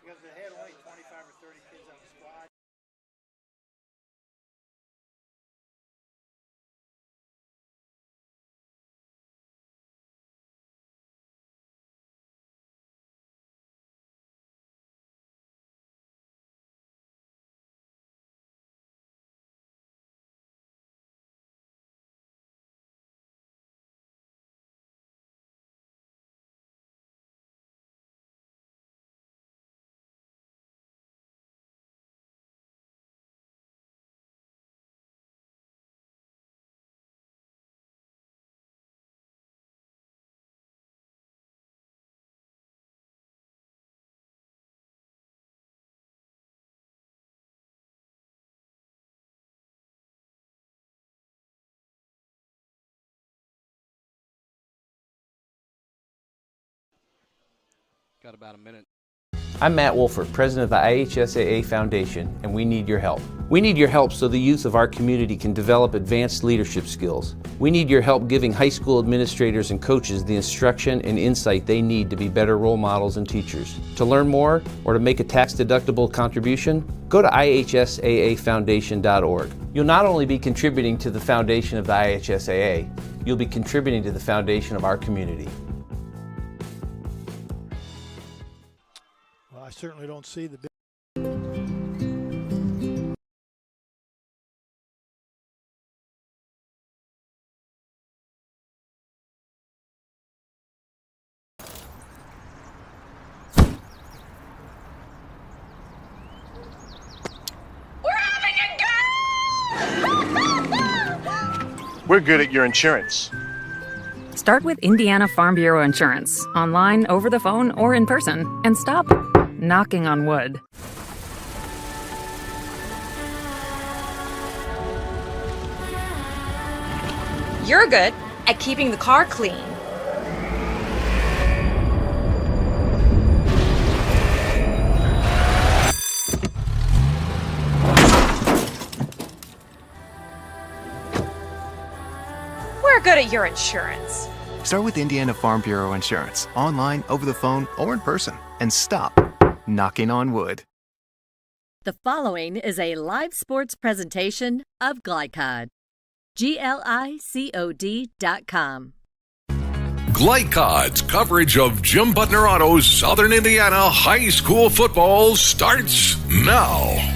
because they had only 25 or 30 kids on the squad. Got about a minute. I'm Matt Wolford, president of the IHSAA Foundation, and we need your help. We need your help so the youth of our community can develop advanced leadership skills. We need your help giving high school administrators and coaches the instruction and insight they need to be better role models and teachers. To learn more or to make a tax-deductible contribution, go to ihsaafoundation.org. You'll not only be contributing to the foundation of the IHSAA, you'll be contributing to the foundation of our community. Well, I certainly don't see the big. We're good at your insurance. Start with Indiana Farm Bureau Insurance, online, over the phone, or in person, and stop knocking on wood. You're good at keeping the car clean. We're good at your insurance. Start with Indiana Farm Bureau Insurance, online, over the phone, or in person, and stop knocking on wood. The following is a live sports presentation of Glycod. GLICOD.com. Glycod's coverage of Jim Butner Auto's Southern Indiana high school football starts now.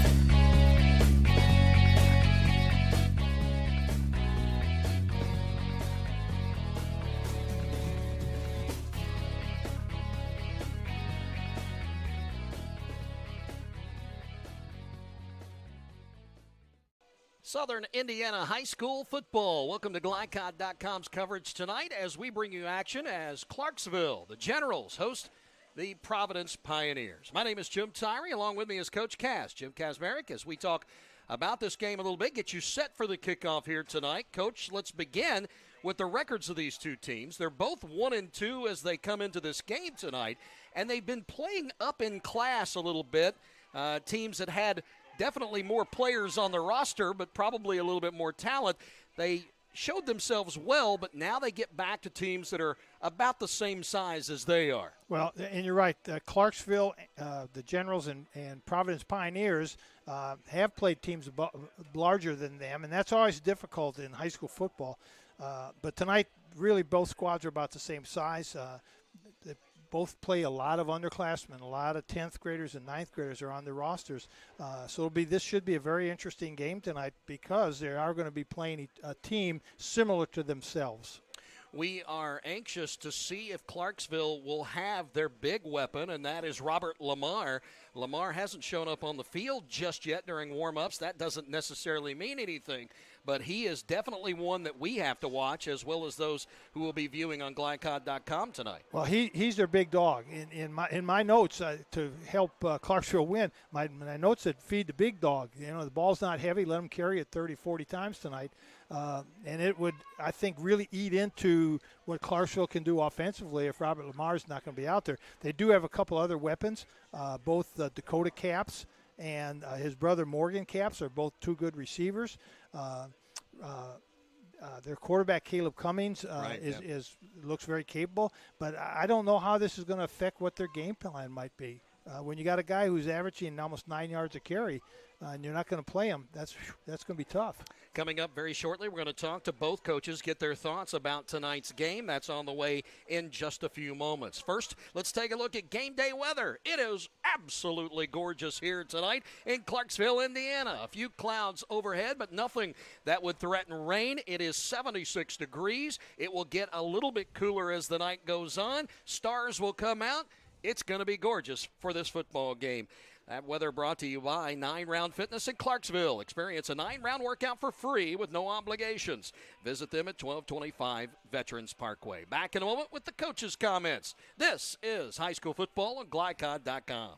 Southern Indiana High School football. Welcome to Glycod.com's coverage tonight as we bring you action as Clarksville, the Generals, host the Providence Pioneers. My name is Jim Tyree. Along with me is Coach Cass, Jim Kazmarek, as we talk about this game a little bit, get you set for the kickoff here tonight. Coach, let's begin with the records of these two teams. They're both 1-2 as they come into this game tonight, and they've been playing up in class a little bit. Teams that had definitely more players on the roster, but probably a little bit more talent. They showed themselves well, but now they get back to teams that are about the same size as they are. Well, and you're right. Clarksville, the Generals, and Providence Pioneers have played teams larger than them, and that's always difficult in high school football. But tonight, really, both squads are about the same size. They both play a lot of underclassmen, a lot of 10th graders and 9th graders are on their rosters. So this should be a very interesting game tonight because they are going to be playing a team similar to themselves. We are anxious to see if Clarksville will have their big weapon, and that is Robert Lamar. Lamar hasn't shown up on the field just yet during warm-ups. That doesn't necessarily mean anything, but he is definitely one that we have to watch, as well as those who will be viewing on Glycod.com tonight. Well, he's their big dog. In my notes to help Clarksville win, my notes said feed the big dog. You know, the ball's not heavy. Let him carry it 30, 40 times tonight. And it would, I think, really eat into what Clarksville can do offensively if Robert Lamar's not going to be out there. They do have a couple other weapons. Both Dakota Caps and his brother Morgan Caps are both two good receivers. Their quarterback Caleb Cummings looks very capable, but I don't know how this is going to affect what their game plan might be. When you got a guy who's averaging almost 9 yards a carry, and you're not going to play him, that's going to be tough. Coming up very shortly, we're going to talk to both coaches, get their thoughts about tonight's game. That's on the way in just a few moments. First, let's take a look at game day weather. It is absolutely gorgeous here tonight in Clarksville, Indiana. A few clouds overhead, but nothing that would threaten rain. It is 76 degrees. It will get a little bit cooler as the night goes on. Stars will come out. It's going to be gorgeous for this football game. That weather brought to you by 9 Round Fitness in Clarksville. Experience a 9-round workout for free with no obligations. Visit them at 1225 Veterans Parkway. Back in a moment with the coaches' comments. This is high school football on GlyCod.com.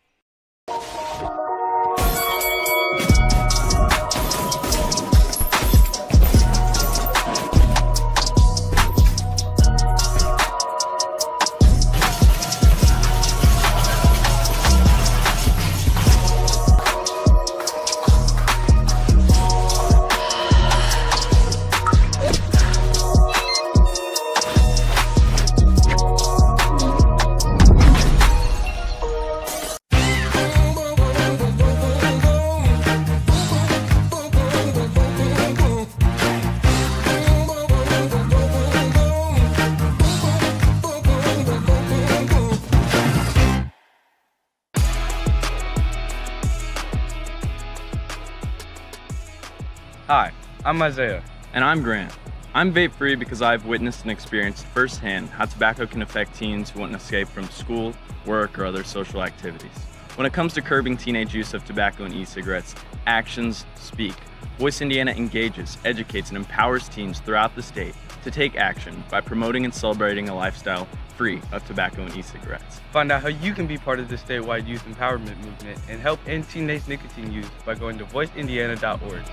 Hi, I'm Isaiah. And I'm Grant. I'm vape-free because I've witnessed and experienced firsthand how tobacco can affect teens who want to escape from school, work, or other social activities. When it comes to curbing teenage use of tobacco and e-cigarettes, actions speak. Voice Indiana engages, educates, and empowers teens throughout the state to take action by promoting and celebrating a lifestyle free of tobacco and e-cigarettes. Find out how you can be part of the statewide youth empowerment movement and help end teenage nicotine use by going to voiceindiana.org.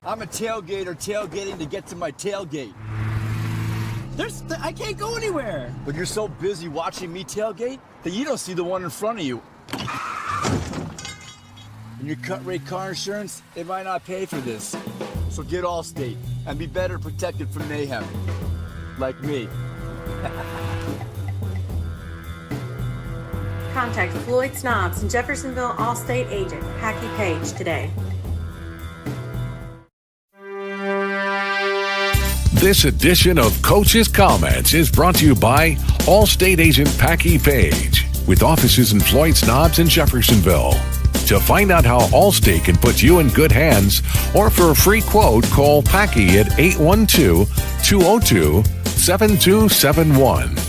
I'm a tailgater tailgating to get to my tailgate. I can't go anywhere. But you're so busy watching me tailgate that you don't see the one in front of you. And your cut rate car insurance, it might not pay for this. So get Allstate and be better protected from mayhem. Like me. Contact Floyd Snobs and Jeffersonville Allstate agent Packy Page today. This edition of Coach's Comments is brought to you by Allstate agent Packy Page, with offices in Floyd Snobs and Jeffersonville. To find out how Allstate can put you in good hands, or for a free quote, call Packy at 812-202-7271.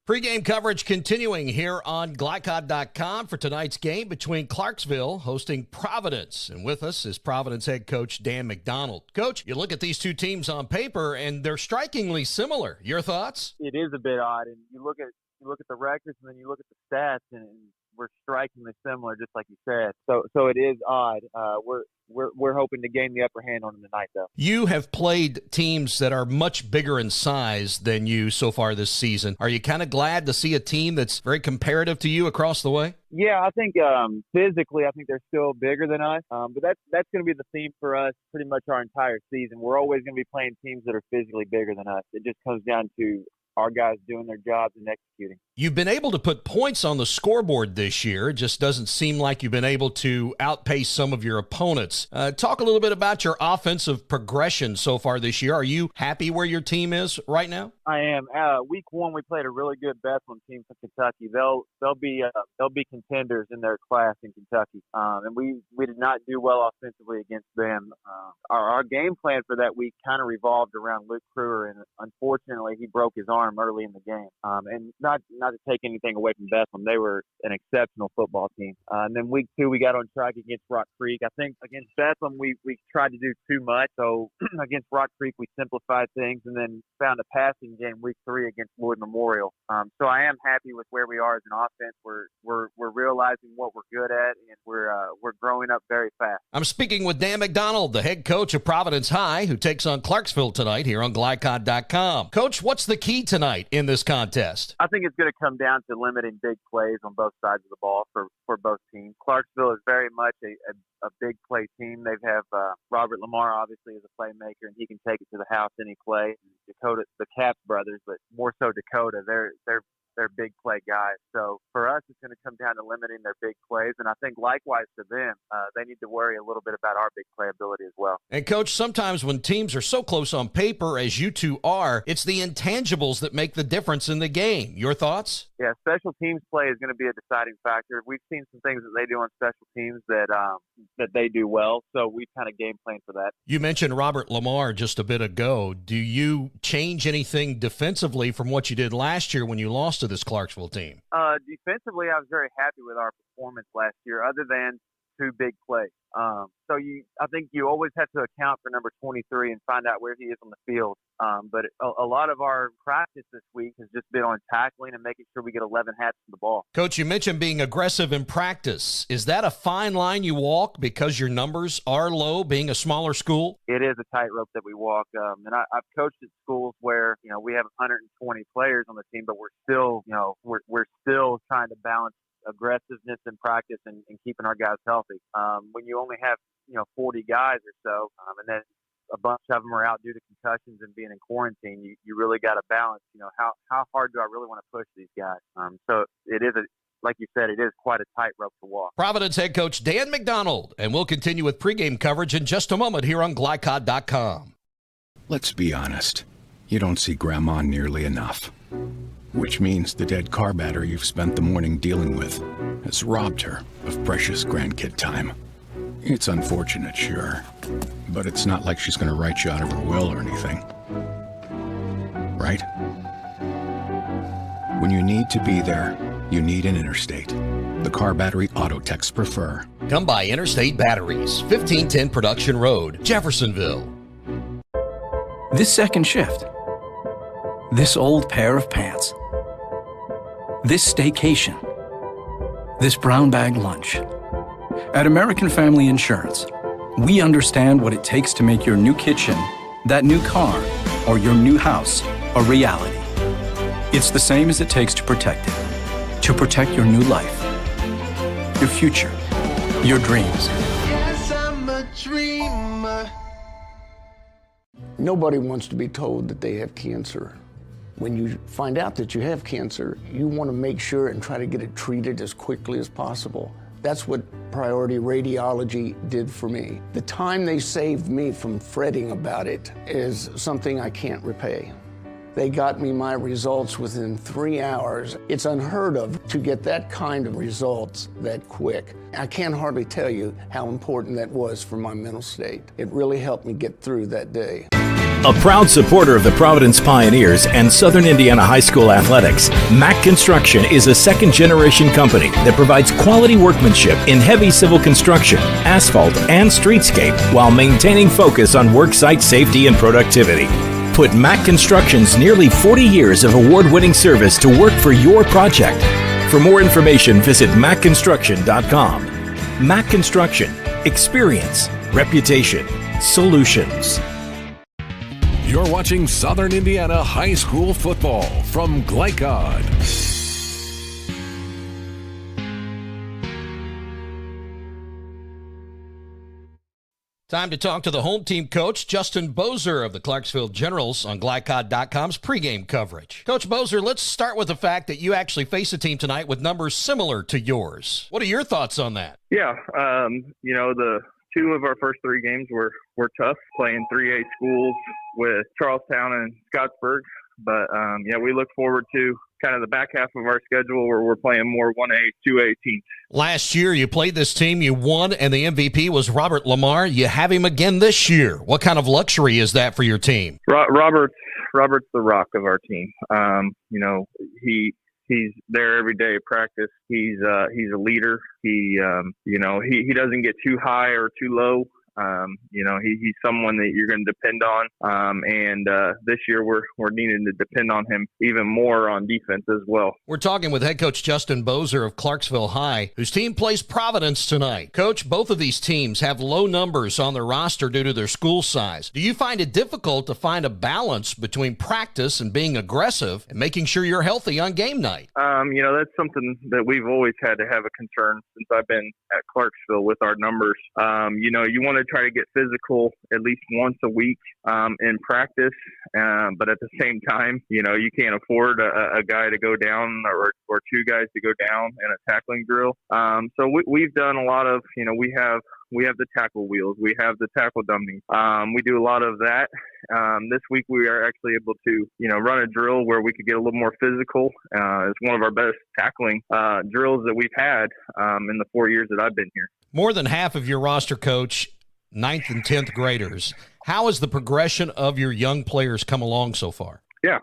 Pre-game coverage continuing here on GlyCod.com for tonight's game between Clarksville hosting Providence. And with us is Providence head coach Dan McDonald. Coach, you look at these two teams on paper, and they're strikingly similar. Your thoughts? It is a bit odd, and you look at the records, and then you look at the stats, and we're strikingly similar, just like you said. So it is odd. We're hoping to gain the upper hand on them tonight, though. You have played teams that are much bigger in size than you so far this season. Are you kind of glad to see a team that's very comparative to you across the way? Yeah, I think physically, I think they're still bigger than us. But that's going to be the theme for us pretty much our entire season. We're always going to be playing teams that are physically bigger than us. It just comes down to our guys doing their jobs and executing. You've been able to put points on the scoreboard this year. It just doesn't seem like you've been able to outpace some of your opponents. Talk a little bit about your offensive progression so far this year. Are you happy where your team is right now? I am. Week one, we played a really good Bethlehem team from Kentucky. They'll be contenders in their class in Kentucky. And we did not do well offensively against them. Our game plan for that week kind of revolved around Luke Kruger, and unfortunately, he broke his arm early in the game. And not to take anything away from Bethlehem, they were an exceptional football team. And then week two, we got on track against Rock Creek. I think against Bethlehem, we tried to do too much. So against Rock Creek, we simplified things and then found a passing game week three against Lloyd Memorial. So I am happy with where we are as an offense. We're realizing what we're good at, and we're growing up very fast. I'm speaking with Dan McDonald, the head coach of Providence High, who takes on Clarksville tonight here on GlyCod.com. Coach, what's the key tonight in this contest? I think it's going to come down to limiting big plays on both sides of the ball for both teams. Clarksville is very much a big play team. They have Robert Lamar, obviously, as a playmaker, and he can take it to the house any play. Dakota, the Capps brothers, but more so Dakota, they're big play guys. So for us, it's going to come down to limiting their big plays. And I think likewise for them, they need to worry a little bit about our big play ability as well. And, Coach, sometimes when teams are so close on paper as you two are, it's the intangibles that make the difference in the game. Your thoughts? Yeah, special teams play is going to be a deciding factor. We've seen some things that they do on special teams that they do well, so we kind of game plan for that. You mentioned Robert Lamar just a bit ago. Do you change anything defensively from what you did last year when you lost to this Clarksville team? Defensively, I was very happy with our performance last year, other than 2 big plays. I think you always have to account for number 23 and find out where he is on the field. But a lot of our practice this week has just been on tackling and making sure we get 11 hats to the ball. Coach, you mentioned being aggressive in practice. Is that a fine line you walk because your numbers are low, being a smaller school? It is a tightrope that we walk. And I've coached at schools where, we have 120 players on the team, but we're still, we're still trying to balance aggressiveness in practice and keeping our guys healthy. When you only have 40 guys or so, and then a bunch of them are out due to concussions and being in quarantine, you really got to balance. How hard do I really want to push these guys? So it is like you said, it is quite a tightrope to walk. Providence head coach Dan McDonald, and we'll continue with pregame coverage in just a moment here on GlyCod.com. Let's be honest. You don't see Grandma nearly enough. Which means the dead car battery you've spent the morning dealing with has robbed her of precious grandkid time. It's unfortunate, sure, but it's not like she's going to write you out of her will or anything. Right? When you need to be there, you need an Interstate. The car battery auto techs prefer. Come by Interstate Batteries, 1510 Production Road, Jeffersonville. This second shift. This old pair of pants. This staycation. This brown bag lunch. At American Family Insurance, we understand what it takes to make your new kitchen, that new car, or your new house a reality. It's the same as it takes to protect it. To protect your new life, your future, your dreams. Yes, I'm a dreamer. Nobody wants to be told that they have cancer. When you find out that you have cancer, you want to make sure and try to get it treated as quickly as possible. That's what Priority Radiology did for me. The time they saved me from fretting about it is something I can't repay. They got me my results within 3 hours. It's unheard of to get that kind of results that quick. I can't hardly tell you how important that was for my mental state. It really helped me get through that day. A proud supporter of the Providence Pioneers and Southern Indiana High School athletics, Mack Construction is a second-generation company that provides quality workmanship in heavy civil construction, asphalt, and streetscape while maintaining focus on worksite safety and productivity. Put Mack Construction's nearly 40 years of award-winning service to work for your project. For more information, visit mackconstruction.com. Mack Construction. Experience. Reputation. Solutions. You're watching Southern Indiana High School football from GlyCod. Time to talk to the home team coach, Justin Bozer of the Clarksville Generals on GlyCod.com's pregame coverage. Coach Bozer, let's start with the fact that you actually face a team tonight with numbers similar to yours. What are your thoughts on that? Yeah, the 2 of our first 3 games were tough, playing 3A schools with Charlestown and Scottsburg. But, we look forward to kind of the back half of our schedule where we're playing more 1A, 2A teams. Last year, you played this team, you won, and the MVP was Robert Lamar. You have him again this year. What kind of luxury is that for your team? Robert's the rock of our team. He's there every day at practice. He's a leader. He doesn't get too high or too low. He's someone that you're going to depend on. And this year we're needing to depend on him even more on defense as well. We're talking with head coach Justin Bozer of Clarksville High, whose team plays Providence tonight. Coach, both of these teams have low numbers on their roster due to their school size. Do you find it difficult to find a balance between practice and being aggressive and making sure you're healthy on game night? That's something that we've always had to have a concern since I've been at Clarksville with our numbers. You want to try to get physical at least once a week in practice, but at the same time, you can't afford a guy to go down or two guys to go down in a tackling drill. So we've done a lot of, we have the tackle wheels, we have the tackle dummies. We do a lot of that. This week we are actually able to, run a drill where we could get a little more physical. It's one of our best tackling drills that we've had in the 4 years that I've been here. More than half of your roster, Coach, 9th and 10th graders. How has the progression of your young players come along so far? Yeah,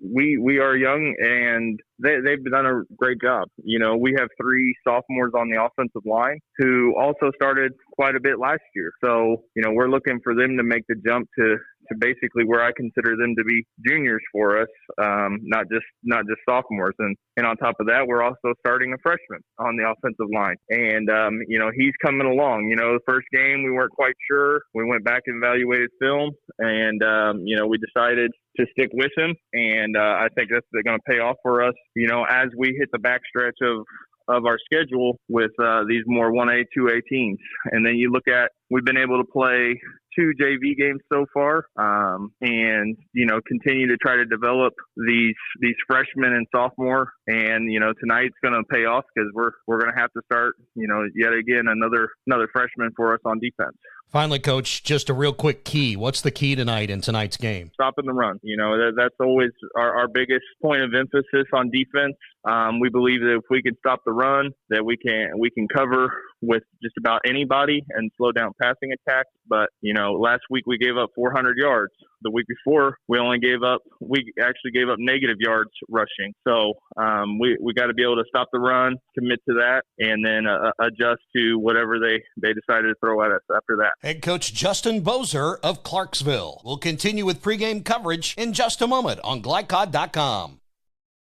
we are young, and they've done a great job. We have 3 sophomores on the offensive line who also started quite a bit last year. So, we're looking for them to make the jump to basically where I consider them to be juniors for us, not just sophomores. And on top of that, we're also starting a freshman on the offensive line. And, he's coming along. The first game we weren't quite sure. We went back and evaluated film, and, we decided to stick with him. And I think that's going to pay off for us, as we hit the backstretch of our schedule with these more 1A, 2A teams. And then you look at, we've been able to play 2 JV games so far, and continue to try to develop these freshmen and sophomore. And tonight's going to pay off because we're going to have to start yet again another freshman for us on defense. Finally, Coach, just a real quick key. What's the key tonight in tonight's game? Stopping the run. That's always our biggest point of emphasis on defense. We believe that if we can stop the run, that we can cover with just about anybody and slow down passing attacks. But, last week we gave up 400 yards. The week before, we actually gave up negative yards rushing. So we got to be able to stop the run, commit to that, and then adjust to whatever they decided to throw at us after that. Head coach Justin Bozer of Clarksville. We'll continue with pregame coverage in just a moment on GlideCod.com.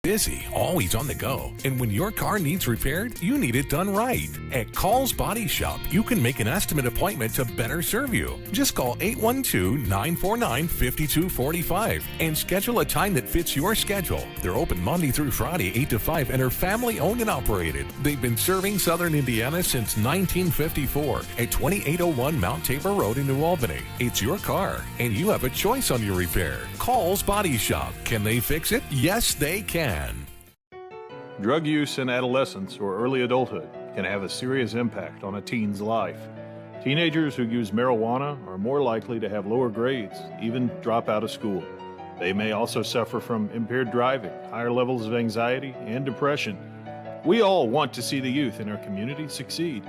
Busy, always on the go. And when your car needs repaired, you need it done right. At Call's Body Shop, you can make an estimate appointment to better serve you. Just call 812-949-5245 and schedule a time that fits your schedule. They're open Monday through Friday, 8 to 5, and are family owned and operated. They've been serving Southern Indiana since 1954 at 2801 Mount Tabor Road in New Albany. It's your car, and you have a choice on your repair. Call's Body Shop. Can they fix it? Yes, they can. Drug use in adolescence or early adulthood can have a serious impact on a teen's life. Teenagers who use marijuana are more likely to have lower grades, even drop out of school. They may also suffer from impaired driving, higher levels of anxiety, and depression. We all want to see the youth in our community succeed.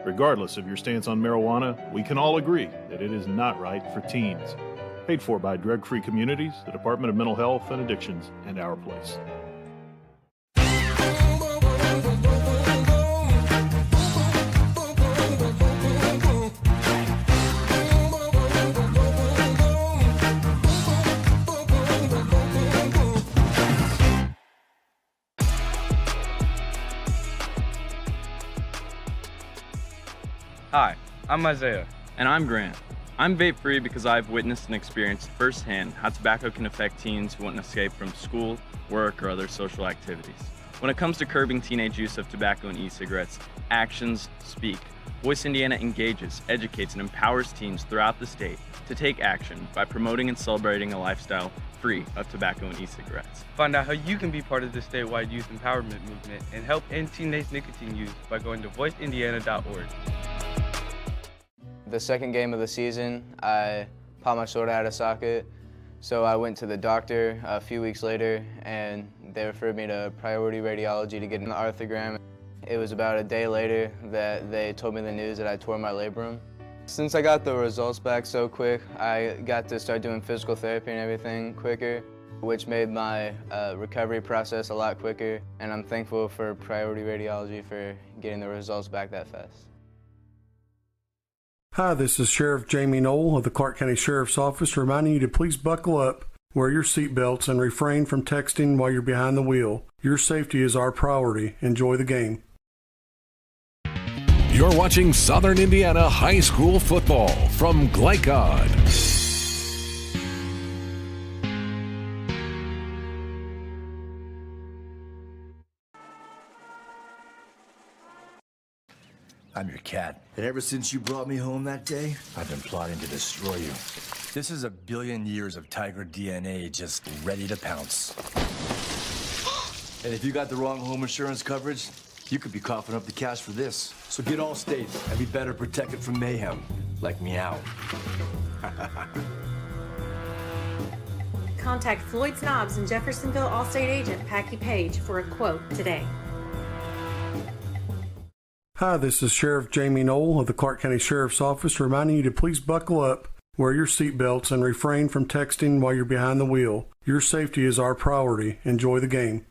Regardless of your stance on marijuana, we can all agree that it is not right for teens. Paid for by Drug Free Communities, the Department of Mental Health and Addictions, and Our Place. Hi, I'm Isaiah. And I'm Grant. I'm vape-free because I've witnessed and experienced firsthand how tobacco can affect teens who want to escape from school, work, or other social activities. When it comes to curbing teenage use of tobacco and e-cigarettes, actions speak. Voice Indiana engages, educates, and empowers teens throughout the state to take action by promoting and celebrating a lifestyle free of tobacco and e-cigarettes. Find out how you can be part of the statewide youth empowerment movement and help end teenage nicotine use by going to voiceindiana.org. The second game of the season, I popped my shoulder out of socket, so I went to the doctor a few weeks later, and they referred me to priority radiology to get an arthrogram. It was about a day later that they told me the news that I tore my labrum. Since I got the results back so quick, I got to start doing physical therapy and everything quicker, which made my recovery process a lot quicker, and I'm thankful for priority radiology for getting the results back that fast. Hi, this is Sheriff Jamie Knoll of the Clark County Sheriff's Office reminding you to please buckle up, wear your seatbelts, and refrain from texting while you're behind the wheel. Your safety is our priority. Enjoy the game. You're watching Southern Indiana High School football from Glycod. I'm your cat. And ever since you brought me home that day, I've been plotting to destroy you. This is a billion years of tiger DNA just ready to pounce. And if you got the wrong home insurance coverage, you could be coughing up the cash for this. So get Allstate and be better protected from mayhem, like meow. Contact Floyd Snobs and Jeffersonville Allstate agent Packy Page for a quote today. Hi, this is Sheriff Jamie Knoll of the Clark County Sheriff's Office reminding you to please buckle up, wear your seatbelts, and refrain from texting while you're behind the wheel. Your safety is our priority. Enjoy the game.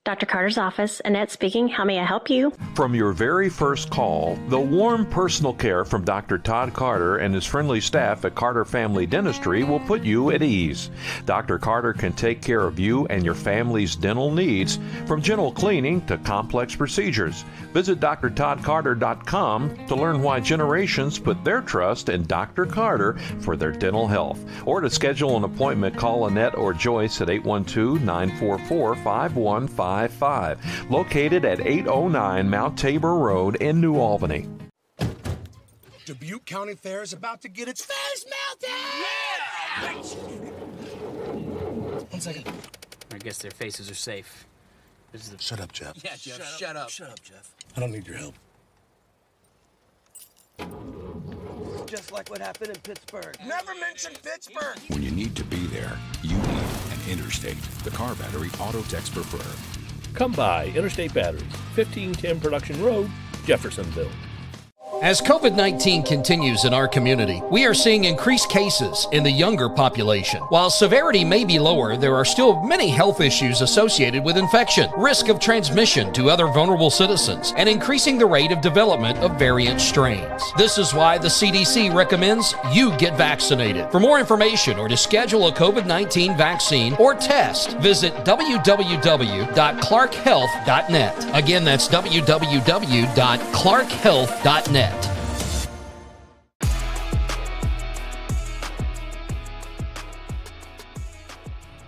Dr. Carter's office, Annette speaking. How may I help you? From your very first call, the warm personal care from Dr. Todd Carter and his friendly staff at Carter Family Dentistry will put you at ease. Dr. Carter can take care of you and your family's dental needs, from gentle cleaning to complex procedures. Visit drtoddcarter.com to learn why generations put their trust in Dr. Carter for their dental health. Or to schedule an appointment, call Annette or Joyce at 812-944-5155. Located at 809 Mount Tabor Road in New Albany. Dubuque County Fair is about to get its face melted! Yeah! 1 second. I guess their faces are safe. Shut up, Jeff. Yeah, Jeff, shut up. Shut up, Jeff. I don't need your help. Just like what happened in Pittsburgh. Never mention Pittsburgh! When you need to be there, you need an Interstate, the car battery auto techs prefer. Come by Interstate Batteries, 1510 Production Road, Jeffersonville. As COVID-19 continues in our community, we are seeing increased cases in the younger population. While severity may be lower, there are still many health issues associated with infection, risk of transmission to other vulnerable citizens, and increasing the rate of development of variant strains. This is why the CDC recommends you get vaccinated. For more information or to schedule a COVID-19 vaccine or test, visit www.clarkhealth.net. Again, that's www.clarkhealth.net.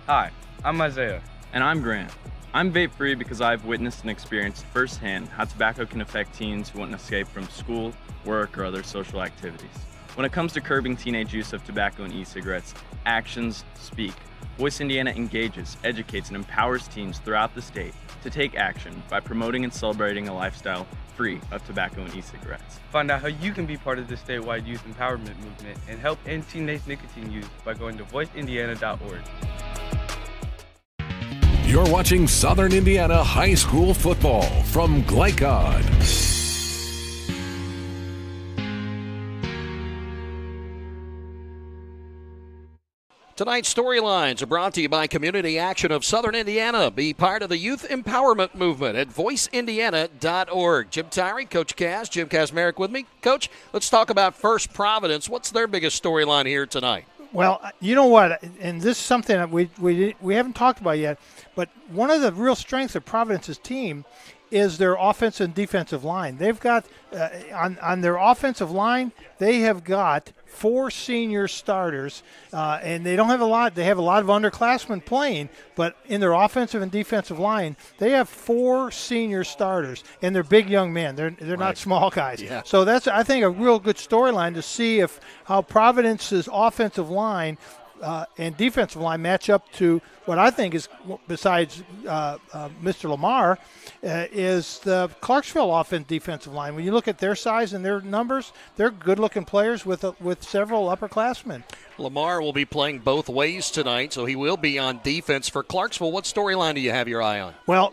Hi, I'm Isaiah. And I'm Grant. I'm vape-free because I've witnessed and experienced firsthand how tobacco can affect teens who want to escape from school, work, or other social activities. When it comes to curbing teenage use of tobacco and e-cigarettes, actions speak. Voice Indiana engages, educates, and empowers teens throughout the state to take action by promoting and celebrating a lifestyle free of tobacco and e-cigarettes. Find out how you can be part of the statewide youth empowerment movement and help end teenage nicotine use by going to voiceindiana.org. You're watching Southern Indiana High School football from Glycod. Tonight's storylines are brought to you by Community Action of Southern Indiana. Be part of the youth empowerment movement at voiceindiana.org. Jim Tyree, Coach Cass, Jim Kazmarek with me. Coach, let's talk about First Providence. What's their biggest storyline here tonight? Well, you know what, and this is something that we haven't talked about yet, but one of the real strengths of Providence's team is their offensive and defensive line. They've got, on their offensive line, they have got 4 senior starters, and they don't have a lot. They have a lot of underclassmen playing, but in their offensive and defensive line, they have 4 senior starters, and they're big young men. They're not small guys. Yeah. So that's, I think, a real good storyline to see how Providence's offensive line and defensive line match up to what I think is, besides Mr. Lamar, is the Clarksville offensive defensive line. When you look at their size and their numbers, they're good-looking players with several upperclassmen. Lamar will be playing both ways tonight, so he will be on defense for Clarksville. What storyline do you have your eye on? Well,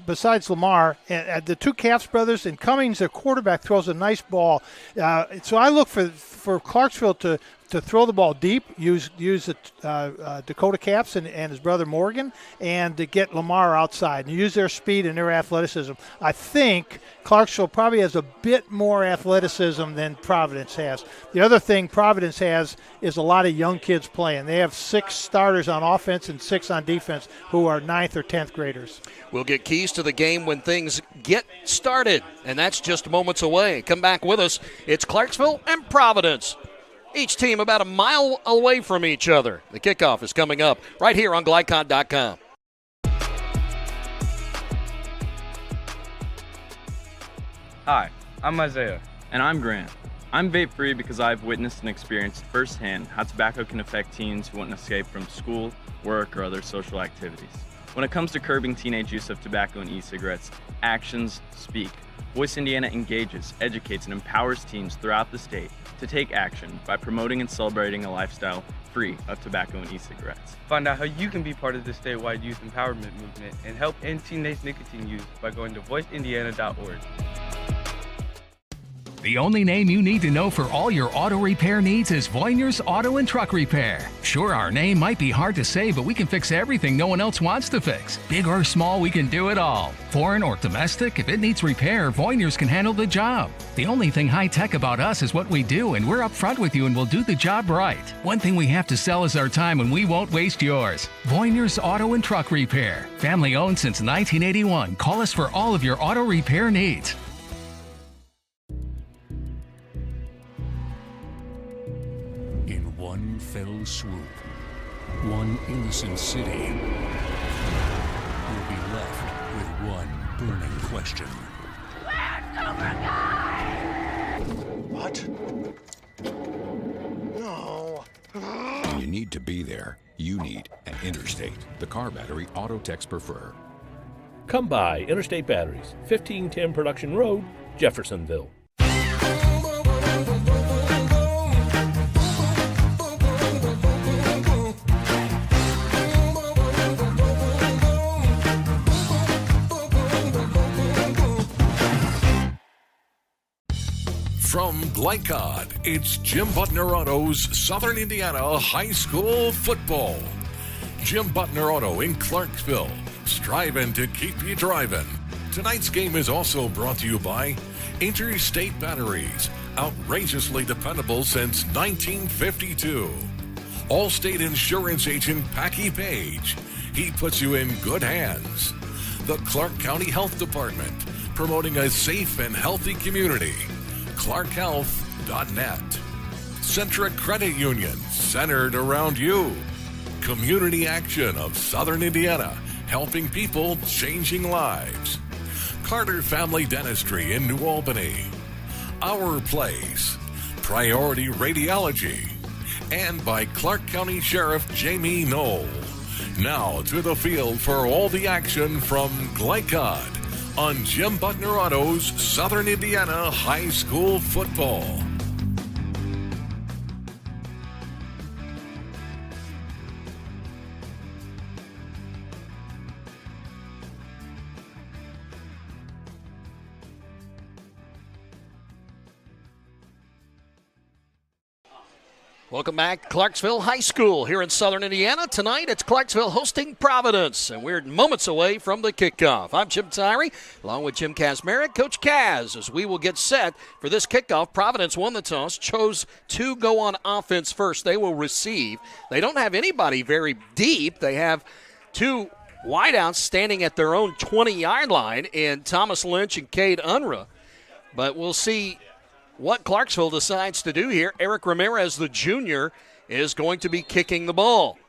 besides Lamar, the 2 Capps brothers, and Cummings, their quarterback, throws a nice ball. So I look for Clarksville to to throw the ball deep, use the Dakota Caps and his brother Morgan, and to get Lamar outside and use their speed and their athleticism. I think Clarksville probably has a bit more athleticism than Providence has. The other thing Providence has is a lot of young kids playing. They have 6 starters on offense and 6 on defense who are 9th or 10th graders. We'll get keys to the game when things get started, and that's just moments away. Come back with us. It's Clarksville and Providence. Each team about a mile away from each other. The kickoff is coming up right here on Glycod.com. Hi, I'm Isaiah. And I'm Grant. I'm vape-free because I've witnessed and experienced firsthand how tobacco can affect teens who want to escape from school, work, or other social activities. When it comes to curbing teenage use of tobacco and e-cigarettes, actions speak. Voice Indiana engages, educates, and empowers teens throughout the state to take action by promoting and celebrating a lifestyle free of tobacco and e-cigarettes. Find out how you can be part of the statewide youth empowerment movement and help end teenage nicotine use by going to voiceindiana.org. The only name you need to know for all your auto repair needs is Voyner's Auto and Truck Repair. Sure, our name might be hard to say, but we can fix everything no one else wants to fix. Big or small, we can do it all. Foreign or domestic, if it needs repair, Voyner's can handle the job. The only thing high-tech about us is what we do, and we're upfront with you and we'll do the job right. One thing we have to sell is our time, and we won't waste yours. Voyner's Auto and Truck Repair. Family-owned since 1981. Call us for all of your auto repair needs. One fell swoop, one innocent city will be left with one burning question. What? No. When you need to be there, you need an Interstate, the car battery auto techs prefer. Come by Interstate Batteries, 1510 Production Road, Jeffersonville. From Glycod, it's Jim Butner Auto's Southern Indiana High School Football. Jim Butner Auto in Clarksville, striving to keep you driving. Tonight's game is also brought to you by Interstate Batteries, outrageously dependable since 1952. Allstate Insurance Agent Packy Page, he puts you in good hands. The Clark County Health Department, promoting a safe and healthy community. ClarkHealth.net. Centric Credit Union, centered around you. Community Action of Southern Indiana, helping people, changing lives. Carter Family Dentistry in New Albany. Our Place. Priority Radiology. And by Clark County Sheriff Jamie Knoll. Now to the field for all the action from Glycod on Jim Butner Auto's Southern Indiana High School Football. Welcome back, Clarksville High School here in Southern Indiana. Tonight, it's Clarksville hosting Providence, and we're moments away from the kickoff. I'm Jim Tyree, along with Jim Kazmarek, Coach Kaz, as we will get set for this kickoff. Providence won the toss, chose to go on offense first. They will receive. They don't have anybody very deep. They have 2 wideouts standing at their own 20-yard line in Thomas Lynch and Cade Unruh. But we'll see what Clarksville decides to do here. Eric Ramirez, the junior, is going to be kicking the ball.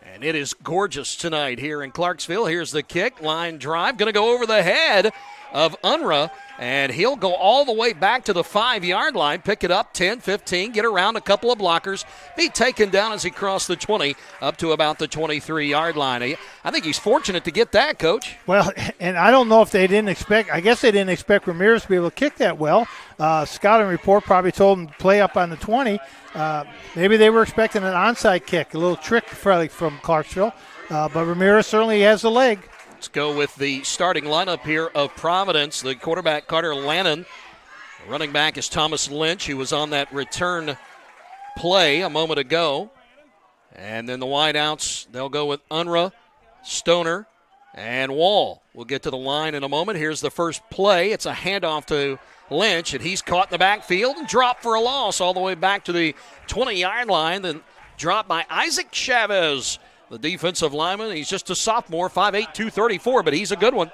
And it is gorgeous tonight here in Clarksville. Here's the kick, line drive, going to go over the head of Unruh, and he'll go all the way back to the 5-yard line, pick it up 10, 15, get around a couple of blockers, be taken down as he crossed the 20 up to about the 23-yard line. I think he's fortunate to get that, Coach. Well, and I don't know if they didn't expect – I guess they didn't expect Ramirez to be able to kick that well. Scouting report probably told him to play up on the 20. Maybe they were expecting an onside kick, a little trick from Clarksville. But Ramirez certainly has the leg. Let's go with the starting lineup here of Providence. The quarterback, Carter Lannon. The running back is Thomas Lynch, who was on that return play a moment ago. And then the wideouts, they'll go with Unruh, Stoner, and Wall. We'll get to the line in a moment. Here's the first play. It's a handoff to Lynch, and he's caught in the backfield and dropped for a loss all the way back to the 20-yard line. Then dropped by Isaac Chavez, the defensive lineman. He's just a sophomore, 5'8", 234, but he's a good one.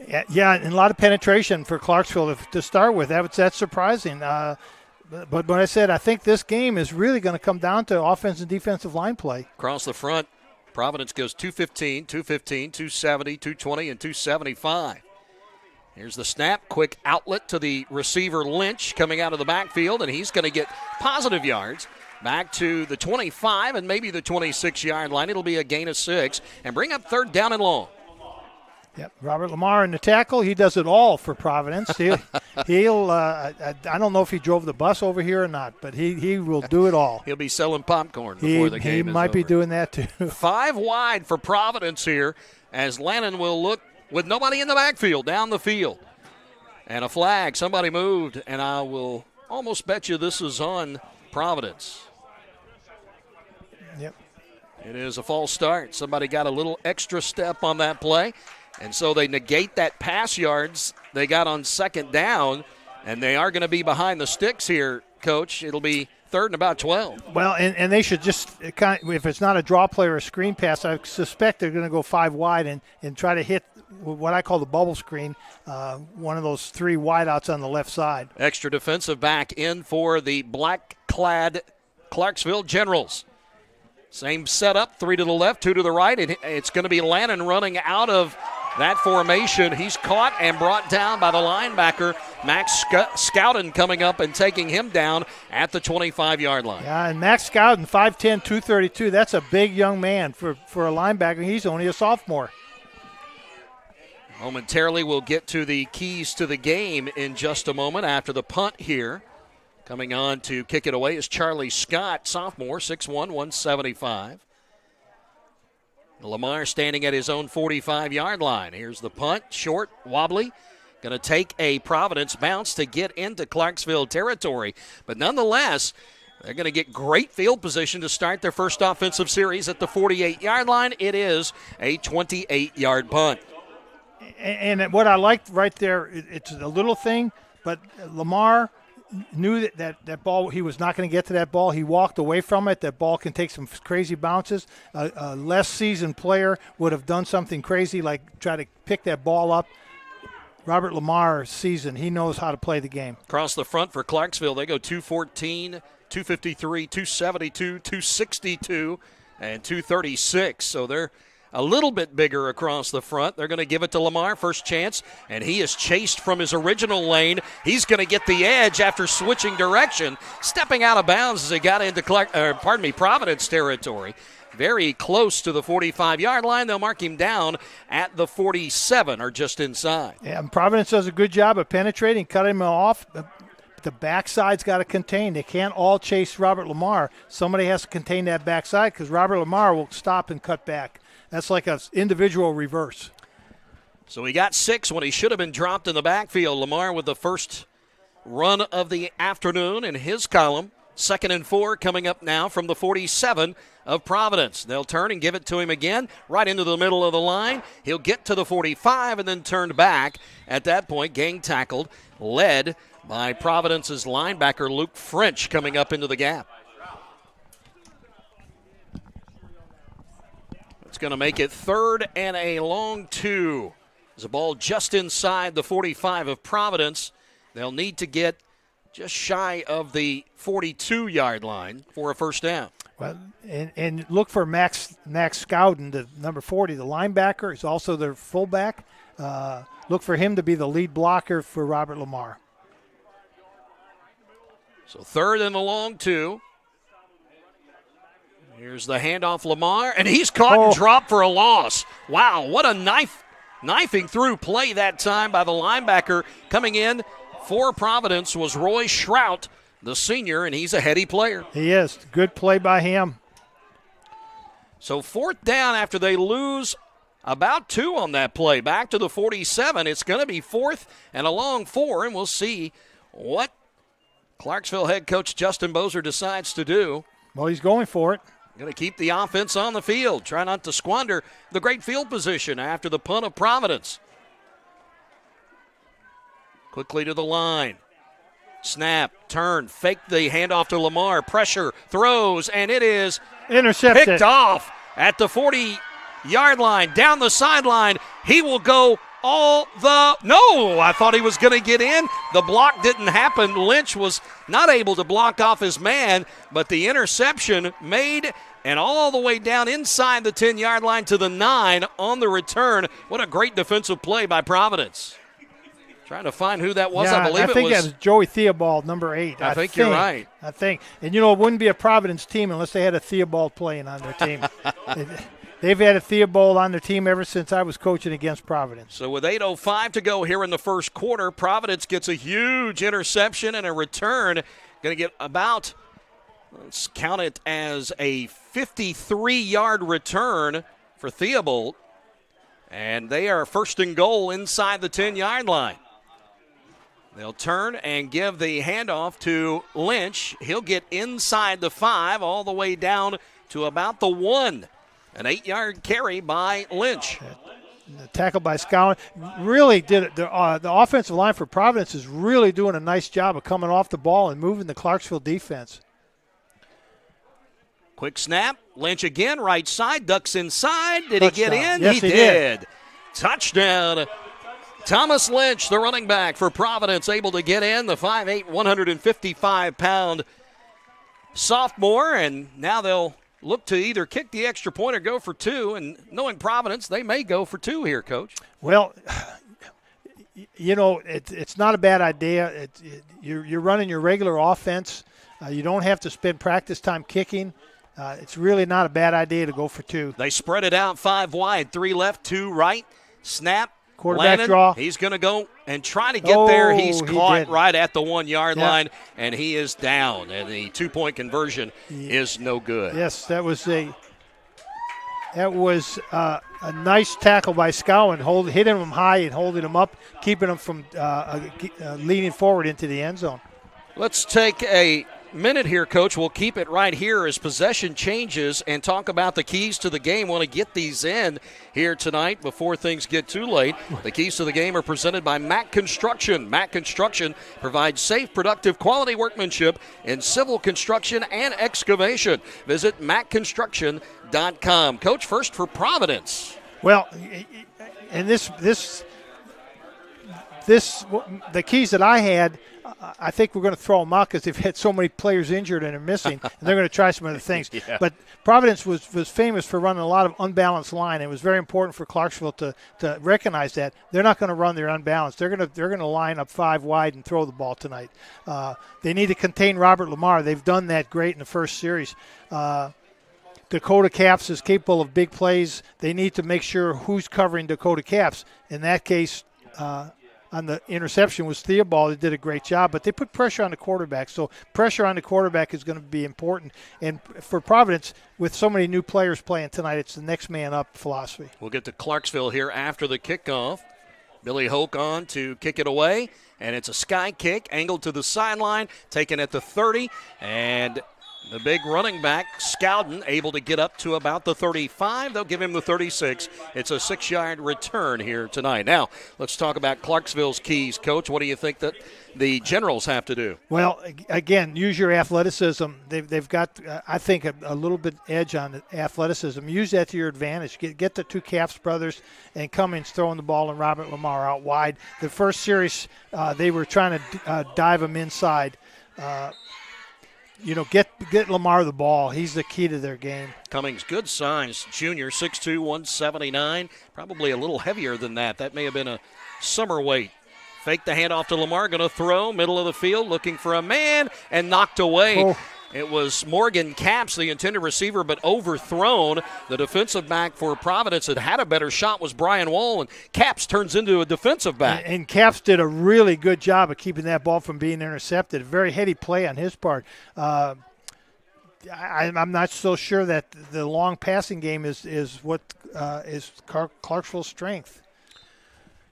Yeah, and a lot of penetration for Clarksville to start with. That's surprising. But when I said I think this game is really going to come down to offensive and defensive line play. Across the front, Providence goes 215, 215, 270, 220, and 275. Here's the snap. Quick outlet to the receiver Lynch coming out of the backfield, and he's going to get positive yards back to the 25 and maybe the 26-yard line. It'll be a gain of 6 and bring up third down and long. Yep, Robert Lamar in the tackle. He does it all for Providence. He'll I don't know if he drove the bus over here or not, but he will do it all. He'll be selling popcorn before the game is over. He might be doing that too. 5 wide for Providence here as Lannon will look with nobody in the backfield down the field. And a flag. Somebody moved, and I will almost bet you this is on Providence. Yep. It is a false start. Somebody got a little extra step on that play. And so they negate that pass yards they got on second down, and they are going to be behind the sticks here, Coach. It'll be third and about 12. Well, and they should just, if it's not a draw play or a screen pass, I suspect they're going to go 5 wide and try to hit what I call the bubble screen, one of those 3 wideouts on the left side. Extra defensive back in for the black-clad Clarksville Generals. Same setup, 3 to the left, 2 to the right, and it's going to be Lannon running out of that formation. He's caught and brought down by the linebacker, Max Scouten, coming up and taking him down at the 25-yard line. Yeah, and Max Scouten, 5'10", 232. That's a big young man for a linebacker. He's only a sophomore. Momentarily, we'll get to the keys to the game in just a moment after the punt here. Coming on to kick it away is Charlie Scott, sophomore, 6'1", 175. Lamar standing at his own 45-yard line. Here's the punt, short, wobbly. Going to take a Providence bounce to get into Clarksville territory. But nonetheless, they're going to get great field position to start their first offensive series at the 48-yard line. It is a 28-yard punt. And what I liked right there, it's a little thing, but Lamar knew that ball, he was not going to get to that ball. He walked away from it. That ball can take some crazy bounces. A less seasoned player would have done something crazy like try to pick that ball up. Robert Lamar, seasoned. He knows how to play the game. Across the front for Clarksville, they go 214, 253, 272, 262, and 236. So they're a little bit bigger across the front. They're going to give it to Lamar, first chance, and he is chased from his original lane. He's going to get the edge after switching direction, stepping out of bounds as he got into Providence territory. Very close to the 45-yard line. They'll mark him down at the 47 or just inside. Yeah, and Providence does a good job of penetrating, cutting him off. The backside's got to contain. They can't all chase Robert Lamar. Somebody has to contain that backside because Robert Lamar will stop and cut back. That's like an individual reverse. So he got 6 when he should have been dropped in the backfield. Lamar with the first run of the afternoon in his column. 2nd and 4 coming up now from the 47 of Providence. They'll turn and give it to him again, right into the middle of the line. He'll get to the 45 and then turned back. At that point, gang tackled, led by Providence's linebacker Luke French coming up into the gap. It's going to make it 3rd and a long 2. There's a ball just inside the 45 of Providence. They'll need to get just shy of the 42-yard line for a first down. Well, and look for Max Scouten, the number 40, the linebacker. Is also their fullback. Look for him to be the lead blocker for Robert Lamar. So 3rd and a long 2. Here's the handoff, Lamar, and he's caught and dropped for a loss. Wow, what a knifing through play that time by the linebacker. Coming in for Providence was Roy Shrout, the senior, and he's a heady player. He is. Good play by him. So 4th down after they lose about 2 on that play. Back to the 47. It's going to be 4th and a long 4, and we'll see what Clarksville head coach Justin Bozer decides to do. Well, he's going for it. Going to keep the offense on the field. Try not to squander the great field position after the punt of Providence. Quickly to the line. Snap, turn, fake the handoff to Lamar. Pressure, throws, and it is intercepted. Picked off at the 40-yard line. Down the sideline. He will go No, I thought he was going to get in. The block didn't happen. Lynch was not able to block off his man, but the interception made and all the way down inside the 10-yard line to the 9 on the return. What a great defensive play by Providence. Trying to find who that was. Yeah, I believe that was was Joey Theobald, number 8. I think you're right. I think. And, it wouldn't be a Providence team unless they had a Theobald playing on their team. They've had a Theobald on their team ever since I was coaching against Providence. So with 8:05 to go here in the first quarter, Providence gets a huge interception and a return. Going to get about, let's count it as a 53-yard return for Theobald. And they are first and goal inside the 10-yard line. They'll turn and give the handoff to Lynch. He'll get inside the 5 all the way down to about the 1. An 8-yard carry by Lynch. The tackle by Scowen really did it. The offensive line for Providence is really doing a nice job of coming off the ball and moving the Clarksville defense. Quick snap. Lynch again, right side, ducks inside. Did Touchdown. he get in? Yes, he did. Touchdown. Thomas Lynch, the running back for Providence, able to get in. The 5'8", 155-pound sophomore, and now they'll look to either kick the extra point or go for 2. And knowing Providence, they may go for 2 here, Coach. Well, it's not a bad idea. You're running your regular offense. You don't have to spend practice time kicking. It's really not a bad idea to go for 2. They spread it out 5 wide, 3 left, 2 right. Snap. Quarterback Lannon, draw. He's going to go and try to get there. He's caught did. right at the 1-yard line, and he is down. And the 2-point conversion is no good. Yes, that was a nice tackle by Scowen, hitting him high and holding him up, keeping him from leaning forward into the end zone. Let's take a minute here, Coach. We'll keep it right here as possession changes and talk about the keys to the game. Want to get these in here tonight before things get too late. The keys to the game are presented by Mack Construction. Mack Construction provides safe, productive, quality workmanship in civil construction and excavation. Visit mackconstruction.com. Coach, first for Providence. Well, and the keys that I had, I think we're going to throw them out because they've had so many players injured and are missing, and they're going to try some other things. Yeah. But Providence was famous for running a lot of unbalanced line. It was very important for Clarksville to recognize that. They're not going to run their unbalanced. They're going to line up 5 wide and throw the ball tonight. They need to contain Robert Lamar. They've done that great in the first series. Dakota Caps is capable of big plays. They need to make sure who's covering Dakota Caps. In that case, on the interception was Theobald. They did a great job, but they put pressure on the quarterback. So pressure on the quarterback is going to be important. And for Providence, with so many new players playing tonight, it's the next man up philosophy. We'll get to Clarksville here after the kickoff. Billy Hoke on to kick it away, and it's a sky kick, angled to the sideline, taken at the 30, and the big running back, Scowden, able to get up to about the 35. They'll give him the 36. It's a 6-yard return here tonight. Now, let's talk about Clarksville's keys. Coach, what do you think that the Generals have to do? Well, again, use your athleticism. They've got, I think, a little bit edge on athleticism. Use that to your advantage. Get the 2 Caps brothers and Cummings throwing the ball and Robert Lamar out wide. The first series, they were trying to dive him inside. Get Lamar the ball. He's the key to their game. Cummings, good size, junior, 6'2", 179. Probably a little heavier than that. That may have been a summer weight. Fake the handoff to Lamar, going to throw, middle of the field, looking for a man, and knocked away. Oh. It was Morgan Capps, the intended receiver, but overthrown. The defensive back for Providence that had a better shot was Brian Wall, and Capps turns into a defensive back. And Capps did a really good job of keeping that ball from being intercepted. A very heady play on his part. I'm not so sure that the long passing game is what is Clarksville's strength.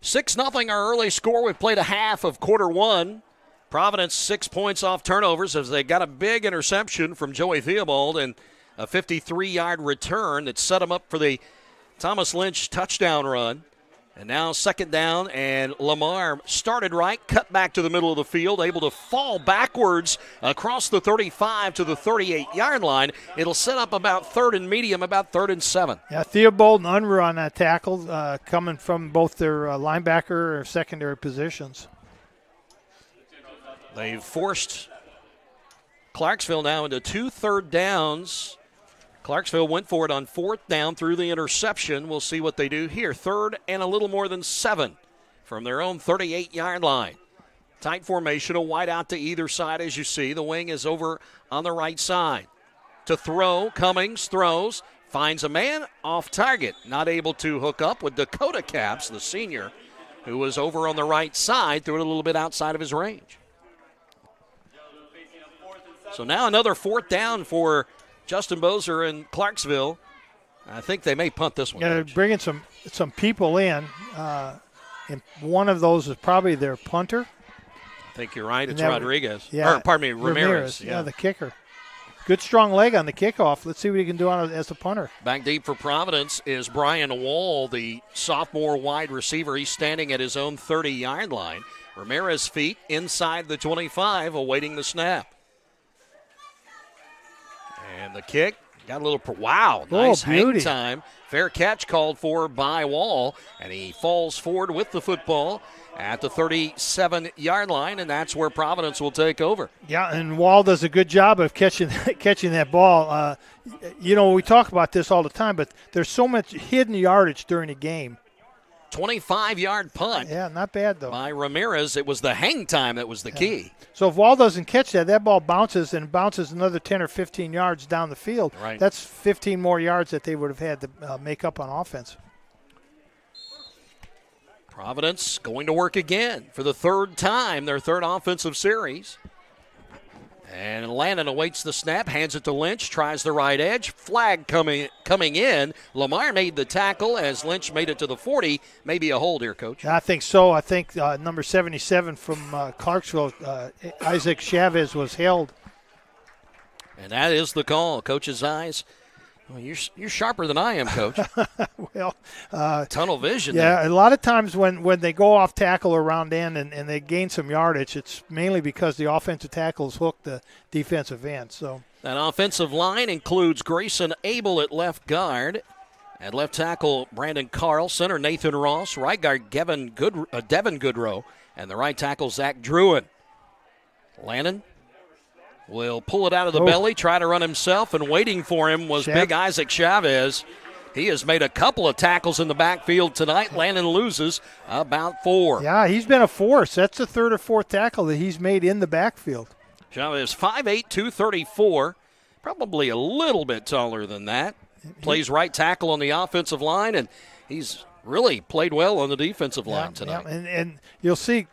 6-0 our early score. We've played a half of quarter one. Providence 6 points off turnovers as they got a big interception from Joey Theobald and a 53-yard return that set them up for the Thomas Lynch touchdown run. And now second down, and Lamar started right, cut back to the middle of the field, able to fall backwards across the 35 to the 38-yard line. It'll set up about third and medium, about 3rd and 7. Yeah, Theobald and Unruh on that tackle, coming from both their linebacker or secondary positions. They've forced Clarksville now into 2 third downs. Clarksville went for it on 4th down through the interception. We'll see what they do here. 3rd and a little more than 7 from their own 38-yard line. Tight formation, a wide out to either side as you see. The wing is over on the right side. To throw, Cummings throws, finds a man off target. Not able to hook up with Dakota Capps, the senior, who was over on the right side, threw it a little bit outside of his range. So now another 4th down for Justin Bozer and Clarksville. I think they may punt this one. Yeah, they're bringing some people in, and one of those is probably their punter. I think you're right. It's Rodriguez. Yeah, or, pardon me, Ramirez. Yeah, the kicker. Good strong leg on the kickoff. Let's see what he can do as a punter. Back deep for Providence is Brian Wall, the sophomore wide receiver. He's standing at his own 30-yard line. Ramirez feet inside the 25, awaiting the snap. And the kick got a little, nice hang time. Fair catch called for by Wall, and he falls forward with the football at the 37-yard line, and that's where Providence will take over. Yeah, and Wall does a good job of catching that ball. We talk about this all the time, but there's so much hidden yardage during the game. 25-yard punt. Yeah, not bad, though. By Ramirez. It was the hang time that was the key. So if Wall doesn't catch that ball bounces another 10 or 15 yards down the field. Right. That's 15 more yards that they would have had to make up on offense. Providence going to work again for the 3rd time, their 3rd offensive series. And Lannon awaits the snap, hands it to Lynch, tries the right edge. Flag coming in. Lamar made the tackle as Lynch made it to the 40. Maybe a hold here, Coach. I think so. I think number 77 from Clarksville, Isaac Chavez, was held. And that is the call. Coach's eyes. Well, you're sharper than I am, Coach. Well, tunnel vision. Yeah, there. A lot of times when they go off tackle or round end and they gain some yardage, it's mainly because the offensive tackles hook the defensive end. So that offensive line includes Grayson Abel at left guard, at left tackle Brandon Carl, center Nathan Ross, right guard Devin Goodrow, and the right tackle Zach Druin. Lannon will pull it out of the belly, try to run himself, and waiting for him was big Isaac Chavez. He has made a couple of tackles in the backfield tonight. Lannon loses about 4. Yeah, he's been a force. That's the 3rd or 4th tackle that he's made in the backfield. Chavez 5'8", 234, probably a little bit taller than that. Plays right tackle on the offensive line, and he's really played well on the defensive line tonight. Yeah. And you'll see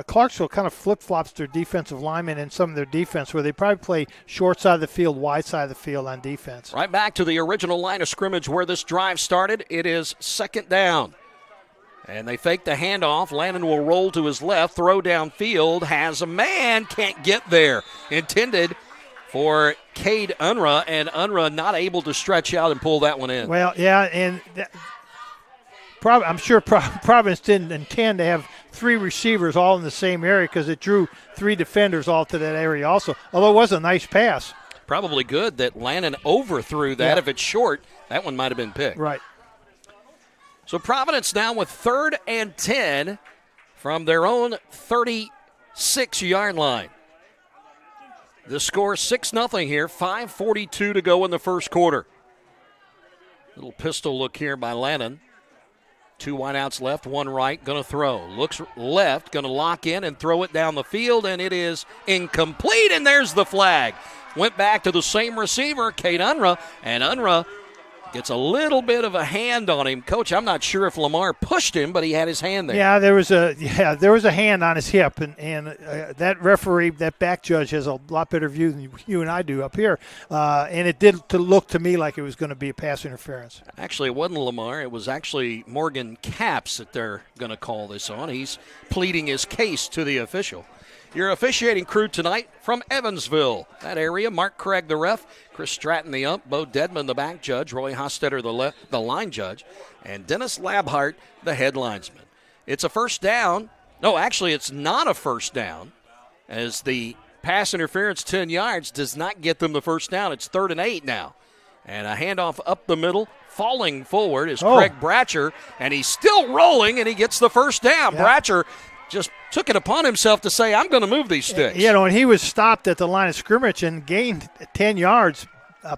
Clarksville kind of flip-flops their defensive linemen in some of their defense, where they probably play short side of the field, wide side of the field on defense. Right back to the original line of scrimmage where this drive started. It is 2nd down. And they fake the handoff. Lannon will roll to his left, throw downfield, has a man, can't get there. Intended for Cade Unruh, and Unruh not able to stretch out and pull that one in. Well, yeah, and I'm sure Providence didn't intend to have 3 receivers all in the same area because it drew 3 defenders all to that area also, although it was a nice pass. Probably good that Lannon overthrew that. If it's short, that one might have been picked. Right. So Providence now with 3rd and 10 from their own 36-yard line. The score 6-0 here, 5:42 to go in the first quarter. Little pistol look here by Lannon. 2 wideouts left, 1 right, going to throw. Looks left, going to lock in and throw it down the field, and it is incomplete, and there's the flag. Went back to the same receiver, Cade Unruh, and Unruh gets a little bit of a hand on him. Coach, I'm not sure if Lamar pushed him, but he had his hand there. Yeah, there was a hand on his hip, and that referee, that back judge, has a lot better view than you and I do up here. And it did look to me like it was going to be a pass interference. Actually, it wasn't Lamar. It was actually Morgan Capps that they're going to call this on. He's pleading his case to the official. Your officiating crew tonight from Evansville. That area, Mark Craig, the ref, Chris Stratton, the ump, Bo Dedman, the back judge, Roy Hostetter, the line judge, and Dennis Labhart, the head linesman. It's a first down. No, actually, it's not a first down, as the pass interference 10 yards does not get them the first down. It's 3rd and 8 now. And a handoff up the middle. Falling forward is Craig Bratcher, and he's still rolling, and he gets the first down. Yeah. Bratcher just took it upon himself to say, I'm going to move these sticks. You know, and he was stopped at the line of scrimmage and gained 10 yards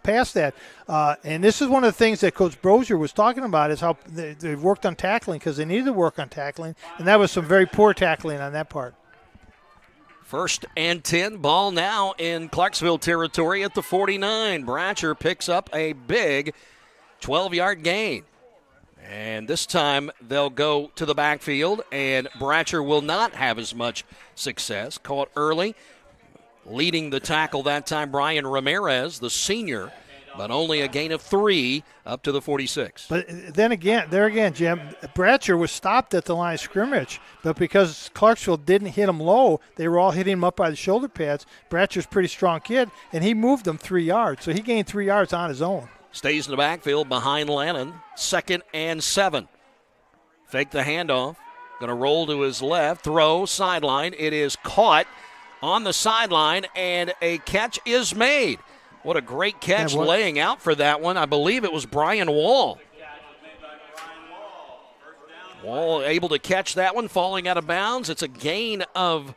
past that. And this is one of the things that Coach Brozier was talking about, is how they worked on tackling, because they needed to work on tackling, and that was some very poor tackling on that part. 1st and 10, ball now in Clarksville territory at the 49. Bratcher picks up a big 12-yard gain. And this time they'll go to the backfield, and Bratcher will not have as much success. Caught early. Leading the tackle that time, Brian Ramirez, the senior, but only a gain of 3 up to the 46. But then again, Jim, Bratcher was stopped at the line of scrimmage, but because Clarksville didn't hit him low, they were all hitting him up by the shoulder pads. Bratcher's a pretty strong kid, and he moved them 3 yards, so he gained 3 yards on his own. Stays in the backfield behind Lannon. 2nd and 7. Fake the handoff. Going to roll to his left. Throw, sideline. It is caught on the sideline, and a catch is made. What a great catch laying out for that one. I believe it was Brian Wall. Wall able to catch that one, falling out of bounds. It's a gain of,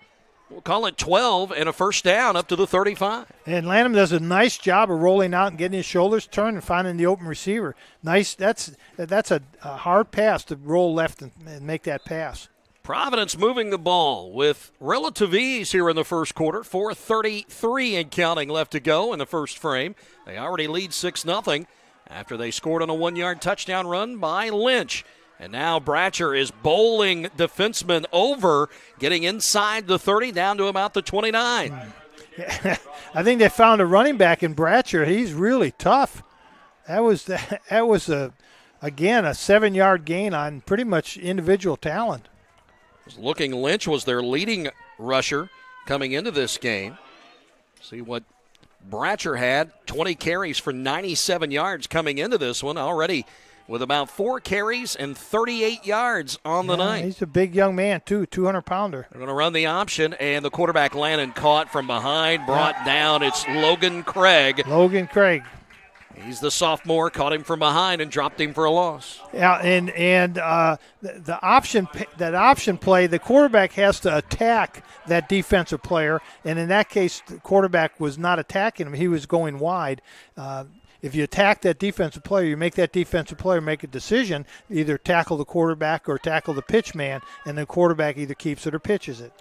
we'll call it 12, and a first down up to the 35. And Lanham does a nice job of rolling out and getting his shoulders turned and finding the open receiver. Nice. That's a hard pass to roll left and make that pass. Providence moving the ball with relative ease here in the first quarter. 4:33 and counting left to go in the first frame. They already lead 6-0 after they scored on a 1-yard touchdown run by Lynch. And now Bratcher is bowling defenseman over, getting inside the 30 down to about the 29. I think they found a running back in Bratcher. He's really tough. That was again a 7-yard gain on pretty much individual talent. Looking Lynch was their leading rusher coming into this game. See what Bratcher had, 20 carries for 97 yards coming into this one already, with about 4 carries and 38 yards on the night. He's a big young man, too, 200-pounder. They're going to run the option, and the quarterback Lannon caught from behind, brought down. It's Logan Craig. Logan Craig. He's the sophomore, caught him from behind and dropped him for a loss. Yeah, and the option play, the quarterback has to attack that defensive player, and in that case, the quarterback was not attacking him. He was going wide. If you attack that defensive player, you make that defensive player make a decision, either tackle the quarterback or tackle the pitch man, and the quarterback either keeps it or pitches it.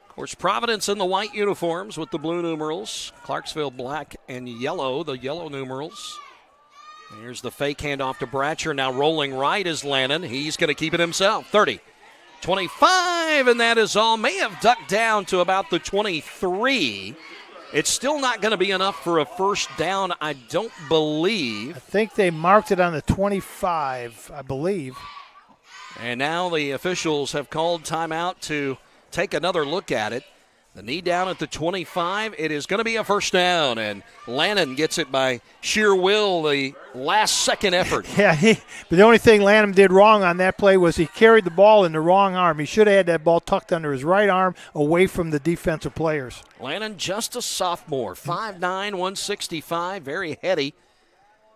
Of course, Providence in the white uniforms with the blue numerals. Clarksville black and yellow, the yellow numerals. Here's the fake handoff to Bratcher. Now rolling right is Lannon. He's going to keep it himself. 30, 25, and that is all. May have ducked down to about the 23. It's still not going to be enough for a first down, I don't believe. I think they marked it on the 25, I believe. And now the officials have called timeout to take another look at it. The knee down at the 25. It is going to be a first down, and Lannon gets it by sheer will, the last-second effort. Yeah, but the only thing Lannon did wrong on that play was he carried the ball in the wrong arm. He should have had that ball tucked under his right arm away from the defensive players. Lannon, just a sophomore, 5'9", 165, very heady.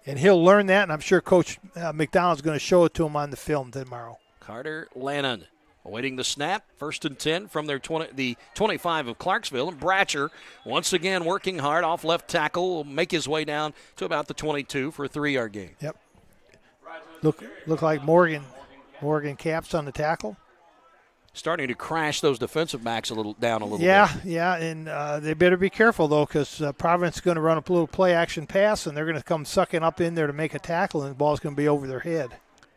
And he'll learn that, and I'm sure Coach McDonald's going to show it to him on the film tomorrow. Carter Lannon awaiting the snap. 1st and 10 from their 25 of Clarksville. And Bratcher, once again, working hard off left tackle, will make his way down to about the 22 for a 3-yard gain. Yep. Look like Morgan caps on the tackle. Starting to crash those defensive backs down a little bit. Yeah, and they better be careful, though, because Providence is going to run a little play-action pass, and they're going to come sucking up in there to make a tackle, and the ball's going to be over their head.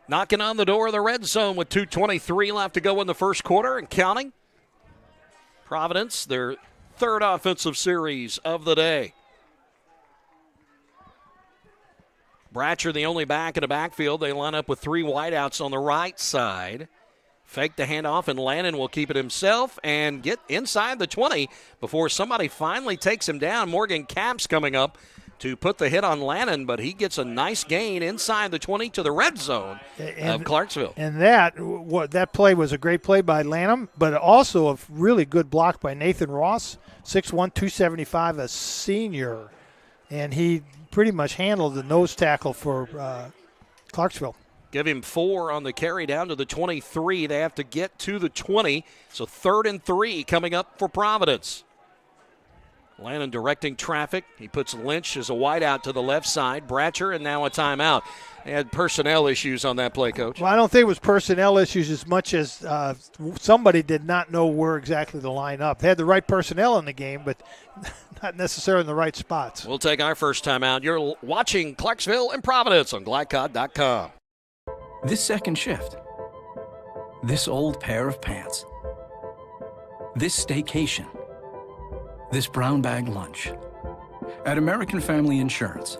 Knocking on the door of the red zone with 2:23 left to go in the first quarter and counting. Providence, their 3rd offensive series of the day. Bratcher, the only back in the backfield. They line up with 3 wideouts on the right side. Fake the handoff, and Lannon will keep it himself and get inside the 20 before somebody finally takes him down. Morgan Capps coming up to put the hit on Lannon, but he gets a nice gain inside the 20 to the red zone of Clarksville. And that play was a great play by Lanham, but also a really good block by Nathan Ross, 6'1", 275, a senior. And he pretty much handled the nose tackle for Clarksville. Give him 4 on the carry down to the 23. They have to get to the 20, so 3rd and 3 coming up for Providence. Lannon directing traffic. He puts Lynch as a wideout to the left side. Bratcher, and now a timeout. They had personnel issues on that play, Coach. Well, I don't think it was personnel issues as much as somebody did not know where exactly to line up. They had the right personnel in the game, but not necessarily in the right spots. We'll take our first timeout. You're watching Clarksville and Providence on GlideCod.com. This second shift. This old pair of pants. This staycation. This brown bag lunch. At American Family Insurance,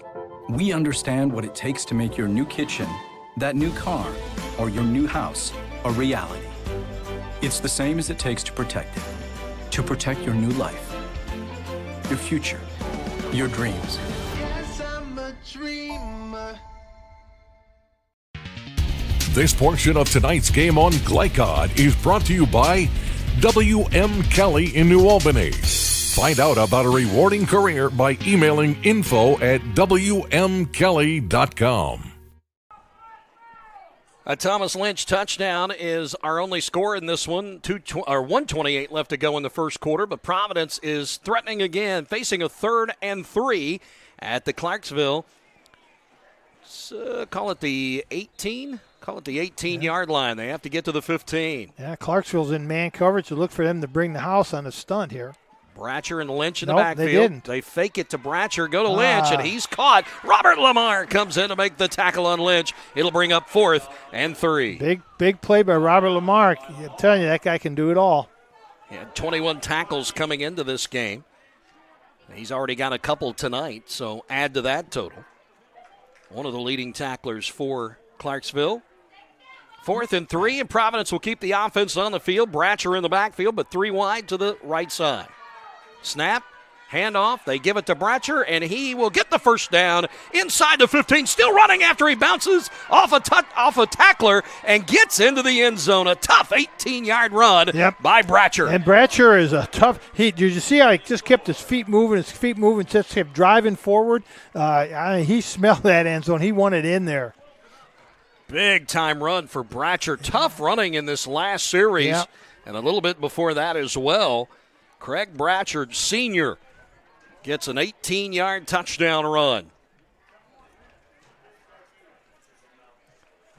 we understand what it takes to make your new kitchen, that new car, or your new house a reality. It's the same as it takes to protect it. To protect your new life, your future, your dreams. Yes, I'm a dreamer. This portion of tonight's game on Glycod is brought to you by W.M. Kelly in New Albany. Find out about a rewarding career by emailing info@wmkelly.com. A Thomas Lynch touchdown is our only score in this one. 1:28 left to go in the first quarter, but Providence is threatening again, facing a 3rd and 3 at the Clarksville. Call it the 18. Call it the 18-yard line. They have to get to the 15. Yeah, Clarksville's in man coverage. So look for them to bring the house on a stunt here. Bratcher and Lynch in the Nope, backfield. they didn't. They fake it to Bratcher, go to Lynch, and he's caught. Robert Lamar comes in to make the tackle on Lynch. It'll bring up 4th and 3. Big play by Robert Lamar. I'm telling you, that guy can do it all. He had 21 tackles coming into this game. He's already got a couple tonight, so add to that total. One of the leading tacklers for Clarksville. 4th and 3, and Providence will keep the offense on the field. Bratcher in the backfield, but 3 wide to the right side. Snap, handoff, they give it to Bratcher, and he will get the first down inside the 15, still running after he bounces off a tackler and gets into the end zone. A tough 18-yard run by Bratcher. And Bratcher is a tough – did you see how he just kept his feet moving, just kept driving forward? He smelled that end zone. He wanted in there. Big-time run for Bratcher. Tough running in this last series, and a little bit before that as well. Craig Bratcher, senior, gets an 18-yard touchdown run.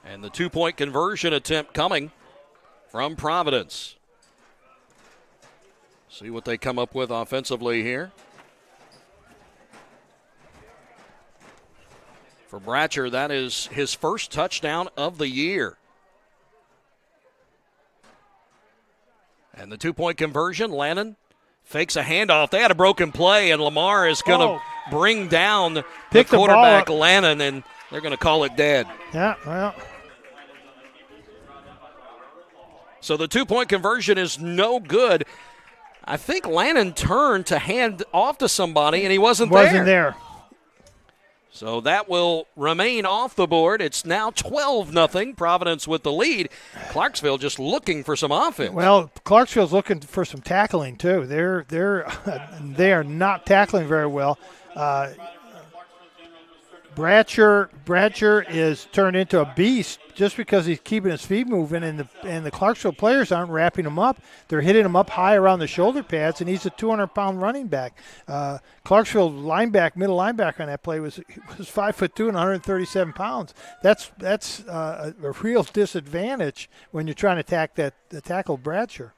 And the 2-point conversion attempt coming from Providence. See what they come up with offensively here. For Bratcher, that is his first touchdown of the year. And the 2-point conversion, Lannon fakes a handoff. They had a broken play, and Lamar is going to bring down the quarterback, Lannon, and they're going to call it dead. Yeah, well. So the 2-point conversion is no good. I think Lannon turned to hand off to somebody, and he wasn't there. So that will remain off the board. It's now 12-0. Providence with the lead. Clarksville just looking for some offense. Well, Clarksville's looking for some tackling too. They are not tackling very well. Bratcher is turned into a beast just because he's keeping his feet moving, and the Clarksville players aren't wrapping him up. They're hitting him up high around the shoulder pads, and he's a 200-pound running back. Clarksville middle linebacker on that play was 5'2" and 137 pounds. That's a real disadvantage when you're trying to tackle Bratcher.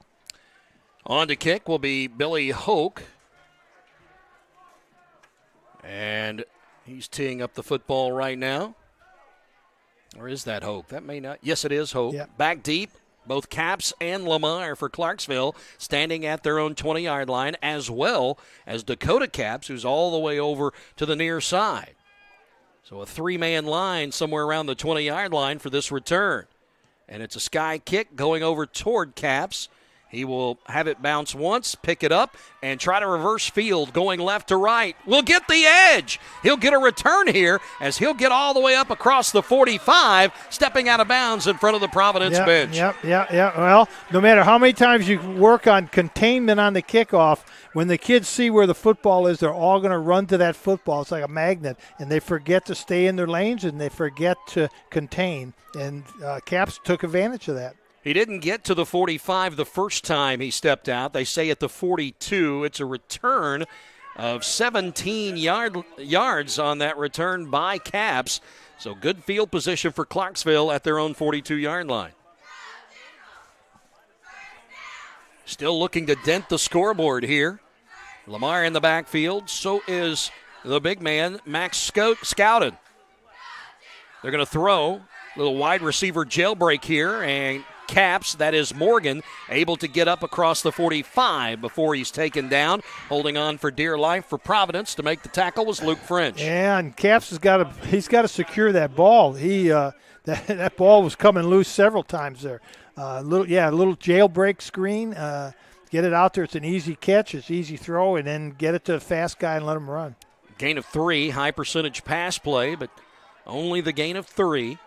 On to kick will be Billy Hoke, and he's teeing up the football right now. Or is that Hoke? That may not. Yes, it is Hoke. Yep. Back deep, both Capps and Lamar for Clarksville standing at their own 20-yard line, as well as Dakota Capps, who's all the way over to the near side. So a 3-man line somewhere around the 20-yard line for this return. And it's a sky kick going over toward Capps. He will have it bounce once, pick it up, and try to reverse field going left to right. Will get the edge. He'll get a return here as he'll get all the way up across the 45, stepping out of bounds in front of the Providence bench. Yeah. Well, no matter how many times you work on containment on the kickoff, when the kids see where the football is, they're all going to run to that football. It's like a magnet, and they forget to stay in their lanes, and they forget to contain. And Capps took advantage of that. He didn't get to the 45 the first time he stepped out. They say at the 42. It's a return of 17 yards on that return by Capps. So good field position for Clarksville at their own 42-yard line. Still looking to dent the scoreboard here. Lamar in the backfield. So is the big man, Max Scowden. They're going to throw. Little wide receiver jailbreak here, and Capps, that is Morgan, able to get up across the 45 before he's taken down. Holding on for dear life for Providence to make the tackle was Luke French. Yeah, and Capps has got to secure that ball. That ball was coming loose several times there. A little jailbreak screen. Get it out there. It's an easy catch. It's easy throw, and then get it to a fast guy and let him run. Gain of 3, high percentage pass play, but only the gain of 3.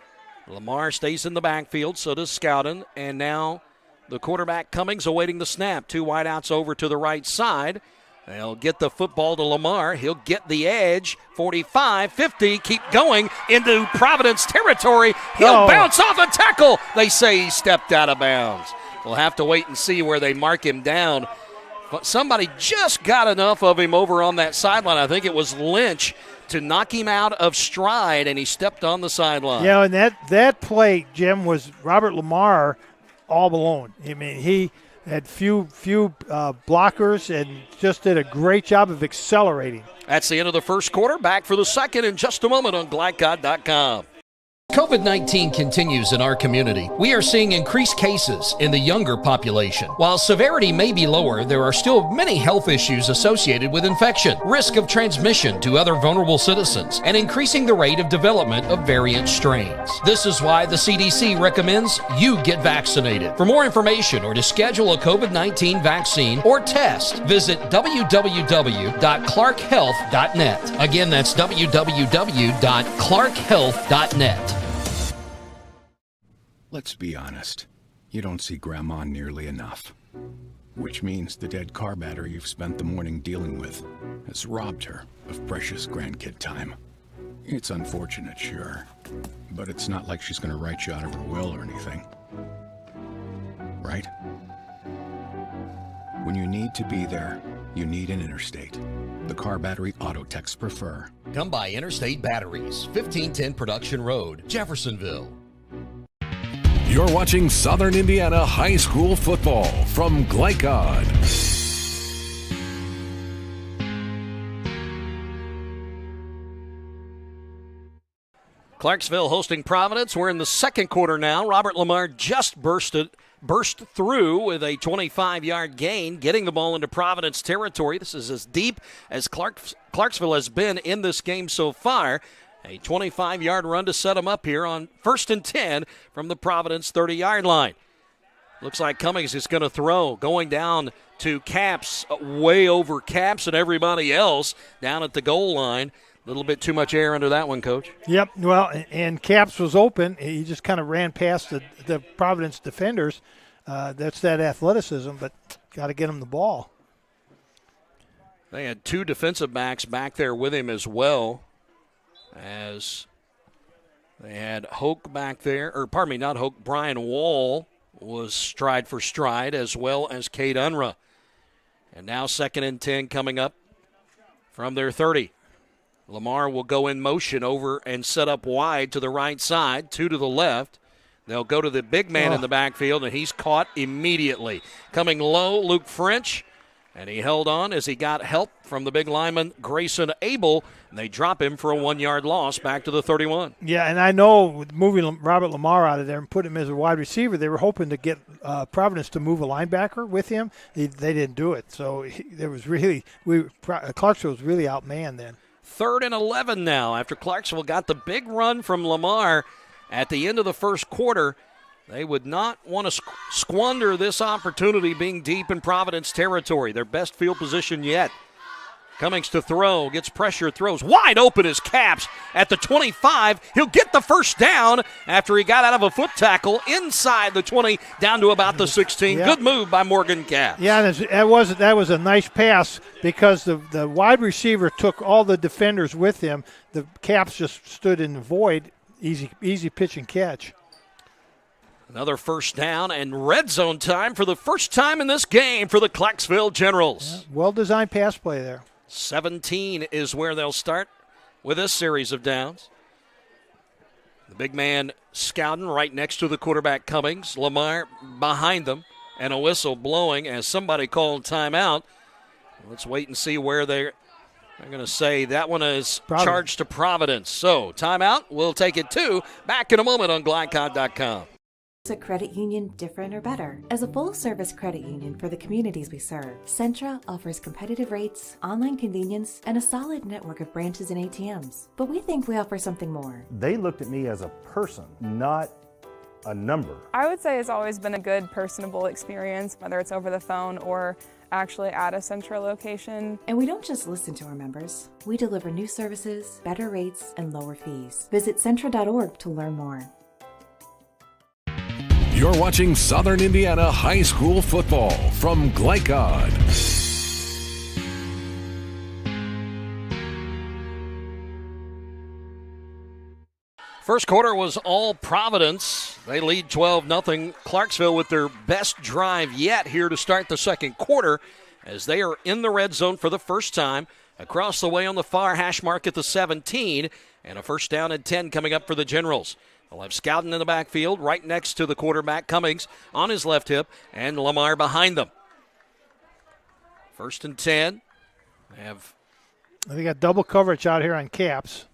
Lamar stays in the backfield, so does Scowden. And now the quarterback Cummings awaiting the snap. 2 wideouts over to the right side. They'll get the football to Lamar. He'll get the edge. 45, 50, keep going into Providence territory. He'll bounce off a tackle. They say he stepped out of bounds. We'll have to wait and see where they mark him down. But somebody just got enough of him over on that sideline. I think it was Lynch to knock him out of stride, and he stepped on the sideline. Yeah, and that play, Jim, was Robert Lamar all alone. I mean, he had few blockers and just did a great job of accelerating. That's the end of the first quarter. Back for the second in just a moment on GlideCod.com. COVID-19 continues in our community. We are seeing increased cases in the younger population. While severity may be lower, there are still many health issues associated with infection, risk of transmission to other vulnerable citizens, and increasing the rate of development of variant strains. This is why the CDC recommends you get vaccinated. For more information or to schedule a COVID-19 vaccine or test, visit www.clarkhealth.net. Again, that's www.clarkhealth.net. Let's be honest. You don't see Grandma nearly enough. Which means the dead car battery you've spent the morning dealing with has robbed her of precious grandkid time. It's unfortunate, sure, but it's not like she's going to write you out of her will or anything. Right? When you need to be there, you need an Interstate. The car battery auto techs prefer. Come by Interstate Batteries, 1510 Production Road, Jeffersonville. You're watching Southern Indiana High School football from GlideCod. Clarksville hosting Providence. We're in the second quarter now. Robert Lamar just burst through with a 25-yard gain, getting the ball into Providence territory. This is as deep as Clarksville has been in this game so far. A 25-yard run to set them up here on 1st and 10 from the Providence 30-yard line. Looks like Cummings is going to throw, going down to Capps, way over Capps and everybody else down at the goal line. A little bit too much air under that one, Coach. Yep, well, and Capps was open. He just kind of ran past the Providence defenders. That's that athleticism, but got to get him the ball. They had 2 defensive backs back there with him as well, as they had Hoke back there, or pardon me, not Hoke, Brian Wall was stride for stride, as well as Cade Unruh. And now 2nd and 10 coming up from their 30. Lamar will go in motion over and set up wide to the right side, 2 to the left. They'll go to the big man in the backfield, and he's caught immediately. Coming low, Luke French, and he held on as he got help from the big lineman Grayson Abel, and they drop him for a 1-yard loss back to the 31. Yeah, and I know with moving Robert Lamar out of there and putting him as a wide receiver, they were hoping to get Providence to move a linebacker with him. They didn't do it, so Clarksville was really outmanned then. 3rd and 11 now after Clarksville got the big run from Lamar at the end of the first quarter. They would not want to squander this opportunity being deep in Providence territory. Their best field position yet. Cummings to throw, gets pressure, throws. Wide open is Caps at the 25. He'll get the first down after he got out of a foot tackle inside the 20 down to about the 16. Yeah. Good move by Morgan Caps. Yeah, that was a nice pass because the wide receiver took all the defenders with him. The Caps just stood in the void. Easy pitch and catch. Another first down and red zone time for the first time in this game for the Clarksville Generals. Yeah, well-designed pass play there. 17 is where they'll start with this series of downs. The big man scouting right next to the quarterback Cummings. Lamar behind them, and a whistle blowing as somebody called timeout. Let's wait and see where they're going to say that one is charged to Providence. So timeout, we'll take it too. Back in a moment on GlideCod.com. Is a credit union different or better? As a full-service credit union for the communities we serve, Centra offers competitive rates, online convenience, and a solid network of branches and ATMs. But we think we offer something more. They looked at me as a person, not a number. I would say it's always been a good, personable experience, whether it's over the phone or actually at a Centra location. And we don't just listen to our members. We deliver new services, better rates, and lower fees. Visit Centra.org to learn more. You're watching Southern Indiana High School football from GlideCod. First quarter was all Providence. They lead 12-0. Clarksville with their best drive yet here to start the second quarter as they are in the red zone for the first time. Across the way on the far hash mark at the 17, and a first down and 10 coming up for the Generals. They'll have Scouting in the backfield right next to the quarterback Cummings on his left hip and Lamar behind them. First and 10. They got double coverage out here on Caps.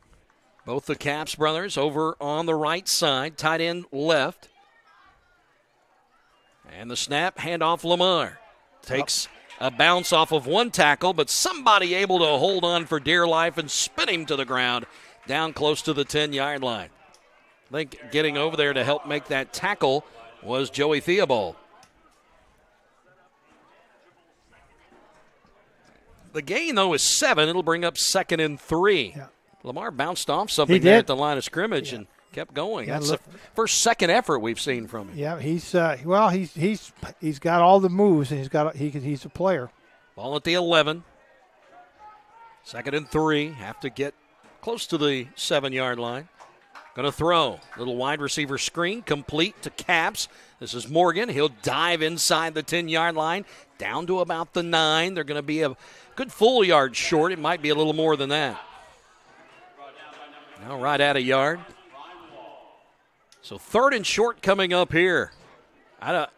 Both the Caps brothers over on the right side, tight end left. And the snap, handoff Lamar. Takes a bounce off of one tackle, but somebody able to hold on for dear life and spin him to the ground down close to the 10-yard line. I think getting over there to help make that tackle was Joey Theobald. The gain, though, is 7. It'll bring up 2nd and 3. Yeah. Lamar bounced off something there at the line of scrimmage and kept going. That's the first second effort we've seen from him. Yeah, he's got all the moves, and he's a player. Ball at the 11. 2nd and 3. Have to get close to the 7-yard line. Going to throw. Little wide receiver screen, complete to Caps. This is Morgan. He'll dive inside the 10-yard line, down to about the 9. They're going to be a good full yard short. It might be a little more than that. Now right at a yard. So 3rd and short coming up here. I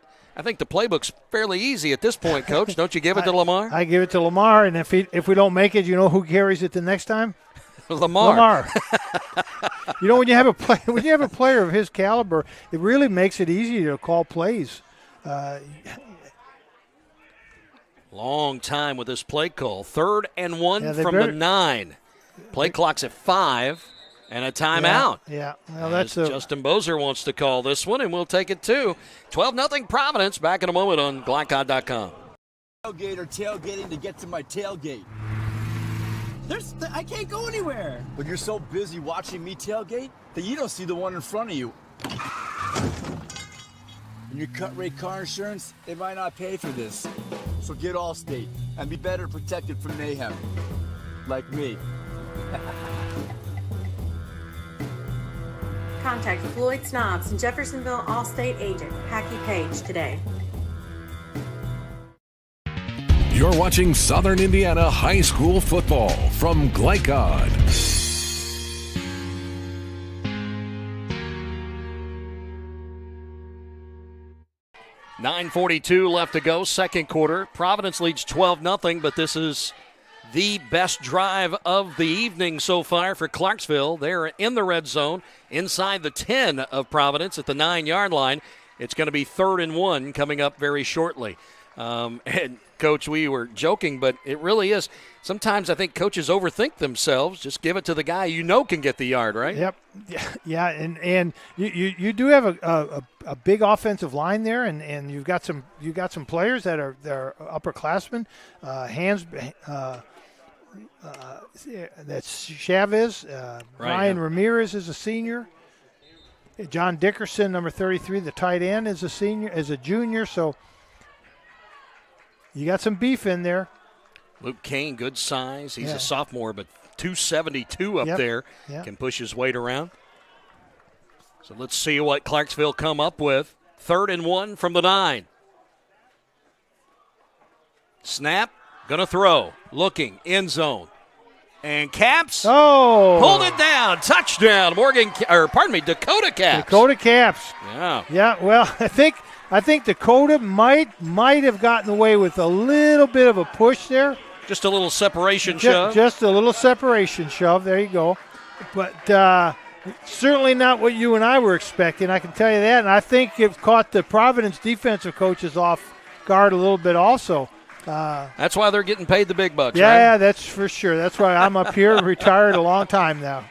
think the playbook's fairly easy at this point, Coach. Don't you give it to Lamar? I give it to Lamar, and if we don't make it, you know who carries it the next time? Lamar. You know, when you have a player of his caliber, it really makes it easy to call plays. Long time with this play call. 3rd and 1 from the 9. Play clock's at 5 and a timeout. Yeah. Well, that's Justin Bozer wants to call this one, and we'll take it too. 12-0 Providence. Back in a moment on GlideCod.com. Tailgate or tailgating to get to my tailgate. I can't go anywhere. But you're so busy watching me tailgate that you don't see the one in front of you. And your cut rate car insurance, it might not pay for this. So get Allstate and be better protected from mayhem. Like me. Contact Floyd Snobs and Jeffersonville Allstate agent Packy Page today. You're watching Southern Indiana High School football from GlideCod. .9:42 left to go, second quarter. Providence leads 12-0, but this is the best drive of the evening so far for Clarksville. They're in the red zone inside the 10 of Providence at the 9-yard line. It's going to be 3rd and 1 coming up very shortly. And Coach, we were joking, but it really is. Sometimes I think coaches overthink themselves. Just give it to the guy you know can get the yard, right? Yep. Yeah, and you do have a big offensive line there, and you've got some players that are upperclassmen. That's Chavez. Ryan Ramirez is a senior. John Dickerson, number 33, the tight end, is a junior. So you got some beef in there. Luke Kane, good size. He's a sophomore, but 272 up there. Yep. Can push his weight around. So let's see what Clarksville come up with. 3rd and 1 from the 9. Snap, gonna throw, looking, end zone. And Caps pulled it down. Touchdown, Dakota Caps. Dakota Caps. Yeah. Yeah, well, I think Dakota might have gotten away with a little bit of a push there. Just a little separation shove. Just a little separation shove. There you go. But certainly not what you and I were expecting, I can tell you that. And I think it caught the Providence defensive coaches off guard a little bit also. That's why they're getting paid the big bucks, yeah, right? That's for sure. That's why I'm up here, retired a long time now.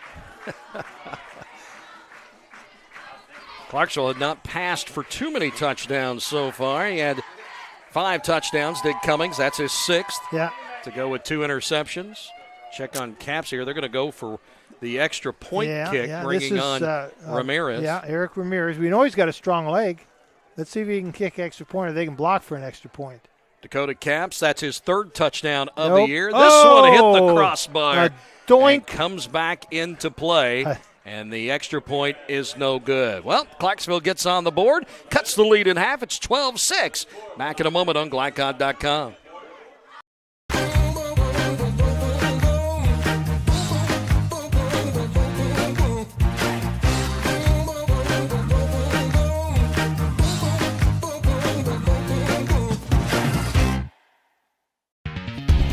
Clarksville had not passed for too many touchdowns so far. He had 5 touchdowns, Dick Cummings. That's his 6th. Yeah. To go with 2 interceptions. Check on Caps here. They're going to go for the extra point kick, bringing on Ramirez. Yeah, Eric Ramirez. We know he's got a strong leg. Let's see if he can kick extra point or they can block for an extra point. Dakota Caps, that's his 3rd touchdown of the year. This one hit the crossbar and comes back into play, and the extra point is no good. Well, Clarksville gets on the board, cuts the lead in half. It's 12-6. Back in a moment on GlyCod.com.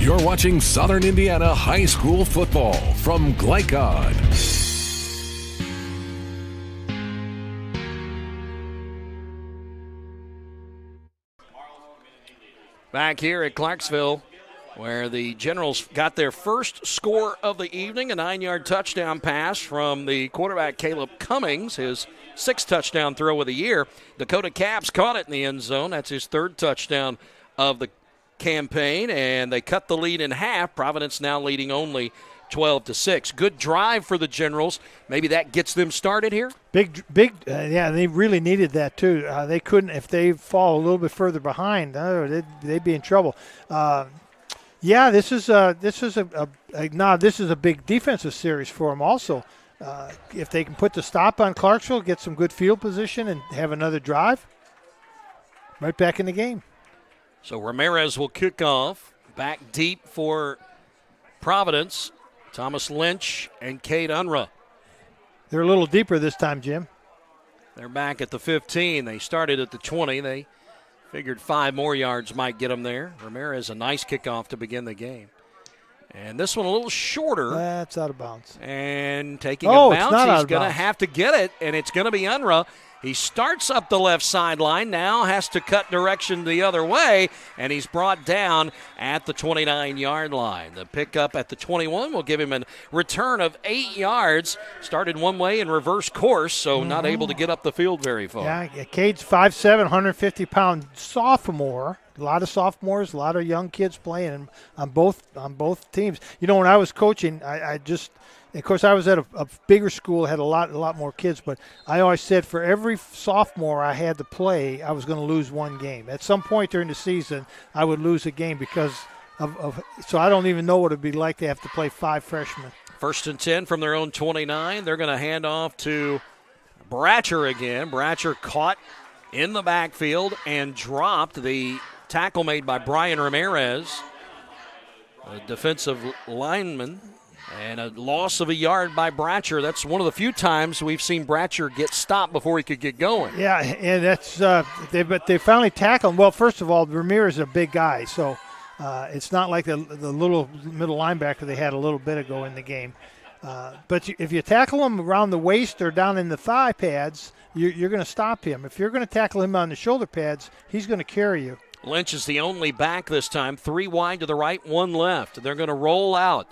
You're watching Southern Indiana High School football from GlyCod. Back here at Clarksville, where the Generals got their first score of the evening, a 9-yard touchdown pass from the quarterback Caleb Cummings, his 6th touchdown throw of the year. Dakota Caps caught it in the end zone. That's his 3rd touchdown of the campaign, and they cut the lead in half. Providence now leading only 12-6. Good drive for the Generals. Maybe that gets them started here. Big. Yeah, they really needed that too. They couldn't, if they fall a little bit further behind, they'd be in trouble. This is a big defensive series for them also. If they can put the stop on Clarksville, get some good field position, and have another drive, right back in the game. So Ramirez will kick off. Back deep for Providence. Thomas Lynch and Cade Unruh. They're a little deeper this time, Jim. They're back at the 15. They started at the 20. They figured 5 more yards might get them there. Ramirez, a nice kickoff to begin the game. And this one a little shorter. That's out of bounds. And taking a bounce, he's going to have to get it, and it's going to be Unruh. He starts up the left sideline, now has to cut direction the other way, and he's brought down at the 29-yard line. The pickup at the 21 will give him a return of 8 yards. Started one way and reverse course, so not able to get up the field very far. Yeah, Cade's 5'7", 150-pound sophomore. A lot of sophomores, a lot of young kids playing on both teams. You know, when I was coaching, of course, I was at a bigger school, had a lot more kids, but I always said for every sophomore I had to play, I was going to lose one game. At some point during the season, I would lose a game because so I don't even know what it would be like to have to play 5 freshmen. 1st and 10 from their own 29. They're going to hand off to Bratcher again. Bratcher caught in the backfield and dropped the tackle made by Brian Ramirez, a defensive lineman. And a loss of a yard by Bratcher. That's one of the few times we've seen Bratcher get stopped before he could get going. Yeah, and that's but they finally tackled him. Well, first of all, Ramirez is a big guy, so it's not like the little middle linebacker they had a little bit ago in the game. But if you tackle him around the waist or down in the thigh pads, you're going to stop him. If you're going to tackle him on the shoulder pads, he's going to carry you. Lynch is the only back this time. 3 wide to the right, 1 left. They're going to roll out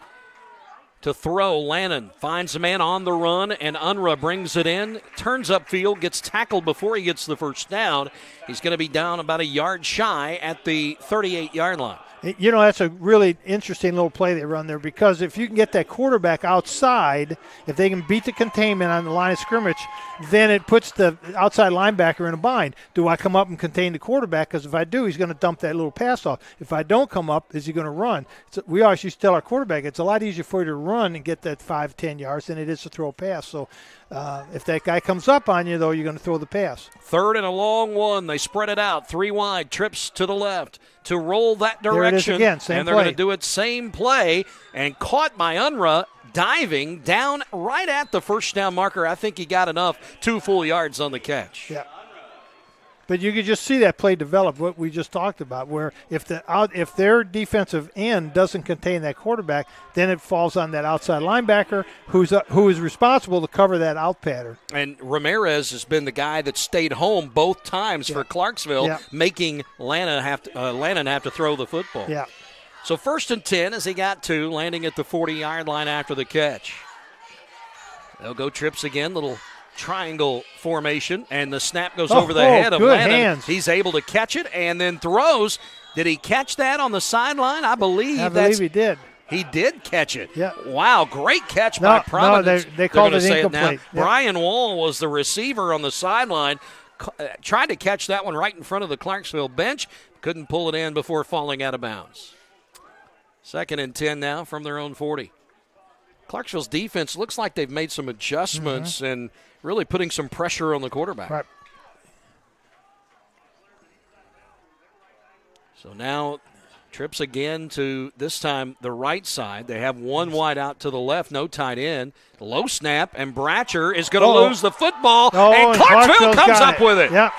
to throw. Lannon finds a man on the run, and Unruh brings it in. Turns upfield, gets tackled before he gets the first down. He's going to be down about a yard shy at the 38-yard line. You know, that's a really interesting little play they run there, because if you can get that quarterback outside, if they can beat the containment on the line of scrimmage, then it puts the outside linebacker in a bind. Do I come up and contain the quarterback? Because if I do, he's going to dump that little pass off. If I don't come up, is he going to run? So we always used to tell our quarterback it's a lot easier for you to run and get that 5-10 yards than it is to throw a pass. So if that guy comes up on you, though, you're going to throw the pass. 3rd and a long one. They spread it out. 3 wide. Trips to the left to roll that direction. There it is again. Same and they're play. going to do it same play, and caught by Unruh, diving down right at the first down marker. I think he got enough, 2 full yards on the catch. Yeah. But you could just see that play develop, what we just talked about, where if their defensive end doesn't contain that quarterback, then it falls on that outside linebacker who is responsible to cover that out pattern. And Ramirez has been the guy that stayed home both times for Clarksville, making Lannon have to throw the football. Yeah. So 1st and 10 as he got 2, landing at the 40-yard line after the catch. They'll go trips again, little triangle formation, and the snap goes over the head of Lannon. Hands. He's able to catch it and then throws. Did he catch that on the sideline? I believe he did. He did catch it. Yeah. Wow, great catch by Providence. No, they called it It incomplete. Brian Wall was the receiver on the sideline. Tried to catch that one right in front of the Clarksville bench. Couldn't pull it in before falling out of bounds. 2nd and 10 now from their own 40. Clarksville's defense looks like they've made some adjustments and really putting some pressure on the quarterback. Right. So now trips again to, this time, the right side. They have 1 wide out to the left, no tight end. Low snap, and Bratcher is going to lose the football, and Clarksville comes up with it. Yep.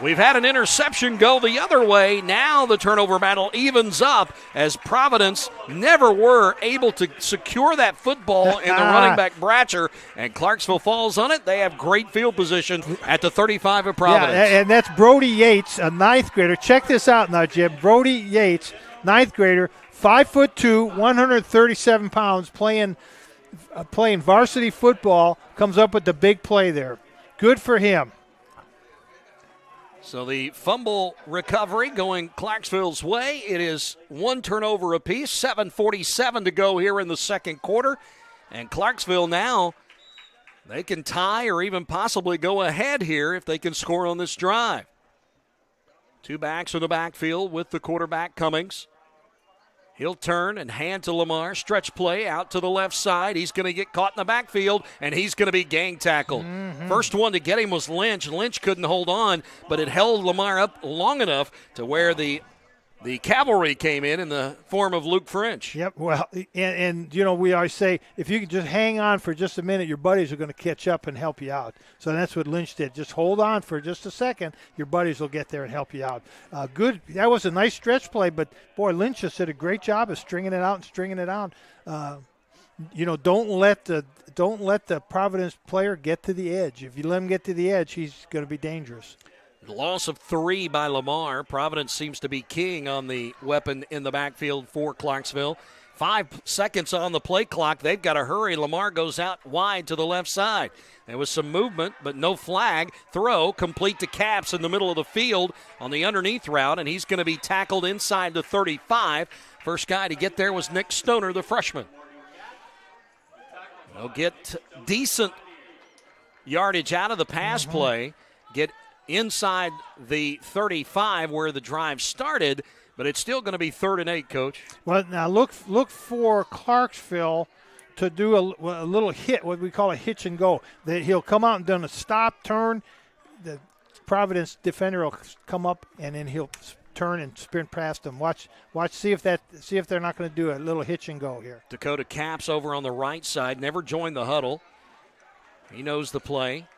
We've had an interception go the other way. Now the turnover battle evens up as Providence never were able to secure that football in the running back Bratcher, and Clarksville falls on it. They have great field position at the 35 of Providence. Yeah, and that's Brody Yates, a 9th grader. Check this out now, Jim. Brody Yates, 9th grader, 5'2", 137 pounds, playing varsity football, comes up with the big play there. Good for him. So the fumble recovery going Clarksville's way. It is 1 turnover apiece, 7:47 to go here in the second quarter. And Clarksville now, they can tie or even possibly go ahead here if they can score on this drive. 2 backs in the backfield with the quarterback Cummings. He'll turn and hand to Lamar. Stretch play out to the left side. He's going to get caught in the backfield, and he's going to be gang tackled. First one to get him was Lynch. Lynch couldn't hold on, but it held Lamar up long enough to where the cavalry came in the form of Luke French. Yep, well, and you know, we always say, if you can just hang on for just a minute, your buddies are going to catch up and help you out. So that's what Lynch did. Just hold on for just a second. Your buddies will get there and help you out. Good. That was a nice stretch play, but, boy, Lynch just did a great job of stringing it out. You know, don't let the Providence player get to the edge. If you let him get to the edge, he's going to be dangerous. Loss of 3 by Lamar. Providence seems to be king on the weapon in the backfield for Clarksville. 5 seconds on the play clock. They've got to hurry. Lamar goes out wide to the left side. There was some movement, but no flag. Throw complete to Capps in the middle of the field on the underneath route, and he's going to be tackled inside the 35. First guy to get there was Nick Stoner, the freshman. They'll get decent yardage out of the pass play. Get inside the 35 where the drive started, but it's still going to be 3rd and 8, Coach. Well, now look for Clarksville to do a little hit, what we call a hitch and go. That he'll come out and do a stop, turn. The Providence defender will come up, and then he'll turn and sprint past them. Watch, see if they're not going to do a little hitch and go here. Dakota Capps over on the right side, never joined the huddle. He knows the play.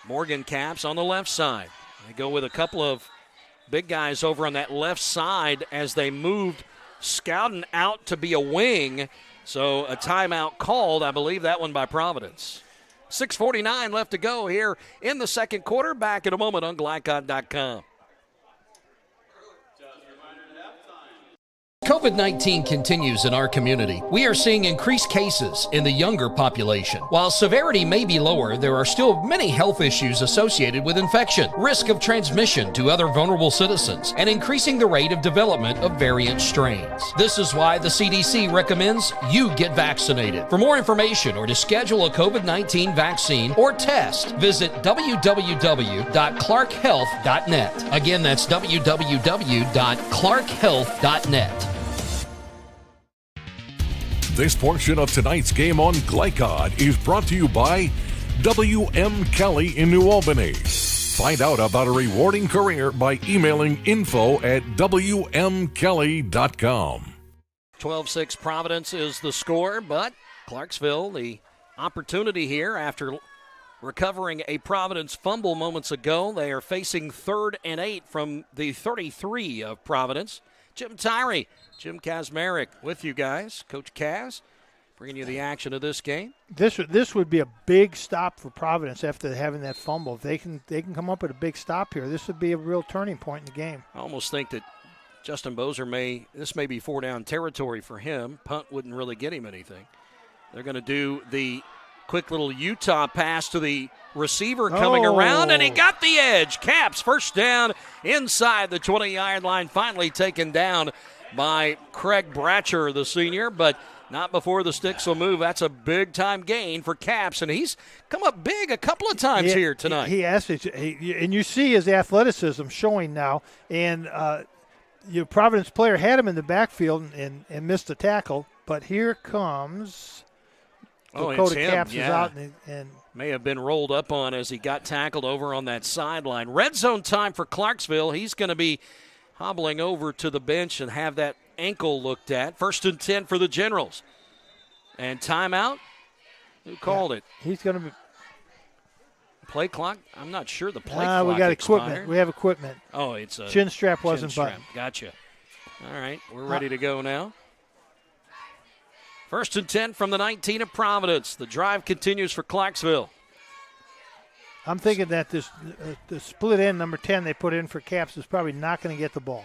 Morgan Capps on the left side. They go with a couple of big guys over on that left side as they moved Scouting out to be a wing. So a timeout called, I believe that one by Providence. 6:49 left to go here in the second quarter. Back in a moment on Glycod.com. COVID-19 continues in our community. We are seeing increased cases in the younger population. While severity may be lower, there are still many health issues associated with infection, risk of transmission to other vulnerable citizens, and increasing the rate of development of variant strains. This is why the CDC recommends you get vaccinated. For more information or to schedule a COVID-19 vaccine or test, visit www.clarkhealth.net. Again, that's www.clarkhealth.net. This portion of tonight's game on Glycod is brought to you by W.M. Kelly in New Albany. Find out about a rewarding career by emailing info@wmkelly.com. 12-6 Providence is the score, but Clarksville, the opportunity here after recovering a Providence fumble moments ago. They are facing 3rd and 8 from the 33 of Providence. Jim Tyree, Jim Kazmarek with you guys. Coach Kaz bringing you the action of this game. This would be a big stop for Providence after having that fumble. If they can come up with a big stop here, this would be a real turning point in the game. I almost think that Justin Bozer may be 4-down territory for him. Punt wouldn't really get him anything. They're going to do the quick little Utah pass to the receiver coming around, and he got the edge. Caps first down inside the 20-yard line, finally taken down by Craig Bratcher, the senior, but not before the sticks will move. That's a big-time gain for Caps, and he's come up big a couple of times here tonight. He has to, and you see his athleticism showing now, and your Providence player had him in the backfield and missed the tackle, but here comes Dakota Caps is out and may have been rolled up on as he got tackled over on that sideline. Red zone time for Clarksville. He's going to be hobbling over to the bench and have that ankle looked at. 1st and 10 for the Generals. And timeout? Who called it? He's going to be. Play clock? I'm not sure the play clock we got expired. equipment. We have equipment. Oh, it's a chin strap wasn't buttoned. Gotcha. All right, we're ready to go now. 1st and 10 from the 19 of Providence. The drive continues for Clarksville. I'm thinking that the split end, number 10, they put in for Caps is probably not going to get the ball.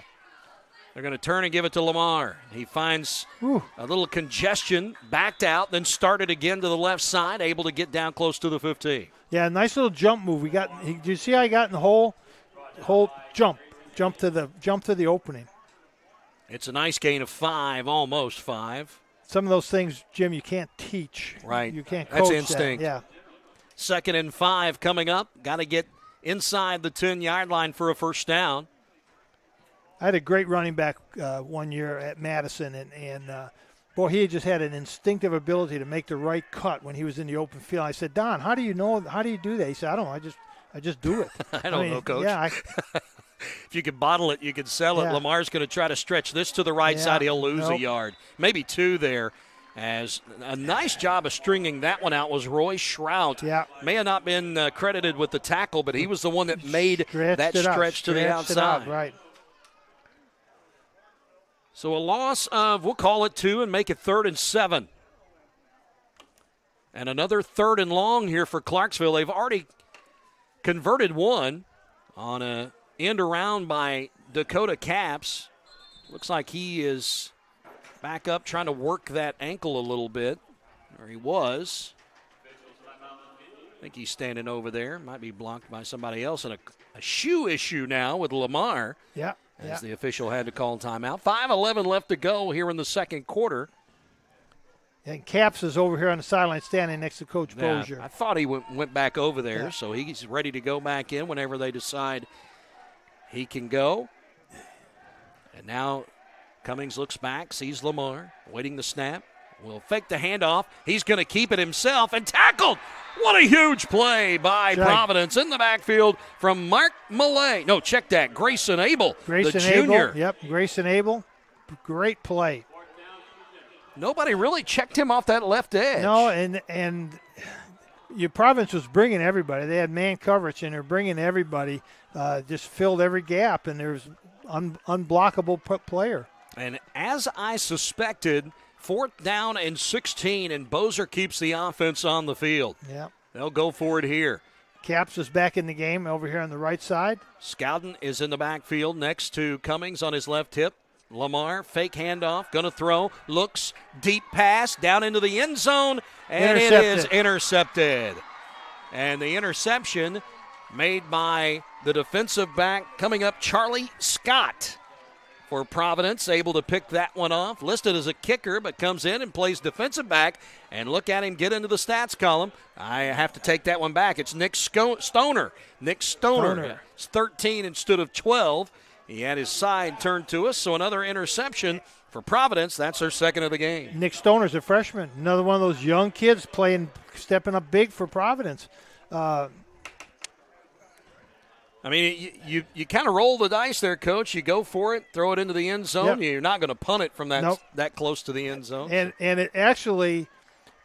They're going to turn and give it to Lamar. He finds a little congestion, backed out, then started again to the left side, able to get down close to the 15. Yeah, nice little jump move. Did you see how he got in the hole? Jump to the opening. It's a nice gain of 5, almost 5. Some of those things, Jim, you can't teach. Right. You can't coach That's instinct. that. Yeah. 2nd and 5 coming up. Got to get inside the 10-yard line for a first down. I had a great running back one year at Madison, and boy, he just had an instinctive ability to make the right cut when he was in the open field. I said, Don, how do you do that? He said, I don't know. I just do it. I don't know, Coach. Yeah. If you can bottle it, you can sell it. Yeah. Lamar's going to try to stretch this to the right side. He'll lose a yard, maybe 2 there. As a nice job of stringing that one out was Roy Shrout. Yeah. May have not been credited with the tackle, but he was the one that made that stretch to the outside. Right. So a loss of, we'll call it 2 and make it 3rd and 7. And another 3rd and long here for Clarksville. They've already converted one on a end around by Dakota Caps. Looks like he is back up trying to work that ankle a little bit, or he was. I think he's standing over there. Might be blocked by somebody else. And a shoe issue now with Lamar. Yeah. As the official had to call timeout. 5:11 left to go here in the second quarter. And Caps is over here on the sideline standing next to Coach Bozier. I thought he went back over there, so he's ready to go back in whenever they decide he can go. And now Cummings looks back, sees Lamar, waiting the snap. Will fake the handoff. He's going to keep it himself and tackled. What a huge play by Providence in the backfield from Mark Millay. No, check that. Grayson Abel, the junior. Abel. Yep, Grayson Abel. Great play. Nobody really checked him off that left edge. No, and your Providence was bringing everybody. They had man coverage, and they're bringing everybody. Just filled every gap, and there's unblockable player. And as I suspected, 4th down and 16, and Bozer keeps the offense on the field. Yeah. They'll go for it here. Caps is back in the game over here on the right side. Scowden is in the backfield next to Cummings on his left hip. Lamar, fake handoff, going to throw, looks, deep pass, down into the end zone, and it is intercepted. And the interception made by the defensive back coming up, Charlie Scott for Providence, able to pick that one off. Listed as a kicker, but comes in and plays defensive back. And look at him get into the stats column. I have to take that one back. It's Nick Stoner. Nick Stoner. It's 13 instead of 12. He had his side turned to us, so another interception for Providence. That's their second of the game. Nick Stoner's a freshman. Another one of those young kids stepping up big for Providence. I mean, you kind of roll the dice there, Coach. You go for it, throw it into the end zone. Yep. You're not going to punt it from that close to the end zone. And it actually,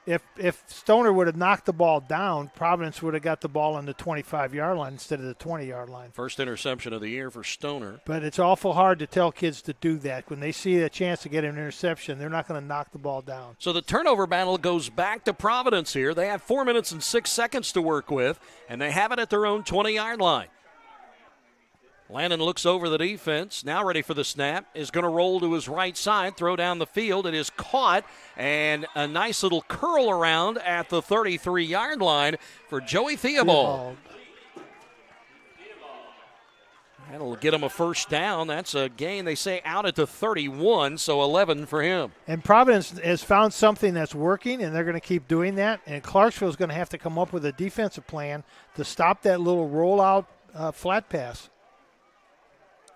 if Stoner would have knocked the ball down, Providence would have got the ball on the 25-yard line instead of the 20-yard line. First interception of the year for Stoner. But it's awful hard to tell kids to do that. When they see a chance to get an interception, they're not going to knock the ball down. So the turnover battle goes back to Providence here. They have 4 minutes and 6 seconds to work with, and they have it at their own 20-yard line. Lannon looks over the defense, now ready for the snap, is going to roll to his right side, throw down the field. It is caught, and a nice little curl around at the 33-yard line for Joey Theobald. That'll get him a first down. That's a gain, they say, out at the 31, so 11 for him. And Providence has found something that's working, and they're going to keep doing that. And Clarksville is going to have to come up with a defensive plan to stop that little rollout flat pass.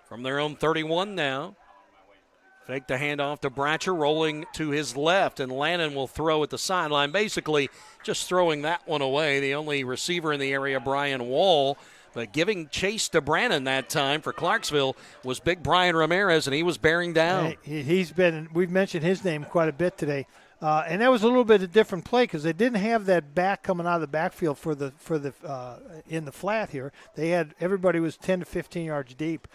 From their own 31 now. Fake the handoff to Bratcher, rolling to his left, and Lannon will throw at the sideline. Basically, just throwing that one away. The only receiver in the area, Brian Wall. But giving chase to Brannon that time for Clarksville was big Brian Ramirez, and he was bearing down. We've mentioned his name quite a bit today. And that was a little bit of a different play because they didn't have that back coming out of the backfield for the in the flat here. Everybody was 10 to 15 yards deep.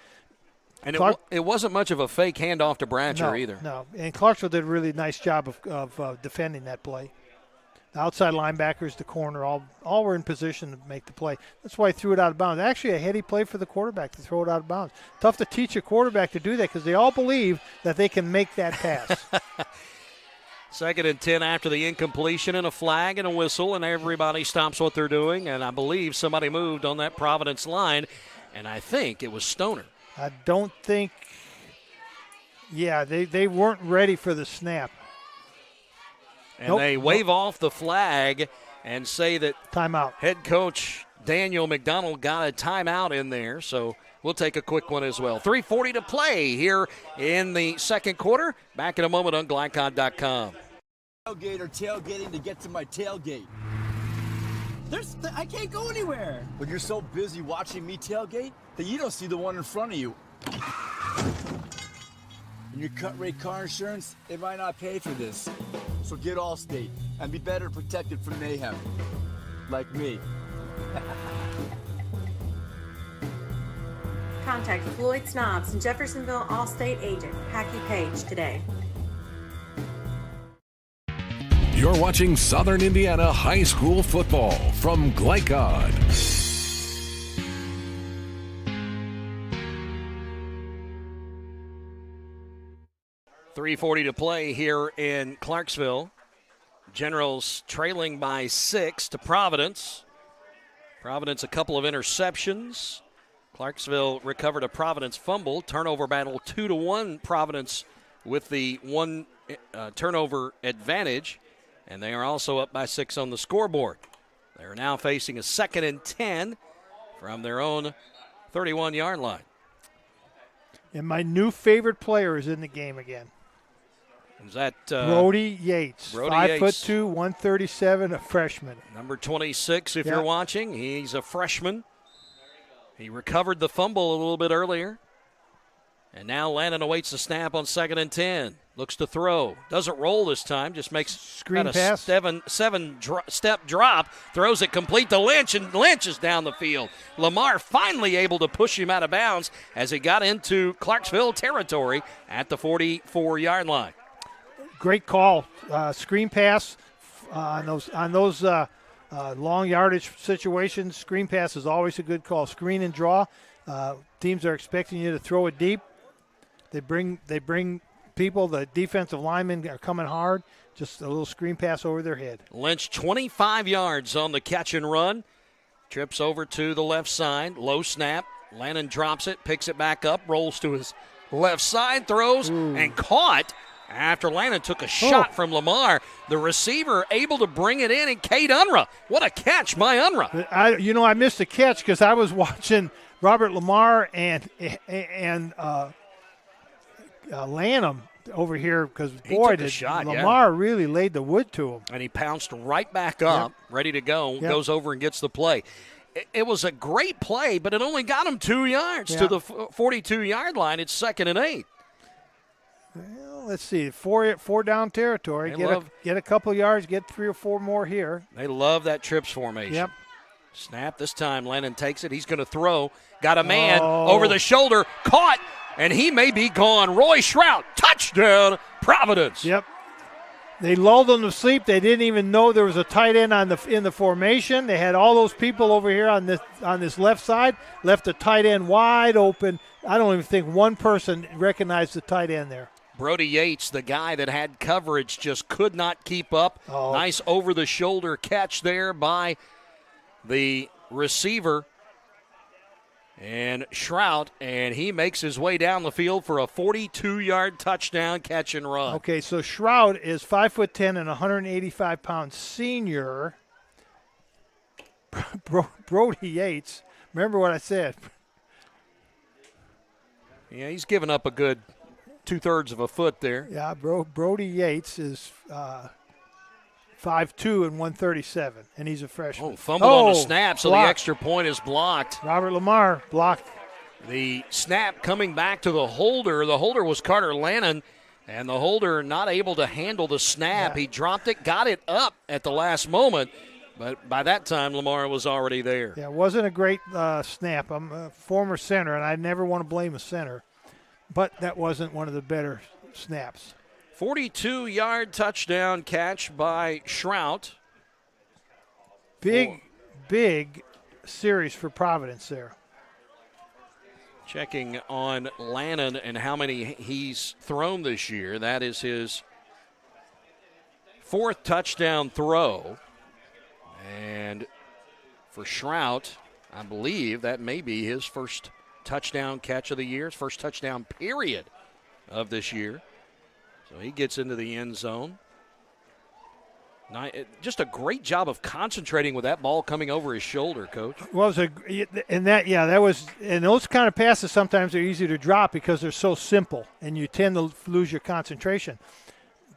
And it wasn't much of a fake handoff to Bratcher either. No, and Clarksville did a really nice job of defending that play. The outside linebackers, the corner, all were in position to make the play. That's why he threw it out of bounds. Actually, a heady play for the quarterback to throw it out of bounds. Tough to teach a quarterback to do that because they all believe that they can make that pass. 2nd and 10 after the incompletion, and a flag and a whistle, and everybody stops what they're doing. And I believe somebody moved on that Providence line, and I think it was Stoner. I don't think – they weren't ready for the snap. And they wave off the flag and say that timeout. Head coach Daniel McDonald got a timeout in there, so we'll take a quick one as well. 3:40 to play here in the second quarter. Back in a moment on Glycod.com. Tailgate or tailgating to get to my tailgate. I can't go anywhere. But you're so busy watching me tailgate that you don't see the one in front of you. And your cut rate car insurance, it might not pay for this. So get Allstate and be better protected from mayhem. Like me. Contact Floyd Snobs and Jeffersonville Allstate agent Packy Page today. You're watching Southern Indiana High School football from Glycod. .340 to play here in Clarksville. Generals trailing by 6 to Providence. Providence a couple of interceptions. Clarksville recovered a Providence fumble. Turnover battle 2-1 Providence with the one turnover advantage. And they are also up by 6 on the scoreboard. They are now facing a 2nd and 10 from their own 31-yard line. And my new favorite player is in the game again. Is that Brody Yates? 5'2", 137, a freshman. Number 26, if you're watching, he's a freshman. He recovered the fumble a little bit earlier. And now Lannon awaits the snap on 2nd and 10. Looks to throw. Doesn't roll this time. Just makes screen pass. Seven-step drop. Throws it complete to Lynch, and Lynch is down the field. Lamar finally able to push him out of bounds as he got into Clarksville territory at the 44-yard line. Great call. Screen pass on those long yardage situations. Screen pass is always a good call. Screen and draw. Teams are expecting you to throw it deep. They bring people. The defensive linemen are coming hard. Just a little screen pass over their head. Lynch 25 yards on the catch and run. Trips over to the left side. Low snap. Lannon drops it, picks it back up, rolls to his left side, throws, and caught after Lannon took a shot from Lamar. The receiver able to bring it in, and Cade Unruh. What a catch by Unruh. I missed the catch because I was watching Robert Lamar and Lanham over here because, boy, did Lamar really laid the wood to him. And he pounced right back up, ready to go, goes over and gets the play. It was a great play, but it only got him 2 yards to the 42-yard line. It's 2nd and 8. Well, let's see, four down territory. Get a couple yards, get 3 or 4 more here. They love that trips formation. Yep. Snap this time. Lennon takes it. He's going to throw. Got a man over the shoulder. Caught. And he may be gone. Roy Shrout, touchdown, Providence. Yep. They lulled them to sleep. They didn't even know there was a tight end in the formation. They had all those people over here on this left side, left the tight end wide open. I don't even think one person recognized the tight end there. Brody Yates, the guy that had coverage, just could not keep up. Nice over-the-shoulder catch there by the receiver. And Shrout, and he makes his way down the field for a 42-yard touchdown catch and run. Okay, so Shrout is 5'10" and 185-pound senior. Brody Yates, remember what I said. Yeah, he's given up a good 2/3 of a foot there. Yeah, Brody Yates is 5'2" and 137, and he's a freshman. Fumble on the snap, so blocked. The extra point is blocked. Robert Lamar blocked. The snap coming back to the holder. The holder was Carter Lannon, and the holder not able to handle the snap. Yeah. He dropped it, got it up at the last moment, but by that time Lamar was already there. Yeah, it wasn't a great snap. I'm a former center, and I never want to blame a center, but that wasn't one of the better snaps. 42-yard touchdown catch by Shrout. Big series for Providence there. Checking on Lannon and how many he's thrown this year. That is his 4th touchdown throw. And for Shrout, I believe that may be his first touchdown catch of the year, his first touchdown period of this year. So he gets into the end zone. Just a great job of concentrating with that ball coming over his shoulder, Coach. Well, and those kind of passes sometimes are easy to drop because they're so simple, and you tend to lose your concentration.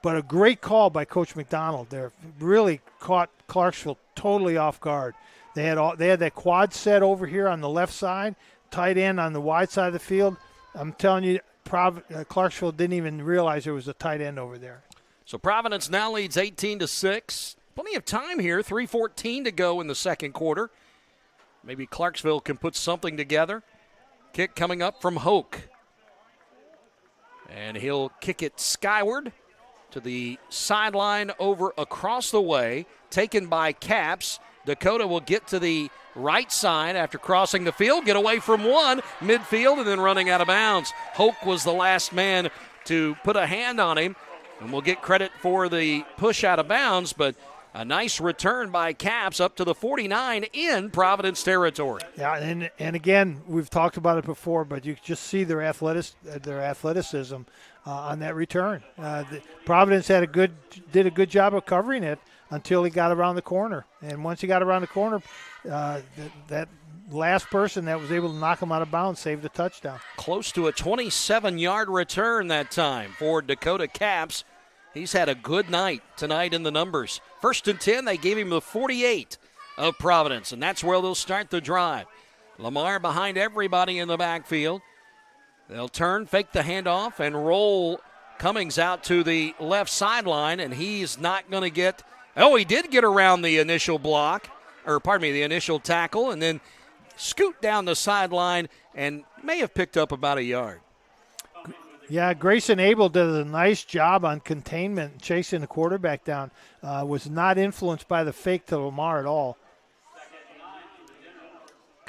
But a great call by Coach McDonald there. Really caught Clarksville totally off guard. They had that quad set over here on the left side, tight end on the wide side of the field. I'm telling you, Clarksville didn't even realize there was a tight end over there. So Providence now leads 18-6. Plenty of time here, 3:14 to go in the second quarter. Maybe Clarksville can put something together. Kick coming up from Hoke. And he'll kick it skyward to the sideline over across the way, taken by Capps. Dakota will get to the right side after crossing the field, get away from one, midfield, and then running out of bounds. Hoke was the last man to put a hand on him, and we'll get credit for the push out of bounds, but a nice return by Capps up to the 49 in Providence territory. Yeah, and again, we've talked about it before, but you just see their athleticism on that return. Providence did a good job of covering it until he got around the corner. And once he got around the corner, that last person that was able to knock him out of bounds saved a touchdown. Close to a 27-yard return that time for Dakota Capps. He's had a good night tonight in the numbers. 1st and 10, they gave him the 48 of Providence, and that's where they'll start the drive. Lamar behind everybody in the backfield. They'll turn, fake the handoff, and roll Cummings out to the left sideline, and he's not going to get – he did get around the initial the initial tackle, and then scoot down the sideline and may have picked up about a yard. Yeah, Grayson Abel did a nice job on containment, chasing the quarterback down. Was not influenced by the fake to Lamar at all.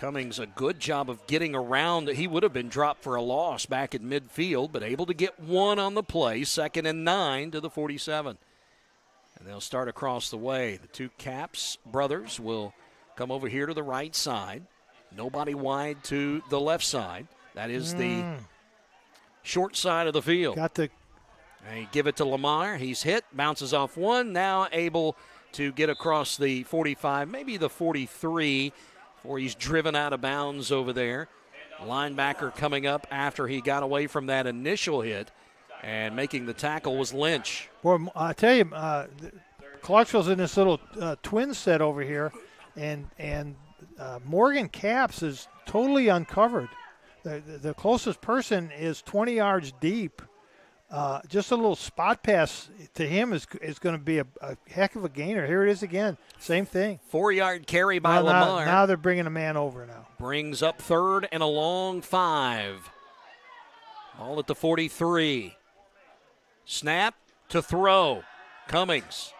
Cummings, a good job of getting around. He would have been dropped for a loss back at midfield, but able to get one on the play, 2nd and 9 to the 47. And they'll start across the way. The two Caps brothers will come over here to the right side. Nobody wide to the left side. That is the short side of the field. They give it to Lamar. He's hit, bounces off one, now able to get across the 45, maybe the 43, before he's driven out of bounds over there. Linebacker coming up after he got away from that initial hit, and making the tackle was Lynch. Boy, I tell you, Clarksville's in this little twin set over here, and Morgan Caps is totally uncovered. The closest person is 20 yards deep. Just a little spot pass to him is going to be a heck of a gainer. Here it is again. Same thing. 4-yard carry by Lamar. Now they're bringing a man over now. Brings up 3rd and a long 5. All at the 43. Snap to throw. Cummings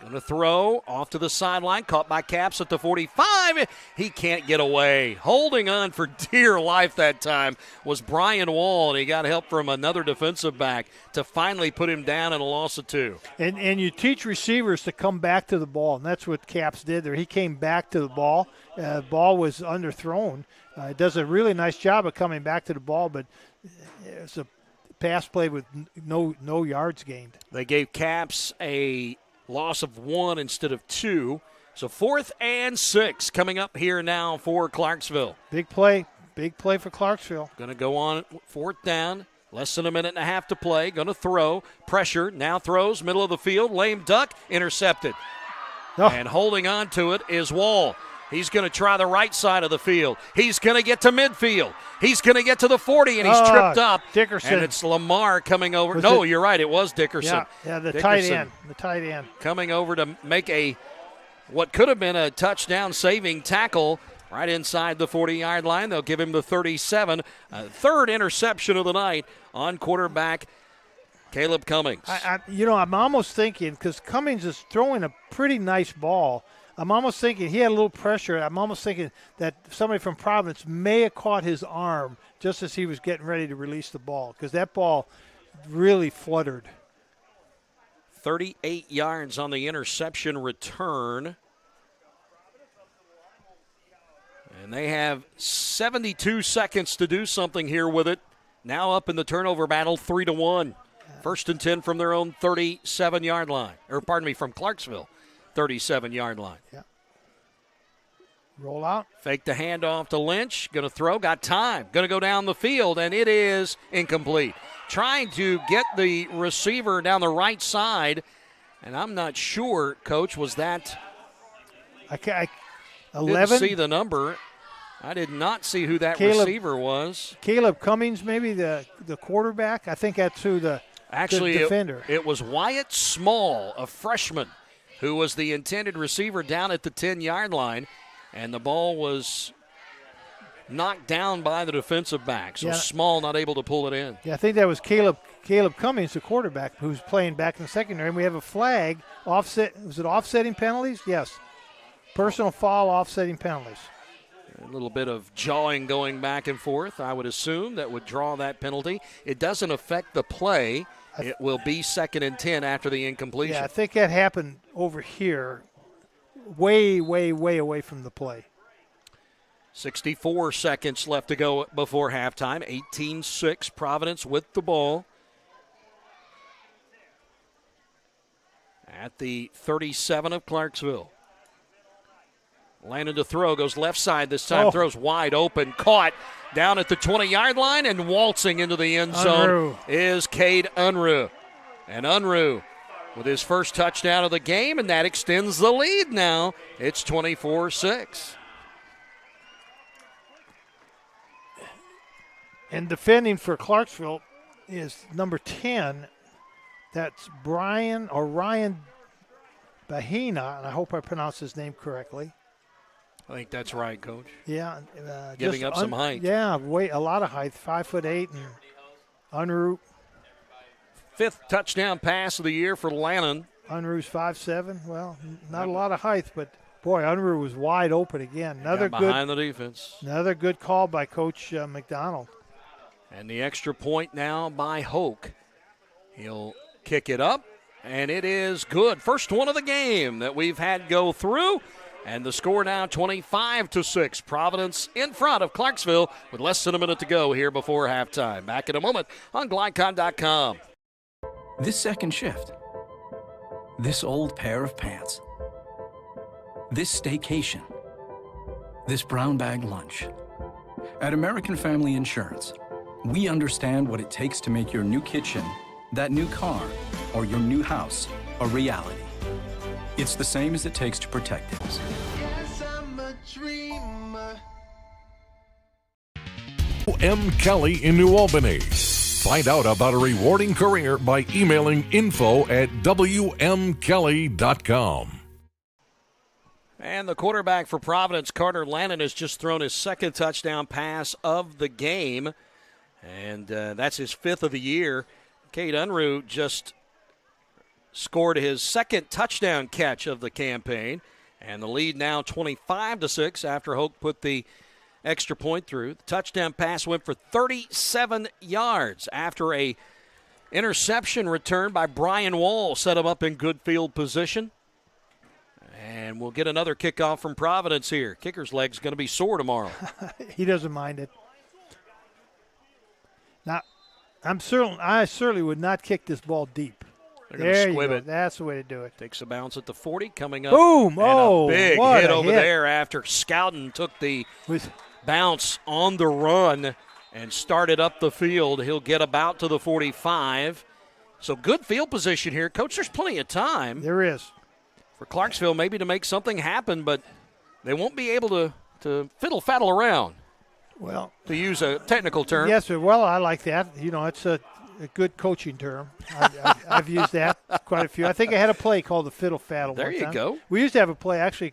going to throw off to the sideline. Caught by Caps at the 45. He can't get away. Holding on for dear life that time was Brian Wall, and he got help from another defensive back to finally put him down in a loss of 2. And you teach receivers to come back to the ball, and that's what Caps did there. He came back to the ball. The ball was underthrown. It does a really nice job of coming back to the ball, but it's a pass play with no yards gained. They gave Caps a loss of 1 instead of 2. So 4th and 6 coming up here now for Clarksville. Big play for Clarksville. Going to go on 4th down. Less than a minute and a half to play. Going to throw. Pressure. Now throws. Middle of the field. Lame duck. Intercepted. Oh. And holding on to it is Wall. He's going to try the right side of the field. He's going to get to midfield. He's going to get to the 40, and he's tripped up. Dickerson. And it's Lamar coming over. You're right. It was Dickerson. Yeah, the Dickerson tight end. Coming over to make what could have been a touchdown-saving tackle right inside the 40-yard line. They'll give him the 37. 3rd interception of the night on quarterback Caleb Cummings. I'm almost thinking, because Cummings is throwing a pretty nice ball, I'm almost thinking he had a little pressure. I'm almost thinking that somebody from Providence may have caught his arm just as he was getting ready to release the ball, because that ball really fluttered. 38 yards on the interception return. And they have 72 seconds to do something here with it. Now up in the turnover battle, 3-1. 1st and 10 from their own 37-yard line. From Clarksville. 37-yard line. Yeah. Roll out. Fake the handoff to Lynch. Going to throw. Got time. Going to go down the field, and it is incomplete. Trying to get the receiver down the right side, and I'm not sure, Coach, was that 11? Didn't see the number. I did not see who that receiver was. Caleb Cummings, maybe the quarterback. I think that's who the defender. It was Wyatt Small, a freshman, who was the intended receiver down at the 10-yard line, and the ball was knocked down by the defensive back. So Small not able to pull it in. Yeah, I think that was Caleb Cummings, the quarterback, who's playing back in the secondary. And we have a flag. Offset. Was it offsetting penalties? Yes. Personal foul, offsetting penalties. A little bit of jawing going back and forth, I would assume, that would draw that penalty. It doesn't affect the play. It will be 2nd and 10 after the incompletion. Yeah, I think that happened over here, way, way, way away from the play. 64 seconds left to go before halftime. 18-6, Providence with the ball. At the 37 of Clarksville. Landed to throw, goes left side this time, throws wide open, caught down at the 20-yard line, and waltzing into the end zone is Cade Unruh. And Unruh with his first touchdown of the game, and that extends the lead now. It's 24-6. And defending for Clarksville is number 10. That's Ryan Bahina, and I hope I pronounced his name correctly. I think that's right, Coach. Yeah. Giving up some height. Yeah, a lot of height, 5'8", and Unruh. 5th touchdown pass of the year for Lannon. Unruh's 5'7". Well, not a lot of height, but Boy, Unruh was wide open again. Another got good behind the defense. Another good call by Coach McDonald. And the extra point now by Hoke. He'll kick it up, and it is good. First one of the game that we've had go through. And the score now 25-6. Providence in front of Clarksville with less than a minute to go here before halftime. Back in a moment on Glycon.com. This second shift. This old pair of pants. This staycation. This brown bag lunch. At American Family Insurance, we understand what it takes to make your new kitchen, that new car, or your new house a reality. It's the same as it takes to protect it. Yes, I'm a dreamer. M. Kelly in New Albany. Find out about a rewarding career by emailing info@wmkelly.com. And the quarterback for Providence, Carter Lannon, has just thrown his second touchdown pass of the game. And that's his 5th of the year. Cade Unruh just scored his second touchdown catch of the campaign. And the lead now 25-6 after Hoke put the extra point through. The touchdown pass went for 37 yards after a interception return by Brian Wall set him up in good field position. And we'll get another kickoff from Providence here. Kicker's leg's going to be sore tomorrow. He doesn't mind it. Now, I certainly would not kick this ball deep. They're going to squib it. That's the way to do it. Takes a bounce at the 40, coming up. Boom! And oh, a big what hit a over hit. there after Scouten took the bounce on the run and started up the field. He'll get about to the 45. So good field position here. Coach, there's plenty of time. There is. For Clarksville maybe to make something happen, but they won't be able to fiddle-faddle around. Well, to use a technical term. Yes, sir. Well, I like that. You know, it's a good coaching term. I've used that quite a few. I think I had a play called the fiddle faddle. There you go. We used to have a play actually,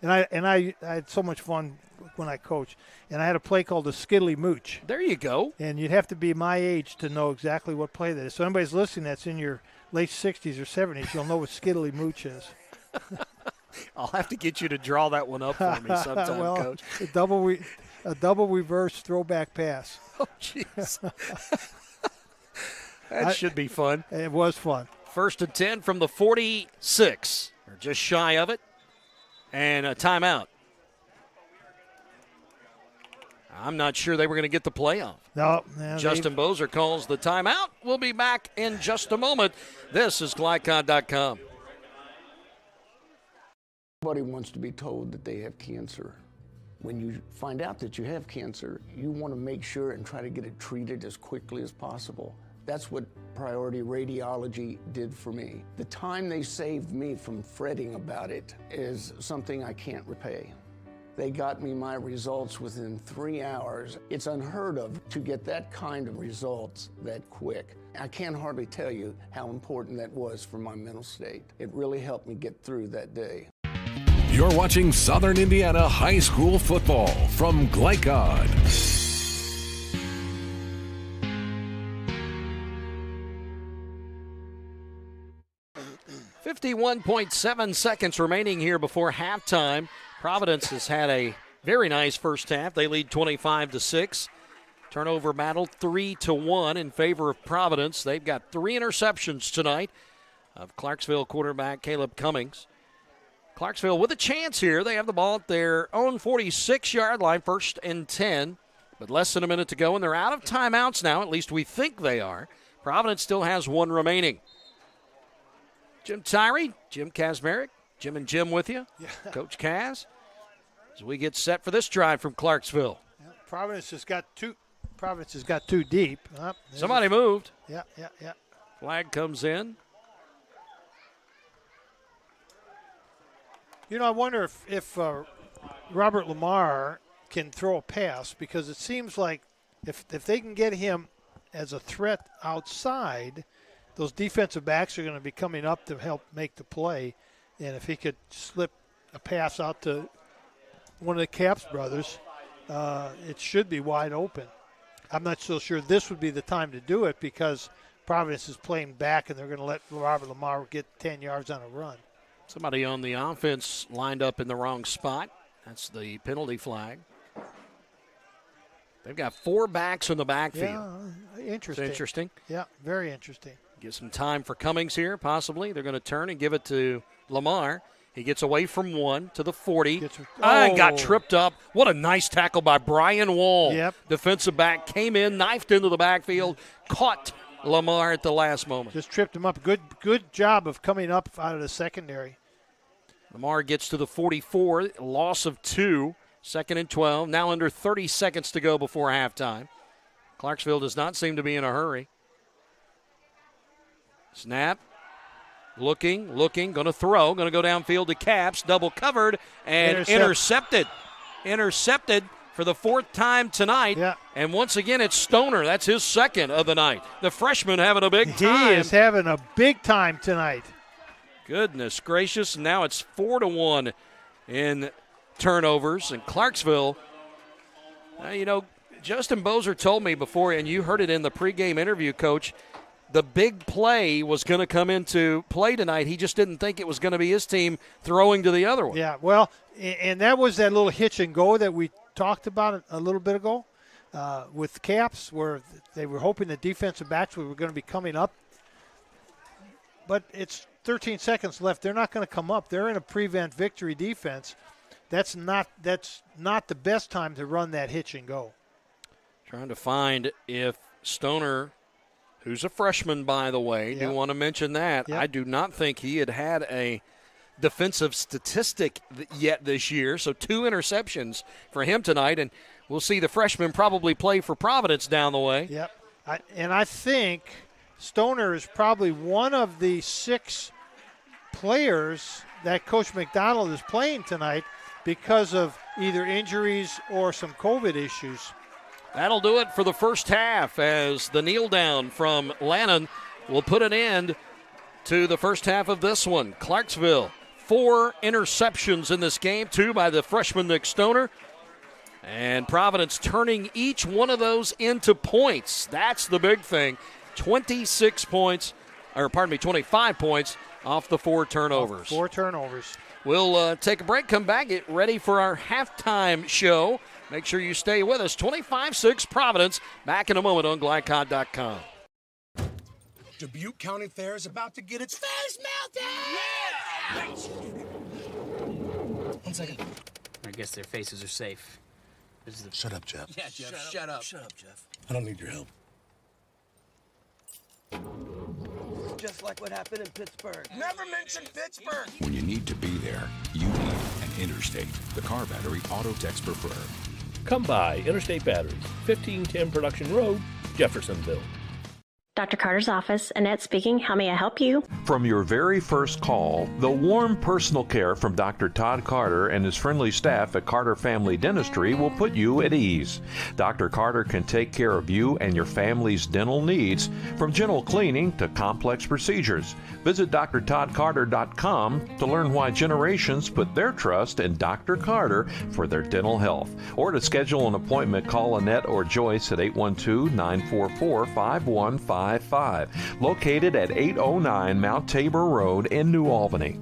and I had so much fun when I coached. And I had a play called the Skiddly Mooch. There you go. And you'd have to be my age to know exactly what play that is. So anybody's listening that's in your late 60s or 70s, you'll know what Skiddly Mooch is. I'll have to get you to draw that one up for me sometime, well, Coach. A double reverse throwback pass. Oh, jeez. That should be fun. It was fun. 1st and 10 from the 46, or just shy of it, and a timeout. I'm not sure they were going to get the play off. No. Justin Bozer calls the timeout. We'll be back in just a moment. This is Glycon.com. Nobody wants to be told that they have cancer. When you find out that you have cancer, you want to make sure and try to get it treated as quickly as possible. That's what Priority Radiology did for me. The time they saved me from fretting about it is something I can't repay. They got me my results within 3 hours. It's unheard of to get that kind of results that quick. I can't hardly tell you how important that was for my mental state. It really helped me get through that day. You're watching Southern Indiana High School football from Glycon. 51.7 seconds remaining here before halftime. Providence has had a very nice first half. They lead 25-6. Turnover battle 3-1 in favor of Providence. They've got 3 interceptions tonight of Clarksville quarterback Caleb Cummings. Clarksville with a chance here. They have the ball at their own 46-yard line, 1st and 10, but less than a minute to go, and they're out of timeouts now. At least we think they are. Providence still has 1 remaining. Jim Tyree, Jim Kazmarek, Jim and Jim with you. Yeah. Coach Kaz, as we get set for this drive from Clarksville. Yeah, Providence has got 2 deep. Somebody moved. Yeah. Flag comes in. You know, I wonder if Robert Lamar can throw a pass, because it seems like if they can get him as a threat outside, those defensive backs are going to be coming up to help make the play. And if he could slip a pass out to one of the Capps brothers, it should be wide open. I'm not so sure this would be the time to do it, because Providence is playing back and they're going to let Robert Lamar get 10 yards on a run. Somebody on the offense lined up in the wrong spot. That's the penalty flag. They've got 4 backs in the backfield. Yeah, interesting. It's interesting. Yeah, very interesting. Get some time for Cummings here, possibly. They're going to turn and give it to Lamar. He gets away from 1 to the 40. And got tripped up. What a nice tackle by Brian Wall. Yep. Defensive back came in, knifed into the backfield, caught Lamar at the last moment. Just tripped him up. Good job of coming up out of the secondary. Lamar gets to the 44, loss of 2, 2nd and 12. Now under 30 seconds to go before halftime. Clarksville does not seem to be in a hurry. Snap. Looking, going to throw, going to go downfield to Capps, double covered, and intercepted. Intercepted for the 4th time tonight. Yeah. And once again, it's Stoner. That's his 2nd of the night. The freshman having a big time. He is having a big time tonight. Goodness gracious. Now it's 4-1 in turnovers. And Clarksville, Justin Bozer told me before, and you heard it in the pregame interview, Coach, the big play was going to come into play tonight. He just didn't think it was going to be his team throwing to the other one. Yeah, well, and that was that little hitch and go that we talked about a little bit ago with Caps, where they were hoping the defensive backs were going to be coming up. But it's 13 seconds left. They're not going to come up. They're in a prevent victory defense. That's not the best time to run that hitch and go. Trying to find if Stoner, who's a freshman, by the way, do want to mention that. Yep. I do not think he had a defensive statistic yet this year, so 2 interceptions for him tonight, and we'll see the freshman probably play for Providence down the way. Yep, I think Stoner is probably one of the 6 players that Coach McDonald is playing tonight because of either injuries or some COVID issues. That'll do it for the first half as the kneel down from Lannon will put an end to the first half of this one. Clarksville, 4 interceptions in this game, 2 by the freshman Nick Stoner. And Providence turning each one of those into points. That's the big thing. 25 points off the 4 turnovers. 4 turnovers. We'll take a break, come back, get ready for our halftime show. Make sure you stay with us. 25-6 Providence. Back in a moment on GlideCod.com. Dubuque County Fair is about to get its face melted! Yeah! 1 second. I guess their faces are safe. Shut up, Jeff. Yeah, Jeff, shut up. Shut up, Jeff. I don't need your help. Just like what happened in Pittsburgh. Never mention Pittsburgh! When you need to be there, you need an Interstate, the car battery auto techs prefer. Come by Interstate Batteries, 1510 Production Road, Jeffersonville. Dr. Carter's office, Annette speaking. How may I help you? From your very first call, the warm personal care from Dr. Todd Carter and his friendly staff at Carter Family Dentistry will put you at ease. Dr. Carter can take care of you and your family's dental needs, from gentle cleaning to complex procedures. Visit drtoddcarter.com to learn why generations put their trust in Dr. Carter for their dental health. Or to schedule an appointment, call Annette or Joyce at 812-944-5155. Located at 809 Mount Tabor Road in New Albany.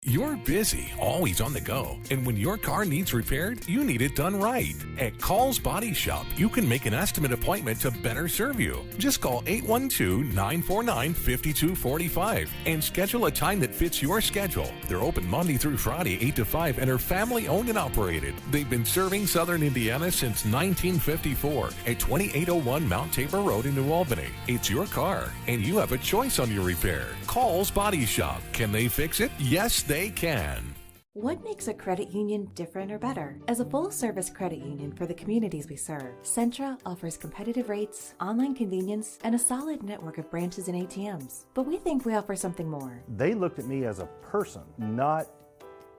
You're busy, always on the go, and when your car needs repaired, you need it done right. At Call's Body Shop, you can make an estimate appointment to better serve you. Just call 812-949-5245 and schedule a time that fits your schedule. They're open Monday through Friday, 8 to 5, and are family owned and operated. They've been serving Southern Indiana since 1954 at 2801 Mount Tabor Road in New Albany. It's your car, and you have a choice on your repair. Call's Body Shop. Can they fix it? Yes, they can. What makes a credit union different or better? As a full-service credit union for the communities we serve, Centra offers competitive rates, online convenience, and a solid network of branches and ATMs. But we think we offer something more. They looked at me as a person, not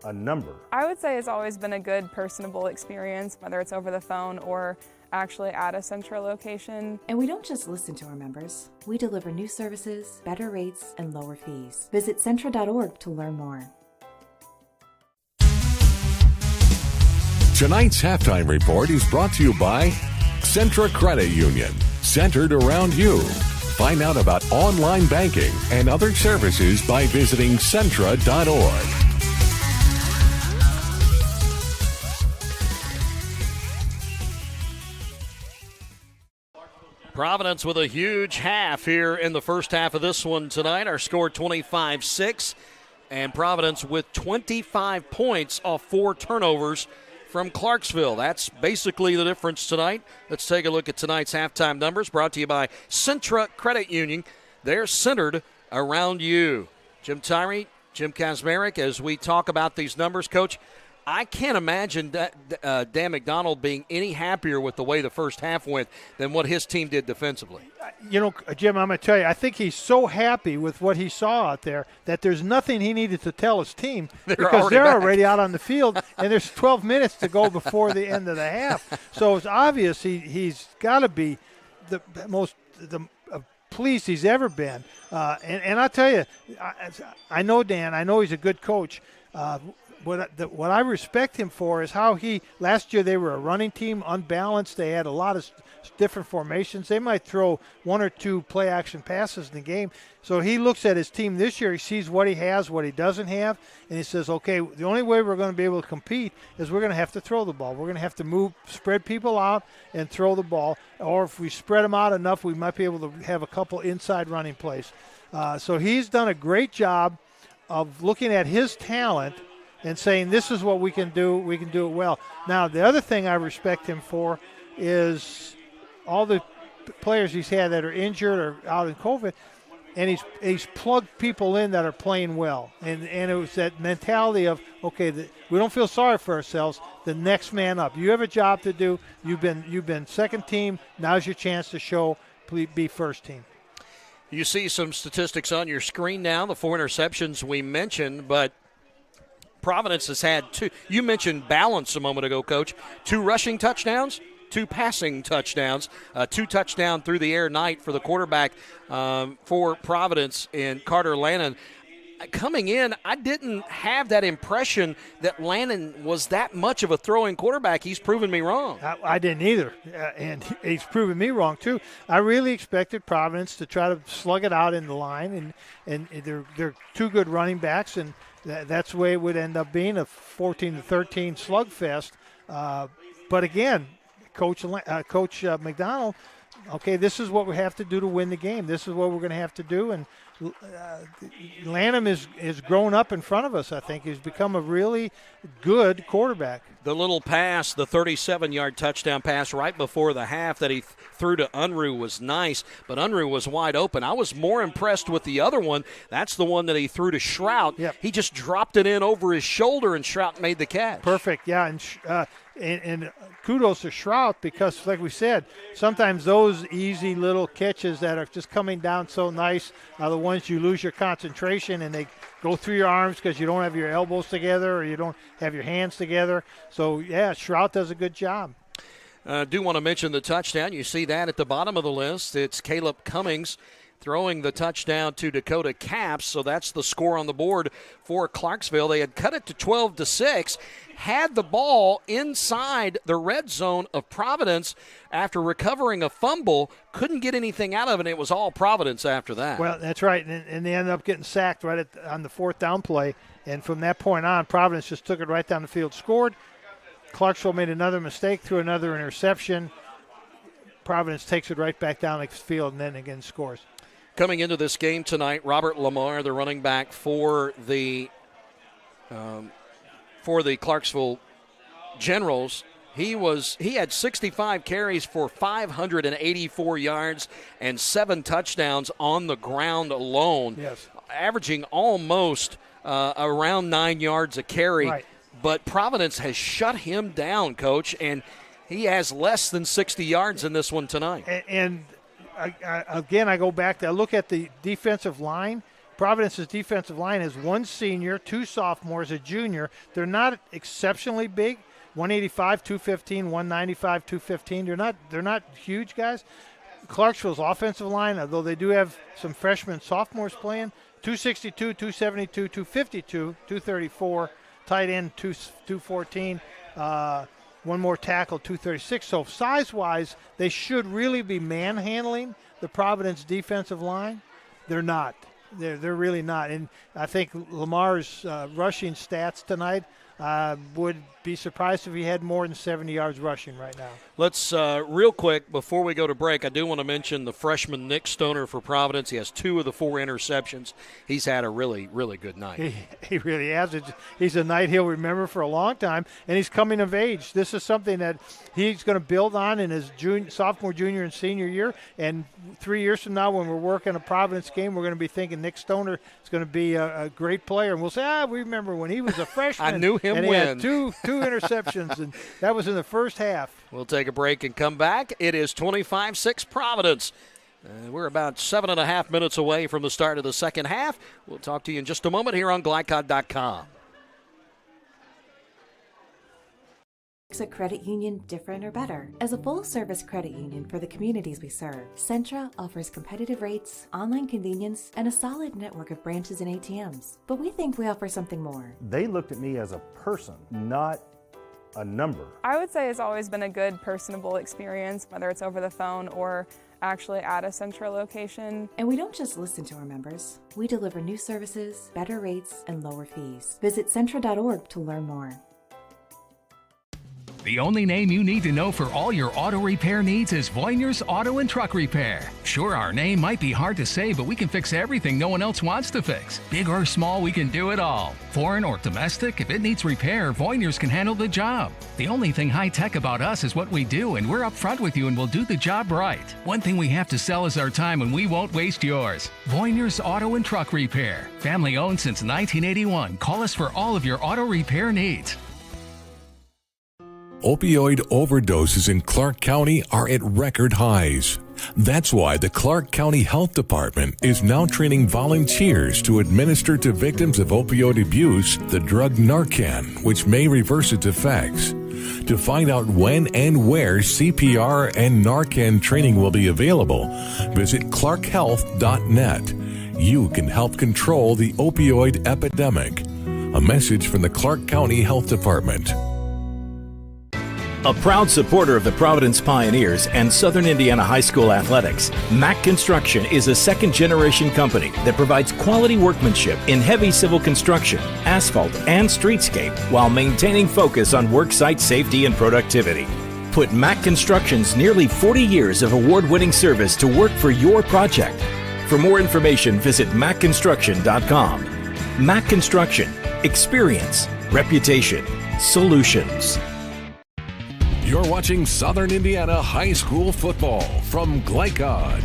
a number. I would say it's always been a good, personable experience, whether it's over the phone or actually at a Centra location. And we don't just listen to our members. We deliver new services, better rates, and lower fees. Visit Centra.org to learn more. Tonight's halftime report is brought to you by Centra Credit Union, centered around you. Find out about online banking and other services by visiting Centra.org. Providence with a huge half here in the first half of this one tonight. Our score 25-6, and Providence with 25 points off 4 turnovers from Clarksville. That's basically the difference tonight. Let's take a look at tonight's halftime numbers, brought to you by Centra Credit Union. They're centered around you. Jim Tyree, Jim Kazmarek, as we talk about these numbers, Coach, I can't imagine that, Dan McDonald being any happier with the way the first half went than what his team did defensively. You know, Jim, I'm going to tell you, I think he's so happy with what he saw out there that there's nothing he needed to tell his team because they're already out on the field, and there's 12 minutes to go before the end of the half. So it's obvious he's got to be the most pleased he's ever been. And I'll tell you, I know Dan. I know he's a good coach. What I respect him for is how last year they were a running team, unbalanced. They had a lot of different formations. They might throw 1 or 2 play action passes in the game. So he looks at his team this year. He sees what he has, what he doesn't have, and he says, okay, the only way we're going to be able to compete is we're going to have to throw the ball. We're going to have to spread people out and throw the ball. Or if we spread them out enough, we might be able to have a couple inside running plays. So he's done a great job of looking at his talent and saying this is what we can do it well. Now, the other thing I respect him for is all the players he's had that are injured or out in COVID, and he's plugged people in that are playing well. And it was that mentality of, okay, we don't feel sorry for ourselves, the next man up. You have a job to do. You've been second team. Now's your chance to show, be first team. You see some statistics on your screen now, the 4 interceptions we mentioned, but Providence has had 2. You mentioned balance a moment ago, Coach. 2 rushing touchdowns, 2 passing touchdowns, 2 touchdown through the air night for the quarterback for Providence in Carter Lannon. Coming in, I didn't have that impression that Lannon was that much of a throwing quarterback. He's proven me wrong. I didn't either, and he's proven me wrong too. I really expected Providence to try to slug it out in the line, and they're 2 good running backs, and that's the way it would end up being, a 14-13 slugfest. But again, Coach McDonald, okay, this is what we have to do to win the game. This is what we're going to have to do. And Lanham is grown up in front of us, I think. He's become a really good quarterback. The little pass, the 37-yard touchdown pass right before the half that he threw to Unruh was nice, but Unruh was wide open. I was more impressed with the other one. That's the one that he threw to Shrout. Yep. He just dropped it in over his shoulder, and Shrout made the catch. Perfect, yeah, and kudos to Shrout because, like we said, sometimes those easy little catches that are just coming down so nice are the ones you lose your concentration and they go through your arms because you don't have your elbows together or you don't have your hands together. So, yeah, Shrout does a good job. Do want to mention the touchdown. You see that at the bottom of the list. It's Caleb Cummings throwing the touchdown to Dakota Capps. So that's the score on the board for Clarksville. They had cut it to 12-6, had the ball inside the red zone of Providence after recovering a fumble, couldn't get anything out of it, and it was all Providence after that. Well, that's right, and they ended up getting sacked right on the 4th down play, and from that point on, Providence just took it right down the field, scored. Clarksville made another mistake, threw another interception. Providence takes it right back down the field and then again scores. Coming into this game tonight, Robert Lamar, the running back for the Clarksville Generals, he had 65 carries for 584 yards and 7 touchdowns on the ground alone, yes, averaging almost around 9 yards a carry. Right. But Providence has shut him down, Coach, and he has less than 60 yards in this one tonight. And again, I go back to look at the defensive line. Providence's defensive line has 1 senior, 2 sophomores, a junior. They're not exceptionally big, 185, 215, 195, 215. They're not huge guys. Clarksville's offensive line, although they do have some freshmen sophomores playing, 262, 272, 252, 234, tight end 214. one more tackle, 236. So size-wise, they should really be manhandling the Providence defensive line. They're not. They're really not. And I think Lamar's rushing stats tonight would be surprised if he had more than 70 yards rushing right now. Let's, real quick, before we go to break, I do want to mention the freshman Nick Stoner for Providence. He has 2 of the 4 interceptions. He's had a really, really good night. He really has. He's a night he'll remember for a long time, and he's coming of age. This is something that he's going to build on in his sophomore, junior, and senior year. And 3 years from now, when we're working a Providence game, we're going to be thinking Nick Stoner is going to be a great player. And we'll say, we remember when he was a freshman. I knew him and when. He had two interceptions, and that was in the first half. We'll take a break and come back. It is 25-6 Providence. We're about 7.5 minutes away from the start of the second half. We'll talk to you in just a moment here on Glycod.com. Makes a credit union different or better? As a full-service credit union for the communities we serve, Centra offers competitive rates, online convenience, and a solid network of branches and ATMs. But we think we offer something more. They looked at me as a person, not a number. I would say it's always been a good, personable experience, whether it's over the phone or actually at a Centra location. And we don't just listen to our members. We deliver new services, better rates, and lower fees. Visit Centra.org to learn more. The only name you need to know for all your auto repair needs is Voyner's Auto and Truck Repair. Sure, our name might be hard to say, but we can fix everything no one else wants to fix. Big or small, we can do it all. Foreign or domestic, if it needs repair, Voyner's can handle the job. The only thing high-tech about us is what we do, and we're upfront with you and we'll do the job right. One thing we have to sell is our time, and we won't waste yours. Voyner's Auto and Truck Repair. Family owned since 1981. Call us for all of your auto repair needs. Opioid overdoses in Clark County are at record highs. That's why the Clark County Health Department is now training volunteers to administer to victims of opioid abuse the drug Narcan, which may reverse its effects. To find out when and where CPR and Narcan training will be available, visit clarkhealth.net. You can help control the opioid epidemic. A message from the Clark County Health Department. A proud supporter of the Providence Pioneers and Southern Indiana High School athletics, Mack Construction is a second-generation company that provides quality workmanship in heavy civil construction, asphalt, and streetscape while maintaining focus on worksite safety and productivity. Put Mack Construction's nearly 40 years of award-winning service to work for your project. For more information, visit mackconstruction.com. Mack Construction. Experience. Reputation. Solutions. You're watching Southern Indiana High School football from Glycod.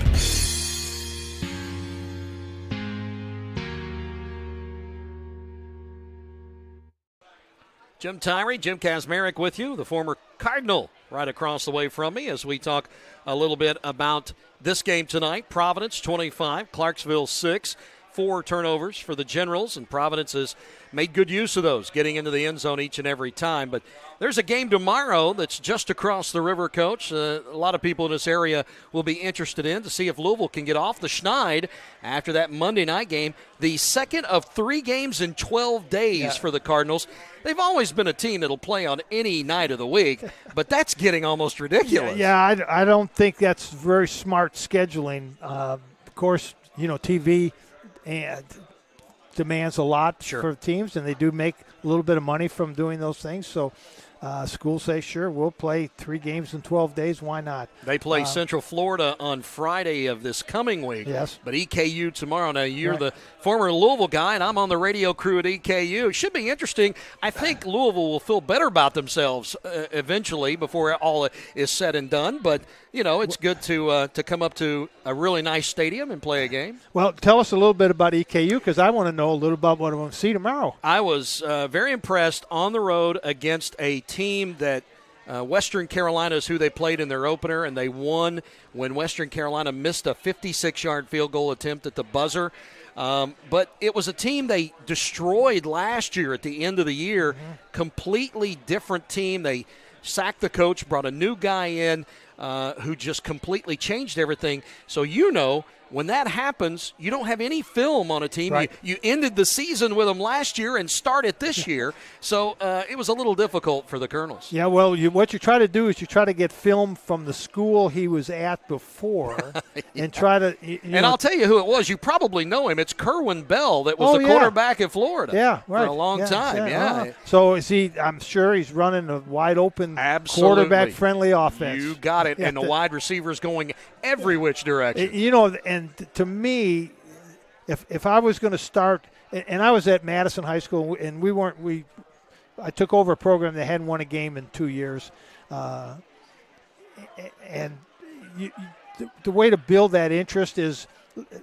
Jim Tyree, Jim Kazmarek with you, the former Cardinal right across the way from me as we talk a little bit about this game tonight. Providence 25, Clarksville 6. 4 turnovers for the Generals, and Providence has made good use of those, getting into the end zone each and every time. But there's a game tomorrow that's just across the river, Coach. A lot of people in this area will be interested in to see if Louisville can get off the schneid after that Monday night game. The second of 3 games in 12 days for the Cardinals. They've always been a team that'll play on any night of the week, but that's getting almost ridiculous. Yeah, I don't think that's very smart scheduling. Of course, TV and demands a lot for teams, and they do make a little bit of money from doing those things. So schools say, sure, we'll play 3 games in 12 days. Why not? They play Central Florida on Friday of this coming week. Yes. But EKU tomorrow. Now, you're the former Louisville guy, and I'm on the radio crew at EKU. It should be interesting. I think Louisville will feel better about themselves eventually before all is said and done. But, it's good to come up to a really nice stadium and play a game. Well, tell us a little bit about EKU, because I want to know a little about what I'm going to see tomorrow. I was very impressed on the road against a team that Western Carolina is who they played in their opener, and they won when Western Carolina missed a 56-yard field goal attempt at the buzzer. But it was a team they destroyed last year at the end of the year. Completely different team. They sacked the coach, brought a new guy in who just completely changed everything. So when that happens, you don't have any film on a team. Right. You ended the season with them last year and started this year, so it was a little difficult for the Colonels. Yeah, well, what you try to do is you try to get film from the school he was at before and try to And I'll tell you who it was. You probably know him. It's Kerwin Bell that was the quarterback at Florida for a long time. Yeah. So I'm sure he's running a wide-open, quarterback-friendly offense. You got it, and the wide receivers going every which direction. And to me, if I was going to start, and I was at Madison High School, and I took over a program that hadn't won a game in 2 years, and the way to build that interest is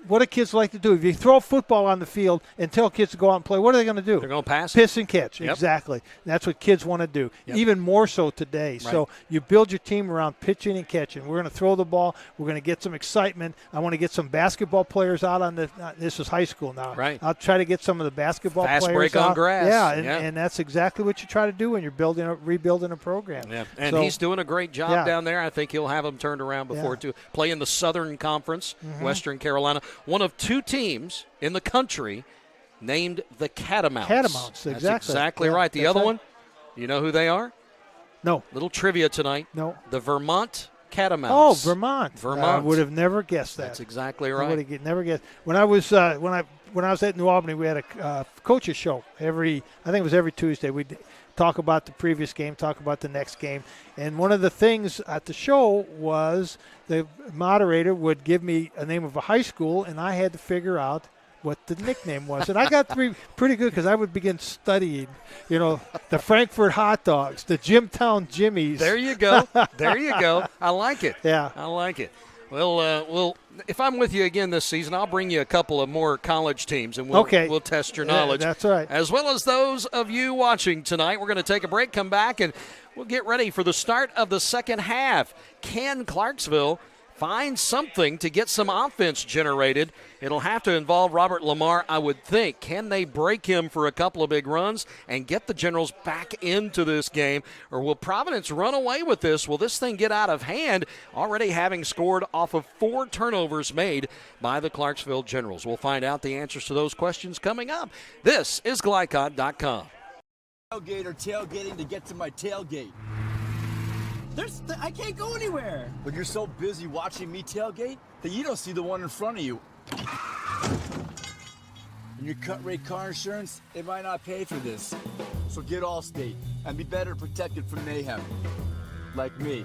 what do kids like to do? If you throw a football on the field and tell kids to go out and play, what are they going to do? They're going to pass. Piss and catch. Yep. Exactly. That's what kids want to do, even more so today. Right. So you build your team around pitching and catching. We're going to throw the ball. We're going to get some excitement. I want to get some basketball players out on this is high school now. Right. I'll try to get some of the basketball Fast players break out. on grass. Yeah, and that's exactly what you try to do when you're rebuilding a program. Yeah, and he's doing a great job down there. I think he'll have them turned around before too. Play in the Southern Conference, Western Carolina. One of two teams in the country named the Catamounts. Catamounts, exactly. That's exactly right. The other one, you know who they are? No. Little trivia tonight. No. The Vermont Catamounts. Oh, Vermont. Vermont. I would have never guessed that. That's exactly right. I would have never guessed. When I was at New Albany, we had a coaches show I think it was every Tuesday. We'd talk about the previous game, talk about the next game. And one of the things at the show was the moderator would give me a name of a high school, and I had to figure out what the nickname was. And I got pretty good because I would begin studying, the Frankfurt hot dogs, the Jimtown Jimmies. There you go. There you go. I like it. Yeah. I like it. Well, if I'm with you again this season, I'll bring you a couple of more college teams, and we'll test your knowledge. That's right. As well as those of you watching tonight. We're going to take a break, come back, and we'll get ready for the start of the second half. Can Clarksville find something to get some offense generated? It'll have to involve Robert Lamar, I would think. Can they break him for a couple of big runs and get the Generals back into this game? Or will Providence run away with this? Will this thing get out of hand, already having scored off of 4 turnovers made by the Clarksville Generals? We'll find out the answers to those questions coming up. This is Glycod.com. Tailgate or tailgating to get to my tailgate. I can't go anywhere. But you're so busy watching me tailgate that you don't see the one in front of you. And your cut rate car insurance, it might not pay for this. So get Allstate and be better protected from mayhem. Like me.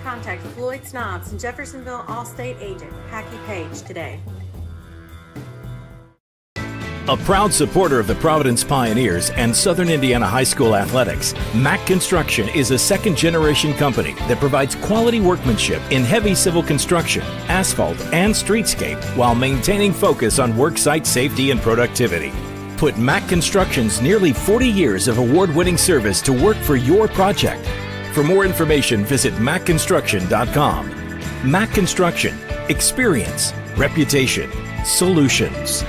Contact Floyd Snobs and Jeffersonville Allstate agent Packy Page today. A proud supporter of the Providence Pioneers and Southern Indiana High School athletics, Mack Construction is a second-generation company that provides quality workmanship in heavy civil construction, asphalt, and streetscape while maintaining focus on worksite safety and productivity. Put Mack Construction's nearly 40 years of award-winning service to work for your project. For more information, visit mackconstruction.com. Mack Construction. Experience. Reputation. Solutions.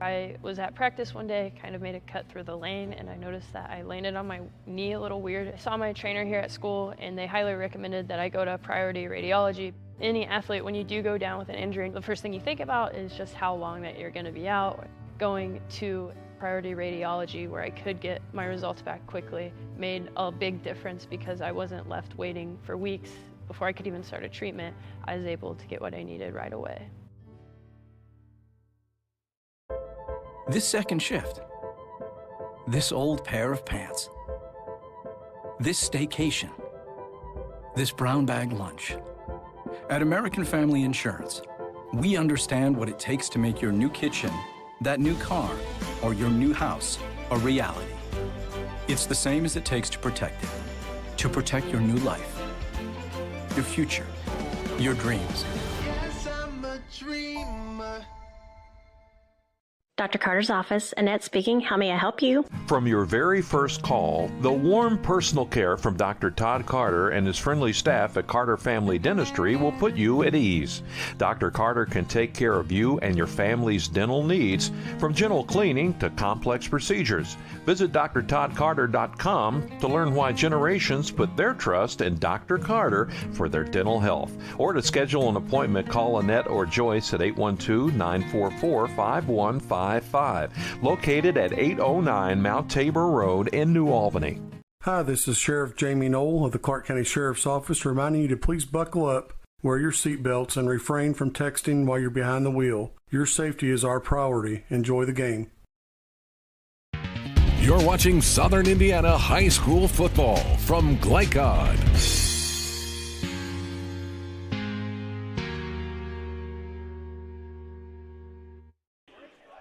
I was at practice one day, kind of made a cut through the lane, and I noticed that I landed on my knee a little weird. I saw my trainer here at school, and they highly recommended that I go to Priority Radiology. Any athlete, when you do go down with an injury, the first thing you think about is just how long that you're going to be out. Going to Priority Radiology, where I could get my results back quickly, made a big difference because I wasn't left waiting for weeks before I could even start a treatment. I was able to get what I needed right away. This second shift, this old pair of pants, this staycation, this brown bag lunch. At American Family Insurance, we understand what it takes to make your new kitchen, that new car, or your new house a reality. It's the same as it takes to protect your new life, your future, your dreams. Yes, I'm a dreamer. Dr. Carter's office, Annette speaking. How may I help you? From your very first call, the warm personal care from Dr. Todd Carter and his friendly staff at Carter Family Dentistry will put you at ease. Dr. Carter can take care of you and your family's dental needs, from gentle cleaning to complex procedures. Visit drtoddcarter.com to learn why generations put their trust in Dr. Carter for their dental health. Or to schedule an appointment, call Annette or Joyce at 812-944-5155. Located at 809 Mount Tabor Road in New Albany. Hi, this is Sheriff Jamie Knoll of the Clark County Sheriff's Office reminding you to please buckle up, wear your seatbelts, and refrain from texting while you're behind the wheel. Your safety is our priority. Enjoy the game. You're watching Southern Indiana High School football from Glycod.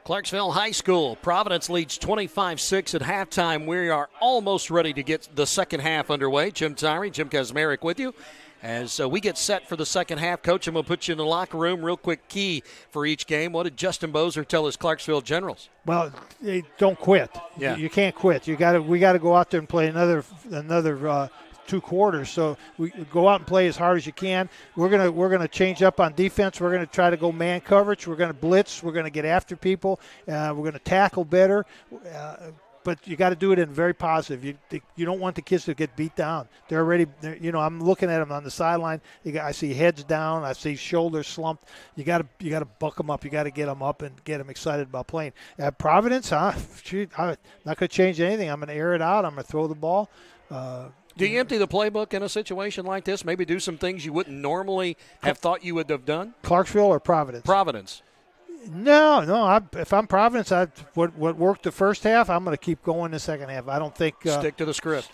Clarksville High School. Providence leads 25-6 at halftime. We are almost ready to get the second half underway. Jim Tyree, Jim Kazmarek with you. As we get set for the second half, Coach, I'm going to put you in the locker room. Real quick key for each game. What did Justin Bozer tell his Clarksville Generals? Well, don't quit. Yeah. You can't quit. We got to go out there and play another 2 quarters. So we go out and play as hard as you can. We're gonna change up on defense. We're gonna try to go man coverage. We're gonna blitz. We're gonna get after people. We're gonna tackle better. But you got to do it in very positive. You don't want the kids to get beat down. They're already, I'm looking at them on the sideline. I see heads down. I see shoulders slumped. You got to buck them up. You got to get them up and get them excited about playing. At Providence, I'm not going to change anything. I'm going to air it out. I'm going to throw the ball. Do you empty the playbook in a situation like this? Maybe do some things you wouldn't normally have thought you would have done? Clarksville or Providence? Providence. No. If I'm Providence, what worked the first half, I'm going to keep going the second half. I don't think stick to the script.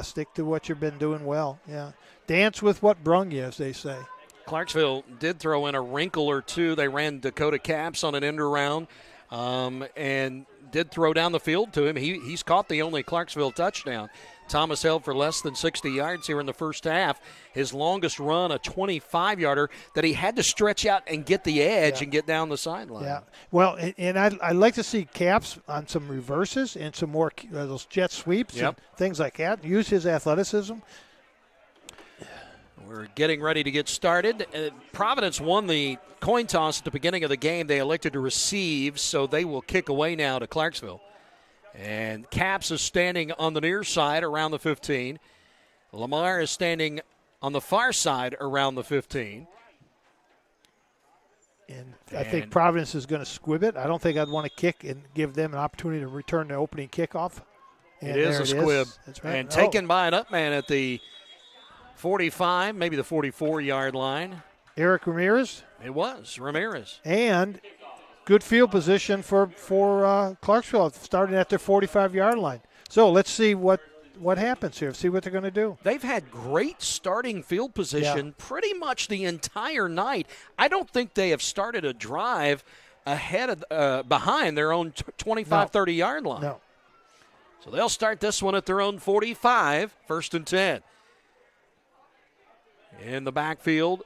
Stick to what you've been doing well. Yeah, dance with what brung you, as they say. Clarksville did throw in a wrinkle or two. They ran Dakota Capps on an end around, and did throw down the field to him. He's caught the only Clarksville touchdown. Thomas held for less than 60 yards here in the first half. His longest run, a 25-yarder, that he had to stretch out and get the edge and get down the sideline. Yeah. Well, and I'd like to see Caps on some reverses and some more those jet sweeps and things like that. Use his athleticism. We're getting ready to get started. Providence won the coin toss at the beginning of the game. They elected to receive, so they will kick away now to Clarksville. And Capps is standing on the near side around the 15. Lamar is standing on the far side around the 15. And I think Providence is going to squib it. I don't think I'd want to kick and give them an opportunity to return the opening kickoff. And it is a squib. That's right. And taken by an up man at the 45, maybe the 44-yard line. Eric Ramirez? It was Ramirez. And good field position for Clarksville, starting at their 45-yard line. So let's see what happens here. See what they're going to do. They've had great starting field position pretty much the entire night. I don't think they have started a drive ahead of behind their own 25, 30-yard line. No. So they'll start this one at their own 45, 1st and 10. In the backfield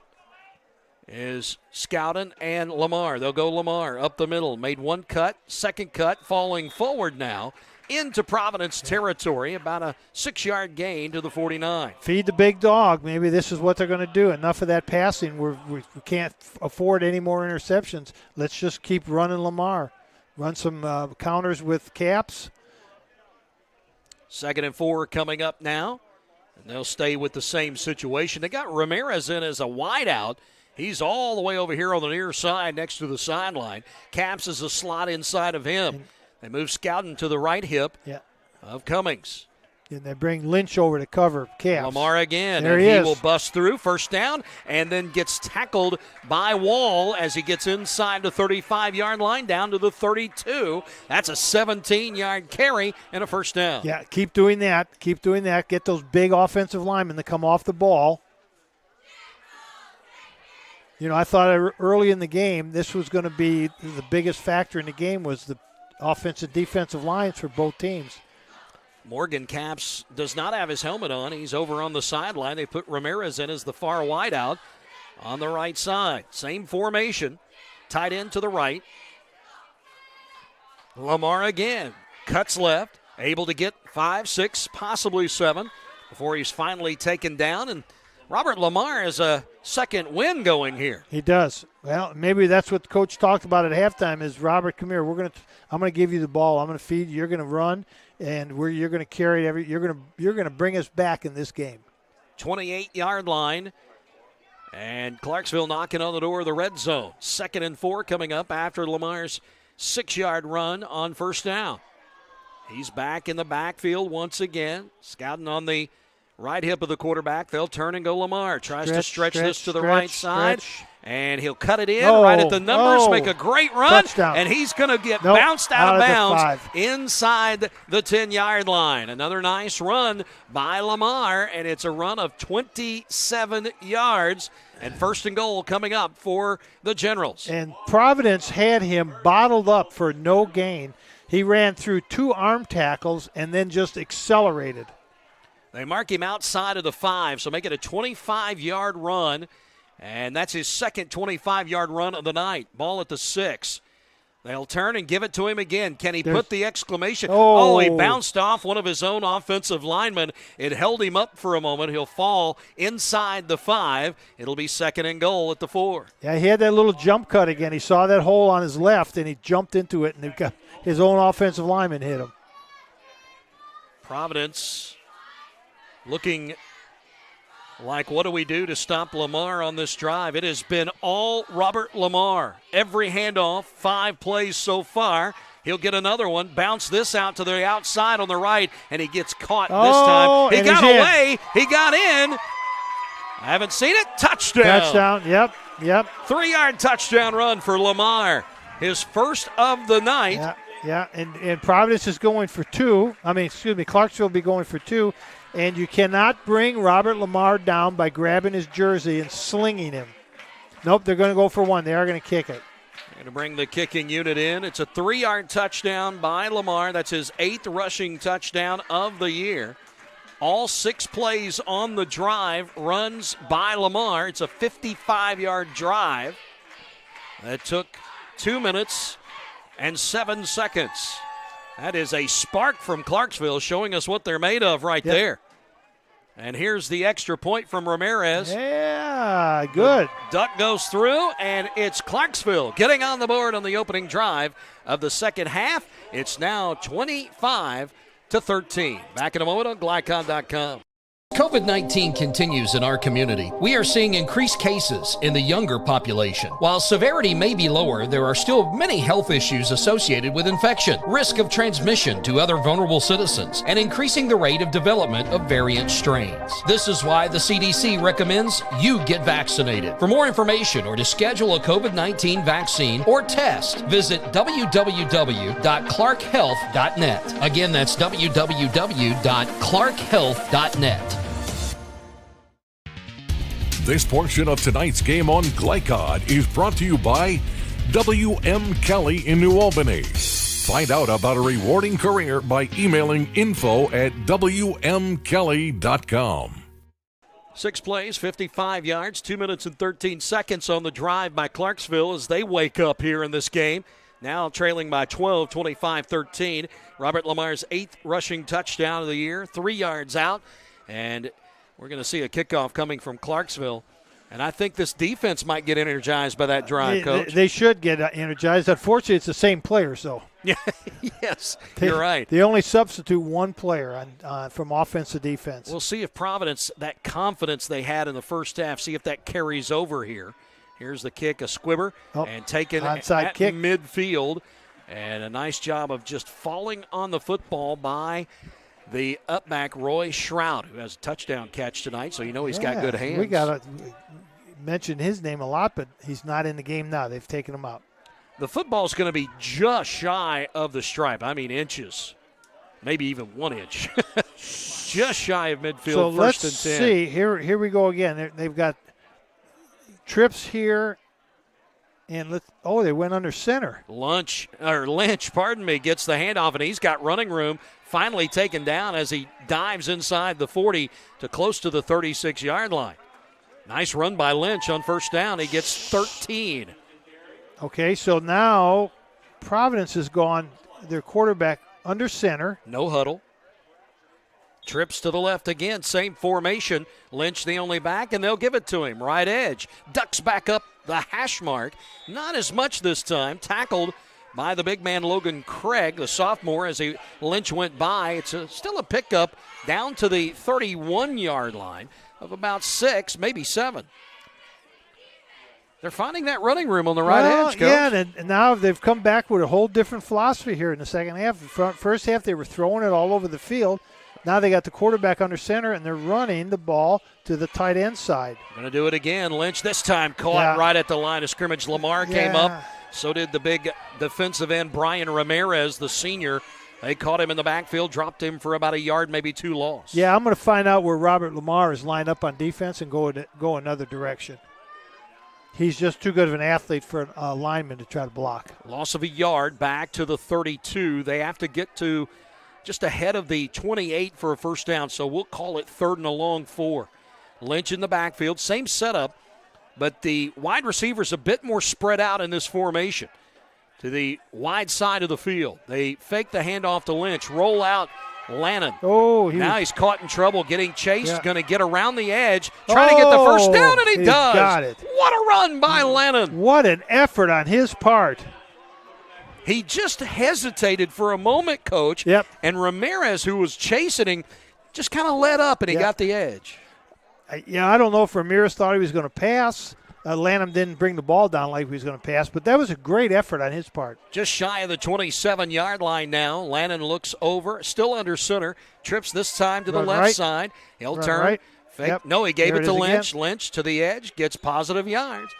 is Scouten and Lamar. They'll go Lamar up the middle. Made one cut, second cut, falling forward now into Providence territory. About a 6-yard gain to the 49. Feed the big dog. Maybe this is what they're going to do. Enough of that passing. We can't afford any more interceptions. Let's just keep running Lamar. Run some counters with Caps. 2nd and 4 coming up now. And they'll stay with the same situation. They got Ramirez in as a wideout. He's all the way over here on the near side next to the sideline. Capps is a slot inside of him. They move Scouten to the right hip of Cummings. And they bring Lynch over to cover Caps. Lamar again. There and he he is. will bust through, first down, and then gets tackled by Wall as he gets inside the 35-yard line down to the 32. That's a 17-yard carry and a first down. Yeah, keep doing that. Keep doing that. Get those big offensive linemen to come off the ball. I thought early in the game this was going to be the biggest factor in the game was the offensive defensive lines for both teams. Morgan Capps does not have his helmet on. He's over on the sideline. They put Ramirez in as the far wideout on the right side. Same formation. Tight end to the right. Lamar again. Cuts left. Able to get 5, 6, possibly 7 before he's finally taken down. And Robert Lamar has a second win going here. He does. Well, maybe that's what the coach talked about at halftime is, Robert, come here. I'm going to give you the ball. I'm going to feed you. You're going to run, and you're going to carry it. You're going to bring us back in this game. 28-yard line. And Clarksville knocking on the door of the red zone. 2nd and 4 coming up after Lamar's 6-yard run on first down. He's back in the backfield once again, scouting on the right hip of the quarterback. They'll turn and go Lamar. Tries to stretch this to the right side. And he'll cut it in right at the numbers, make a great run. Touchdown. And he's going to get bounced out of bounds inside the 10-yard line. Another nice run by Lamar, and it's a run of 27 yards. And 1st and goal coming up for the Generals. And Providence had him bottled up for no gain. He ran through 2 arm tackles and then just accelerated. They mark him outside of the 5, so make it a 25-yard run. And that's his second 25-yard run of the night. Ball at the 6. They'll turn and give it to him again. Can he put the exclamation? Oh, he bounced off one of his own offensive linemen. It held him up for a moment. He'll fall inside the 5. It'll be 2nd and goal at the 4. Yeah, he had that little jump cut again. He saw that hole on his left, and he jumped into it, and his own offensive lineman hit him. Providence looking like, what do we do to stop Lamar on this drive? It has been all Robert Lamar. Every handoff, 5 plays so far. He'll get another one, bounce this out to the outside on the right, and he gets caught this time. He got away. He got in. I haven't seen it. Touchdown. Yep. 3-yard touchdown run for Lamar. His first of the night. Yeah, and Providence is going for 2. Clarksville will be going for 2. And you cannot bring Robert Lamar down by grabbing his jersey and slinging him. Nope, they're going to go for 1. They are going to kick it. Going to bring the kicking unit in. It's a 3-yard touchdown by Lamar. That's his 8th rushing touchdown of the year. All 6 plays on the drive runs by Lamar. It's a 55-yard drive that took 2 minutes and 7 seconds. That is a spark from Clarksville, showing us what they're made of right there. And here's the extra point from Ramirez. Yeah, good. The duck goes through, and it's Clarksville getting on the board on the opening drive of the second half. It's now 25-13. Back in a moment on Glycon.com. COVID-19 continues in our community. We are seeing increased cases in the younger population. While severity may be lower, there are still many health issues associated with infection, risk of transmission to other vulnerable citizens, and increasing the rate of development of variant strains. This is why the CDC recommends you get vaccinated. For more information or to schedule a COVID-19 vaccine or test, visit www.clarkhealth.net. Again, that's www.clarkhealth.net. This portion of tonight's game on Glycod is brought to you by W.M. Kelly in New Albany. Find out about a rewarding career by emailing info@wmkelly.com. 6 plays, 55 yards, 2 minutes and 13 seconds on the drive by Clarksville as they wake up here in this game. Now trailing by 12, 25-13. Robert Lamar's 8th rushing touchdown of the year, 3 yards out. And we're going to see a kickoff coming from Clarksville. And I think this defense might get energized by that drive, Coach. They should get energized. Unfortunately, it's the same player, so. Yeah, yes, you're right. They only substitute 1 player from offense to defense. We'll see if Providence, that confidence they had in the first half, see if that carries over here. Here's the kick, a squibber, and taken onside at kick. Midfield. And a nice job of just falling on the football by the upback Roy Shroud, who has a touchdown catch tonight, so you know he's got good hands. We got to mention his name a lot, but he's not in the game now. They've taken him out. The football's going to be just shy of the stripe. I mean inches, maybe even 1 inch. Just shy of midfield, so first let's and 10. See. Here we go again. They've got trips here. And they went under center. Lynch, gets the handoff, and he's got running room. Finally taken down as he dives inside the 40 to close to the 36-yard line. Nice run by Lynch on first down. He gets 13. Okay, so now Providence has gone their quarterback under center. No huddle. Trips to the left again. Same formation. Lynch the only back, and they'll give it to him. Right edge. Ducks back up the hash mark. Not as much this time. Tackled by the big man Logan Craig, the sophomore, as Lynch went by. It's still a pickup down to the 31-yard line of about 6, maybe 7. They're finding that running room on the right edge, Coach. Yeah, and now they've come back with a whole different philosophy here in the second half. The first half, they were throwing it all over the field. Now they got the quarterback under center, and they're running the ball to the tight end side. Going to do it again. Lynch this time caught right at the line of scrimmage. Lamar came up. So did the big defensive end, Brian Ramirez, the senior. They caught him in the backfield, dropped him for about a yard, maybe 2 loss. Yeah, I'm going to find out where Robert Lamar is lined up on defense and go another direction. He's just too good of an athlete for a lineman to try to block. Loss of a yard back to the 32. They have to get to just ahead of the 28 for a first down, so we'll call it 3rd and a long 4. Lynch in the backfield, same setup, but the wide receiver's a bit more spread out in this formation to the wide side of the field. They fake the handoff to Lynch, roll out Lannon. Now he's caught in trouble getting chased, going to get around the edge, trying to get the first down, and he does. Got it. What a run by Lannon. What an effort on his part. He just hesitated for a moment, Coach. Yep. And Ramirez, who was chasing him, just kind of let up, and he got the edge. I don't know if Ramirez thought he was going to pass. Lanham didn't bring the ball down like he was going to pass, but that was a great effort on his part. Just shy of the 27-yard line now. Lannon looks over, still under center, trips this time to the left side. He'll turn. Right. Fake. Yep. No, he gave it to Lynch. Again. Lynch to the edge, gets positive yards.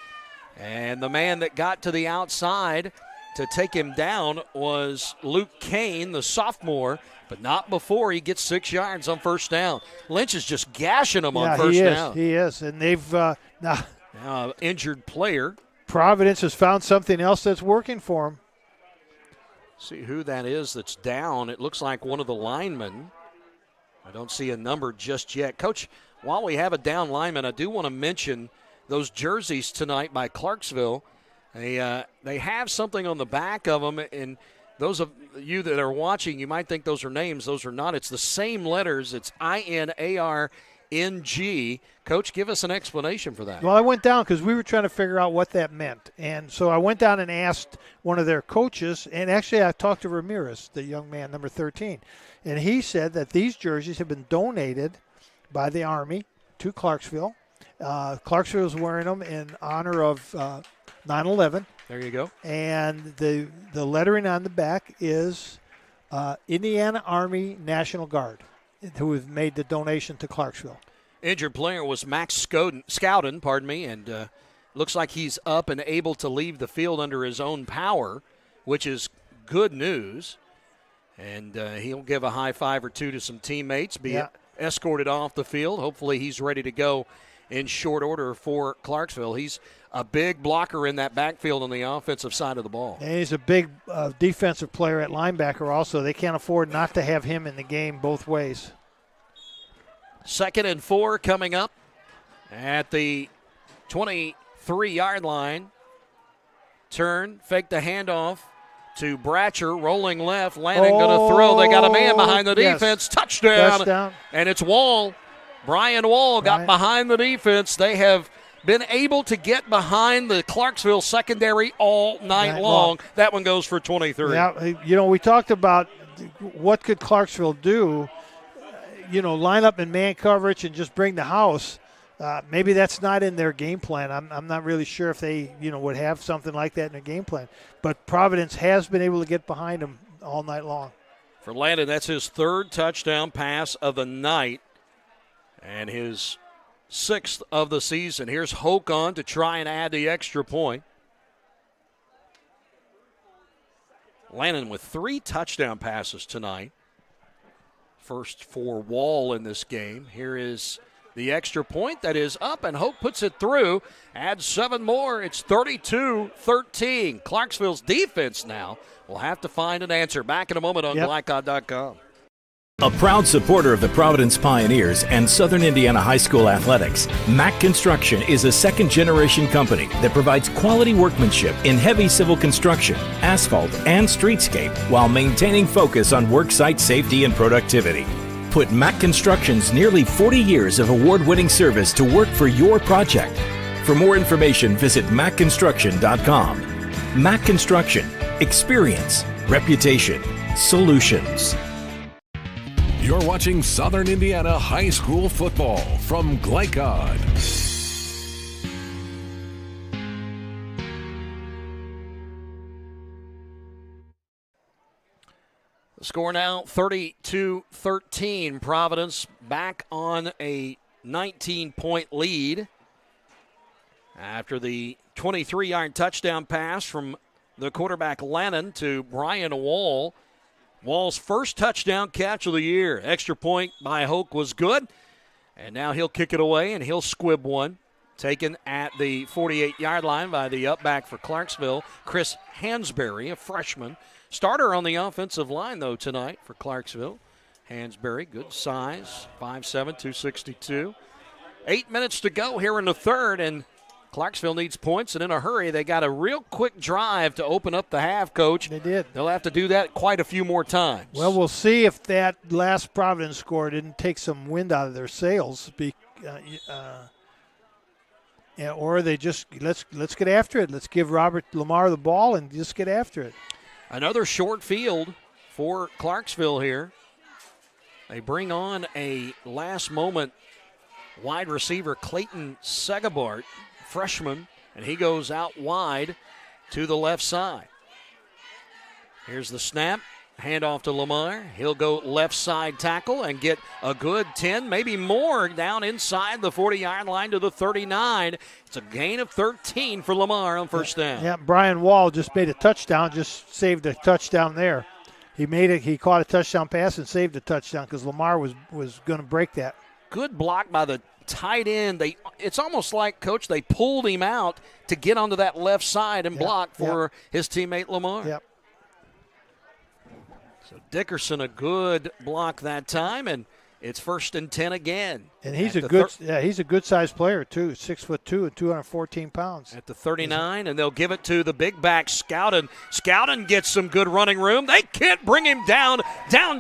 And the man that got to the outside to take him down was Luke Kane, the sophomore, but not before he gets 6 yards on first down. Lynch is just gashing him on first down. He is. And they've now injured player. Providence has found something else that's working for him. See who that is that's down. It looks like one of the linemen. I don't see a number just yet. Coach, while we have a down lineman, I do want to mention those jerseys tonight by Clarksville. They have something on the back of them, and those of you that are watching, you might think those are names. Those are not. It's the same letters. It's INARNG. Coach, give us an explanation for that. Well, I went down because we were trying to figure out what that meant. And so I went down and asked one of their coaches, and actually I talked to Ramirez, the young man, number 13. And he said that these jerseys have been donated by the Army to Clarksville. Clarksville is wearing them in honor of 9/11. There you go. And the lettering on the back is Indiana Army National Guard, who have made the donation to Clarksville. Injured player was Max Scouden, and looks like he's up and able to leave the field under his own power, which is good news. And he'll give a high five or two to some teammates, be escorted off the field. Hopefully he's ready to go in short order for Clarksville. He's a big blocker in that backfield on the offensive side of the ball. And he's a big defensive player at linebacker also. They can't afford not to have him in the game both ways. 2nd and 4 coming up at the 23-yard line. Turn, fake the handoff to Bratcher, rolling left. Lannon going to throw. They got a man behind the defense. Touchdown. And it's Wall. Brian Wall got behind the defense. They have been able to get behind the Clarksville secondary all night long. That one goes for 23. Yeah, we talked about what could Clarksville do, line up in man coverage and just bring the house. Maybe that's not in their game plan. I'm not really sure if they, would have something like that in their game plan. But Providence has been able to get behind them all night long. For Landon, that's his 3rd touchdown pass of the night and his 6th of the season. Here's Hoke on to try and add the extra point. Landon with 3 touchdown passes tonight. First for Wall in this game. Here is the extra point that is up, and Hope puts it through. Adds 7 more. It's 32-13. Clarksville's defense now will have to find an answer. Back in a moment on GlyCod.com. A proud supporter of the Providence Pioneers and Southern Indiana High School athletics, Mack Construction is a second-generation company that provides quality workmanship in heavy civil construction, asphalt, and streetscape while maintaining focus on worksite safety and productivity. Put Mack Construction's nearly 40 years of award-winning service to work for your project. For more information, visit mackconstruction.com. Mack Construction. Experience. Reputation. Solutions. You're watching Southern Indiana High School football from Glycod. The score now 32-13. Providence back on a 19-point lead after the 23-yard touchdown pass from the quarterback Lannon to Brian Wall. Wall's first touchdown catch of the year. Extra point by Hoke was good. And now he'll kick it away, and he'll squib one. Taken at the 48-yard line by the upback for Clarksville, Chris Hansberry, a freshman. Starter on the offensive line, though, tonight for Clarksville. Hansberry, good size, 5'7", 262. 8 minutes to go here in the third, and Clarksville needs points, and in a hurry. They got a real quick drive to open up the half, Coach. They did. They'll have to do that quite a few more times. Well, we'll see if that last Providence score didn't take some wind out of their sails. Or they just, let's get after it. Let's give Robert Lamar the ball and just get after it. Another short field for Clarksville here. They bring on a last-moment wide receiver, Clayton Segabart, freshman, and he goes out wide to the left side. Here's the snap. Handoff to Lamar. He'll go left side tackle and get a good 10, maybe more, down inside the 40-yard line to the 39. It's a gain of 13 for Lamar on first down. Yeah, Brian Wall just made a touchdown, just saved a touchdown there. He caught a touchdown pass and saved a touchdown because Lamar was going to break that. Good block by the tight end. It's almost like, Coach, they pulled him out to get onto that left side and block for his teammate Lamar. Yep. So Dickerson, a good block that time, and it's 1st and 10 again. And he's a good-sized player too, 6'2" and 214 pounds. At the 39, and they'll give it to the big back Scowden. Scowden gets some good running room. They can't bring him down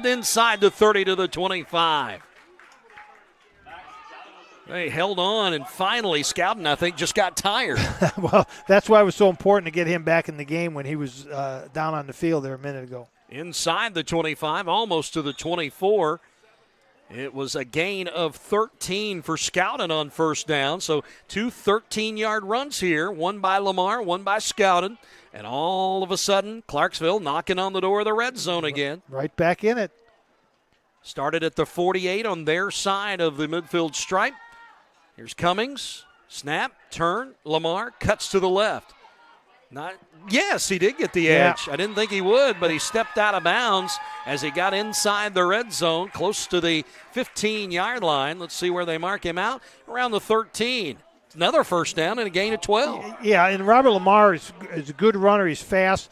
inside the 30 to the 25. They held on, and finally Scowden, I think, just got tired. Well, that's why it was so important to get him back in the game when he was down on the field there a minute ago. Inside the 25, almost to the 24. It was a gain of 13 for Scowden on first down. So 2 13-yard runs here, one by Lamar, one by Scowden. And all of a sudden, Clarksville knocking on the door of the red zone again. Right back in it. Started at the 48 on their side of the midfield stripe. Here's Cummings. Snap, turn, Lamar cuts to the left. Yes, he did get the edge. Yeah. I didn't think he would, but he stepped out of bounds as he got inside the red zone, close to the 15-yard line. Let's see where they mark him out. Around the 13. Another first down and a gain of 12. Yeah, and Robert Lamar is a good runner. He's fast.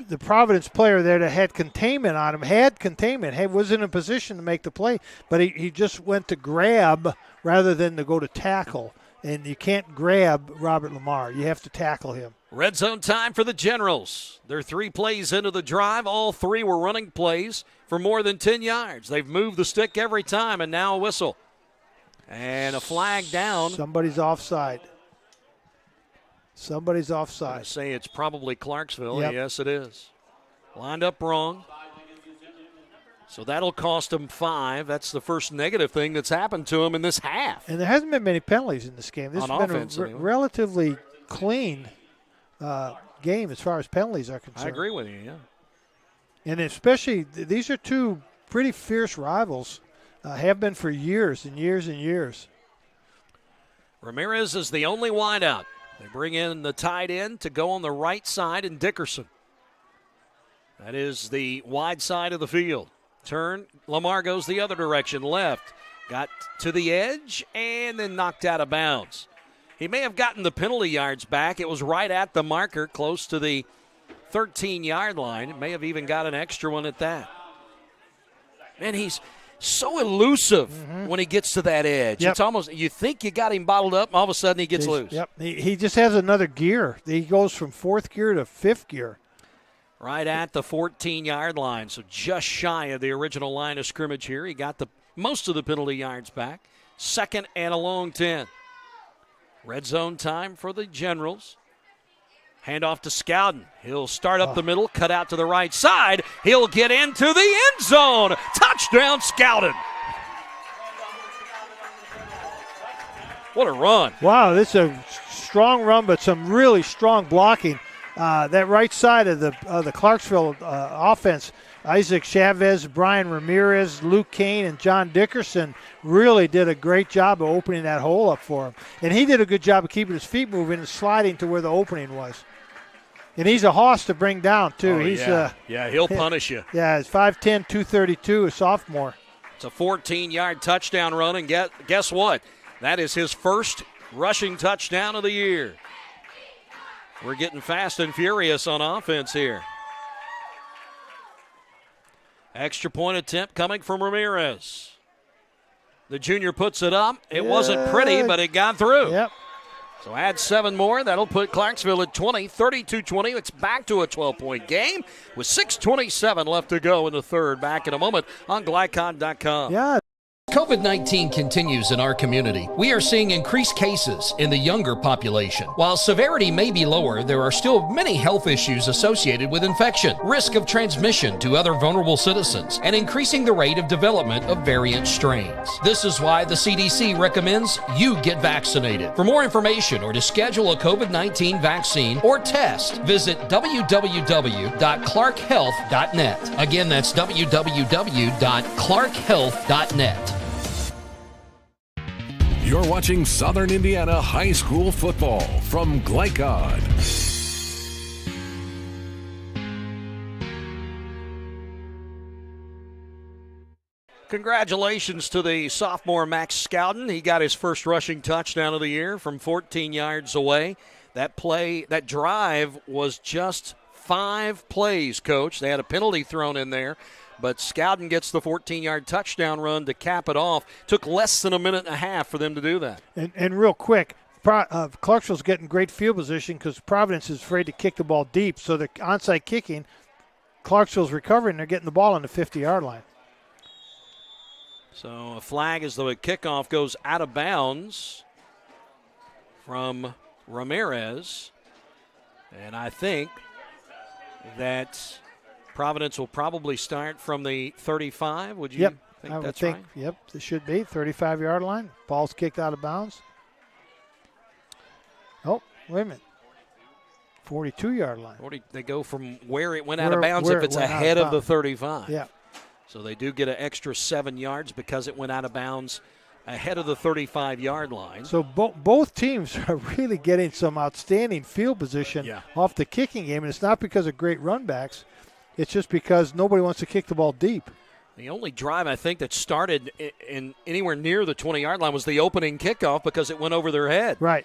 The Providence player there that had containment on him was in a position to make the play, but he just went to grab rather than to go to tackle. And you can't grab Robert Lamar. You have to tackle him. Red zone time for the Generals. They're 3 plays into the drive. All 3 were running plays for more than 10 yards. They've moved the stick every time, and now a whistle. And a flag down. Somebody's offside. I say it's probably Clarksville. Yep. Yes, it is. Lined up wrong. So that'll cost them 5. That's the first negative thing that's happened to them in this half. And there hasn't been many penalties in this game. This has been a anyway. relatively clean game as far as penalties are concerned. I agree with you, yeah. And especially, these are 2 pretty fierce rivals, have been for years and years and years. Ramirez is the only wideout. They bring in the tight end to go on the right side in Dickerson. That is the wide side of the field. Turn, Lamar goes the other direction, left. Got to the edge and then knocked out of bounds. He may have gotten the penalty yards back. It was right at the marker, close to the 13-yard line. May have even got an extra one at that. Man, he's so elusive when he gets to that edge. Yep. It's almost, you think you got him bottled up, and all of a sudden he gets loose. Yep. He just has another gear. He goes from fourth gear to fifth gear. Right at the 14-yard line, so just shy of the original line of scrimmage here. He got most of the penalty yards back. 2nd and a long 10. Red zone time for the Generals. Handoff to Scowden. He'll start up the middle, cut out to the right side. He'll get into the end zone. Touchdown, Scowden. What a run. Wow, this is a strong run, but some really strong blocking. That right side of the Clarksville offense, Isaac Chavez, Brian Ramirez, Luke Kane, and John Dickerson really did a great job of opening that hole up for him. And he did a good job of keeping his feet moving and sliding to where the opening was. And he's a hoss to bring down, too. He'll punish you. Yeah, he's 5'10", 232, a sophomore. It's a 14-yard touchdown run, and guess what? That is his first rushing touchdown of the year. We're getting fast and furious on offense here. Extra point attempt coming from Ramirez. The junior puts it up. It wasn't pretty, but it got through. Yep. So add 7 more. That'll put Clarksville at 20, 32-20. It's back to a 12-point game with 6:27 left to go in the third. Back in a moment on Glycon.com. Yeah. COVID-19 continues in our community. We are seeing increased cases in the younger population. While severity may be lower, there are still many health issues associated with infection, risk of transmission to other vulnerable citizens, and increasing the rate of development of variant strains. This is why the CDC recommends you get vaccinated. For more information or to schedule a COVID-19 vaccine or test, visit www.clarkhealth.net. Again, that's www.clarkhealth.net. You're watching Southern Indiana High School football from Glycon. Congratulations to the sophomore Max Scowden. He got his first rushing touchdown of the year from 14 yards away. That drive was just 5 plays, Coach. They had a penalty thrown in there. But Scowden gets the 14-yard touchdown run to cap it off. Took less than a minute and a half for them to do that. And real quick, Clarksville's getting great field position because Providence is afraid to kick the ball deep. So the onside kicking, Clarksville's recovering. They're getting the ball on the 50-yard line. So a flag as the kickoff goes out of bounds from Ramirez. And I think that Providence will probably start from the 35. Would you think that's right? Yep, it should be. 35-yard line. Ball's kicked out of bounds. Oh, wait a minute. 42-yard line. They go from where it went out of bounds if it's ahead of the 35. Yeah. So they do get an extra 7 yards because it went out of bounds ahead of the 35-yard line. So both teams are really getting some outstanding field position off the kicking game, and it's not because of great run backs. It's just because nobody wants to kick the ball deep. The only drive, I think, that started in anywhere near the 20-yard line was the opening kickoff because it went over their head. Right.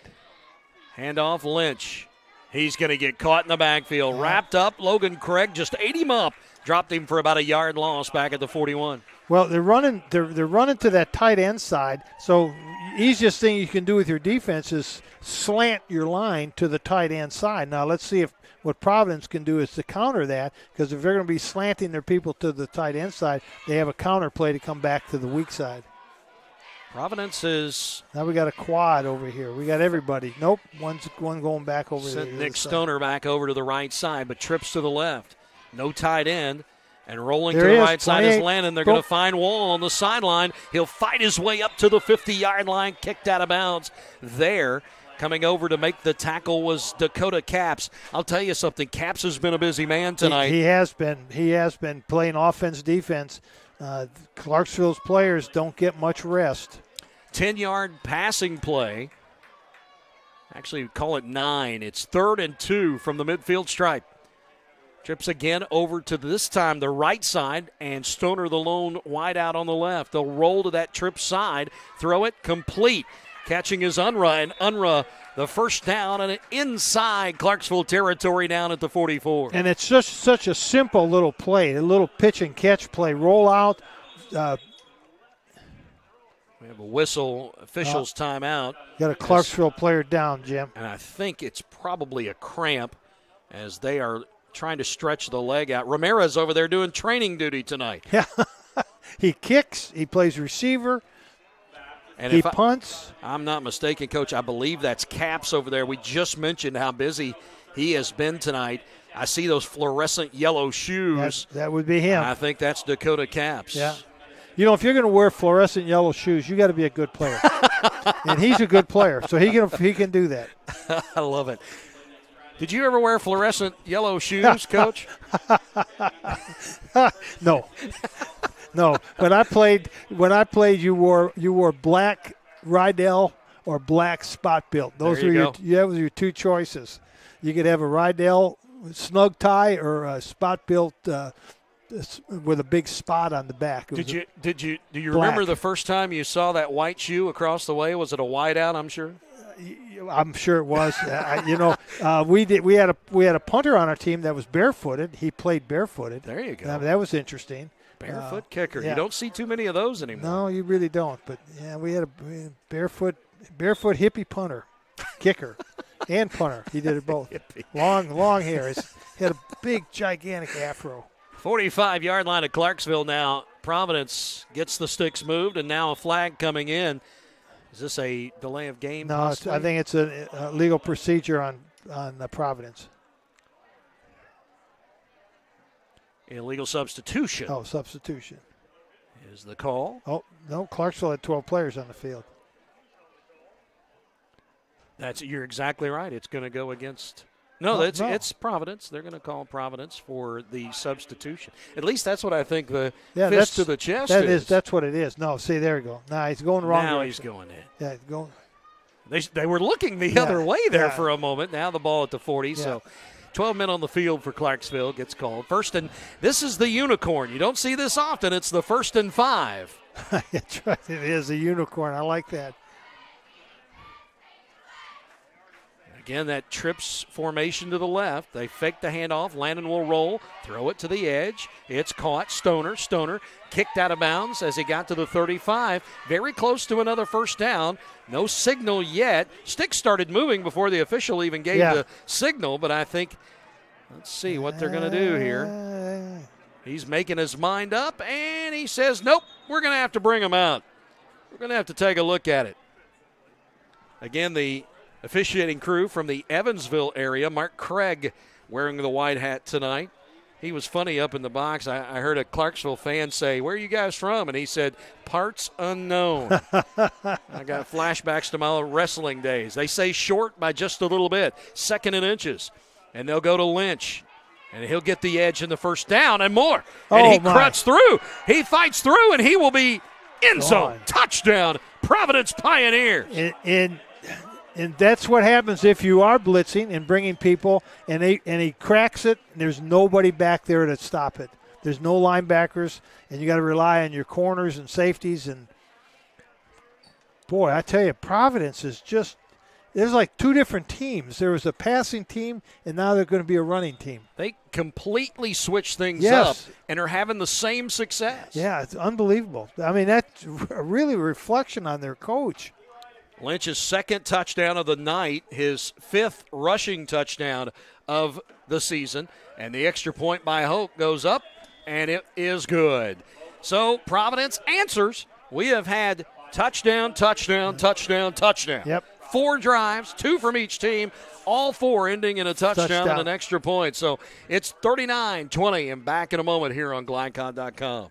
Handoff Lynch. He's going to get caught in the backfield. Wrapped up. Logan Craig just ate him up. Dropped him for about a yard loss back at the 41. Well, they're running to that tight end side. So easiest thing you can do with your defense is slant your line to the tight end side. Now let's see if what Providence can do is to counter that, because if they're going to be slanting their people to the tight end side, they have a counter play to come back to the weak side. Providence is... Now we got a quad over here. We got everybody. Nope, one going back over there. Nick Stoner back over to the right side, but trips to the left. No tight end. And rolling to the right side is Landon. They're going to find Wall on the sideline. He'll fight his way up to the 50-yard line, kicked out of bounds there. Coming over to make the tackle was Dakota Capps. I'll tell you something, Capps has been a busy man tonight. He has been. He has been playing offense, defense. Clarksville's players don't get much rest. 10-yard passing play. Actually, call it 9. It's 3rd and 2 from the midfield stripe. Trips again over to this time the right side, and Stoner the lone wide out on the left. They'll roll to that trip side, throw it complete. Catching is Unruh, and Unruh the first down and inside Clarksville territory down at the 44. And it's just such a simple little play, a little pitch and catch play. Roll out, We have a whistle, officials timeout. Got a Clarksville player down, Jim. And I think it's probably a cramp as they are trying to stretch the leg out. Ramirez over there doing training duty tonight. Yeah. He kicks. He plays receiver. And he punts. I'm not mistaken, Coach, I believe that's Caps over there. We just mentioned how busy he has been tonight. I see those fluorescent yellow shoes. That would be him. I think that's Dakota Caps. Yeah. You know, if you're going to wear fluorescent yellow shoes, you got to be a good player. And he's a good player, so he can do that. I love it. Did you ever wear fluorescent yellow shoes, Coach? No. No. When I played, you wore black Rydell or black Spot Built. Those were your two choices. You could have a Rydell snug tie or a Spot Built with a big spot on the back. Do you remember the first time you saw that white shoe across the way? Was it a whiteout, I'm sure? I'm sure it was. We had a punter on our team that was barefooted. He played barefooted. There you go. That was interesting. Barefoot kicker. Yeah. You don't see too many of those anymore. No, you really don't. But yeah, we had a barefoot hippie punter, kicker, and punter. He did it both. Long hair. He had a big, gigantic afro. 45-yard line of Clarksville now. Providence gets the sticks moved, and now a flag coming in. Is this a delay of game? No, I think it's a legal procedure on Providence. Illegal substitution. Oh, substitution. Is the call. Oh, no, Clarksville had 12 players on the field. You're exactly right. It's going to go against. No, it's Providence. They're going to call Providence for the substitution. At least that's what I think the fist to the chest is. That's what it is. No, see, there you go. Now he's going wrong. Now direction. He's going in. Yeah, he's going. They were looking the other way there for a moment. Now the ball at the 40. Yeah. So 12 men on the field for Clarksville gets called. This is the unicorn. You don't see this often. It's the 1st and 5. That's right. It is a unicorn. I like that. Again, that trips formation to the left. They fake the handoff. Landon will roll, throw it to the edge. It's caught. Stoner kicked out of bounds as he got to the 35. Very close to another first down. No signal yet. Sticks started moving before the official even gave the signal, but I think, let's see what they're going to do here. He's making his mind up, and he says, nope, we're going to have to bring him out. We're going to have to take a look at it. Again, the officiating crew from the Evansville area. Mark Craig wearing the white hat tonight. He was funny up in the box. I heard a Clarksville fan say, where are you guys from? And he said, parts unknown. I got flashbacks to my wrestling days. They say short by just a little bit, 2nd and inches. And they'll go to Lynch. And he'll get the edge in the first down and more. And he cuts through. He fights through, and he will be end zone. Touchdown, Providence Pioneers. And that's what happens if you are blitzing and bringing people, and he cracks it, and there's nobody back there to stop it. There's no linebackers, and you got to rely on your corners and safeties. And, boy, I tell you, Providence is just – there's like two different teams. There was a passing team, and now they're going to be a running team. They completely switch things up and are having the same success. Yeah, it's unbelievable. I mean, that's really a reflection on their coach. Lynch's 2nd touchdown of the night, his 5th rushing touchdown of the season. And the extra point by Hope goes up, and it is good. So Providence answers. We have had touchdown. Yep. 4 drives, 2 from each team, all 4 ending in a touchdown and an extra point. So it's 39-20, and back in a moment here on GlideCon.com.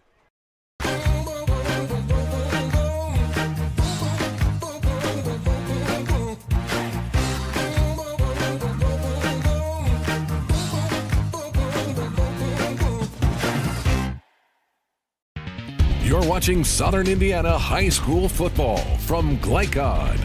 You're watching Southern Indiana High School football from Glycod.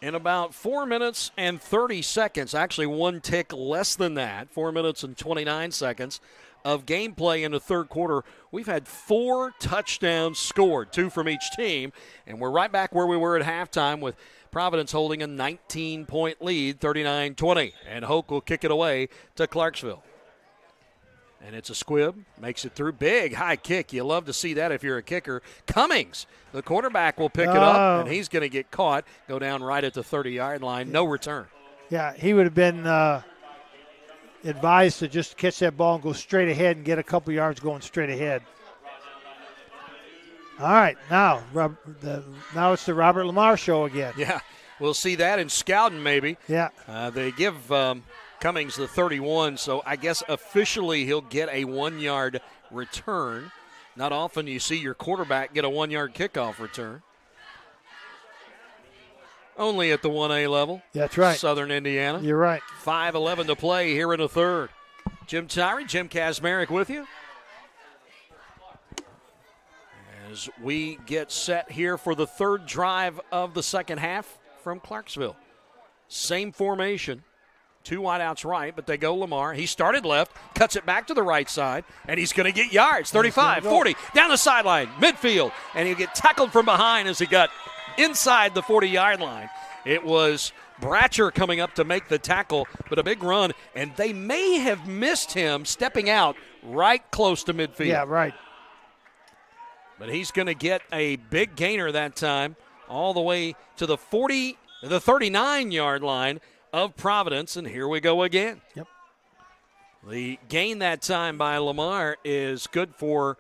In about 4 minutes and 30 seconds, actually one tick less than that, 4 minutes and 29 seconds of gameplay in the third quarter, we've had 4 touchdowns scored, 2 from each team, and we're right back where we were at halftime with Providence holding a 19-point lead, 39-20. And Hoke will kick it away to Clarksville. And it's a squib, makes it through. Big high kick. You love to see that if you're a kicker. Cummings, the quarterback, will pick it up, and he's going to get caught, go down right at the 30-yard line. No return. Yeah, he would have been advised to just catch that ball and go straight ahead and get a couple yards going straight ahead. All right, now it's the Robert Lamar show again. Yeah, we'll see that in Scouting maybe. Yeah. They give Cummings the 31, so I guess officially he'll get a 1-yard return. Not often you see your quarterback get a 1-yard kickoff return. Only at the 1A level. That's right. Southern Indiana. You're right. 5:11 to play here in the third. Jim Tyree, Jim Kazmarek with you. As we get set here for the third drive of the second half from Clarksville. Same formation. 2 wideouts right, but they go Lamar. He started left, cuts it back to the right side, and he's going to get yards. 35, 40, down the sideline, midfield, and he'll get tackled from behind as he got inside the 40-yard line. It was Bratcher coming up to make the tackle, but a big run, and they may have missed him stepping out right close to midfield. Yeah, right. But he's going to get a big gainer that time all the way to the 39-yard line of Providence, and here we go again. Yep. The gain that time by Lamar is good for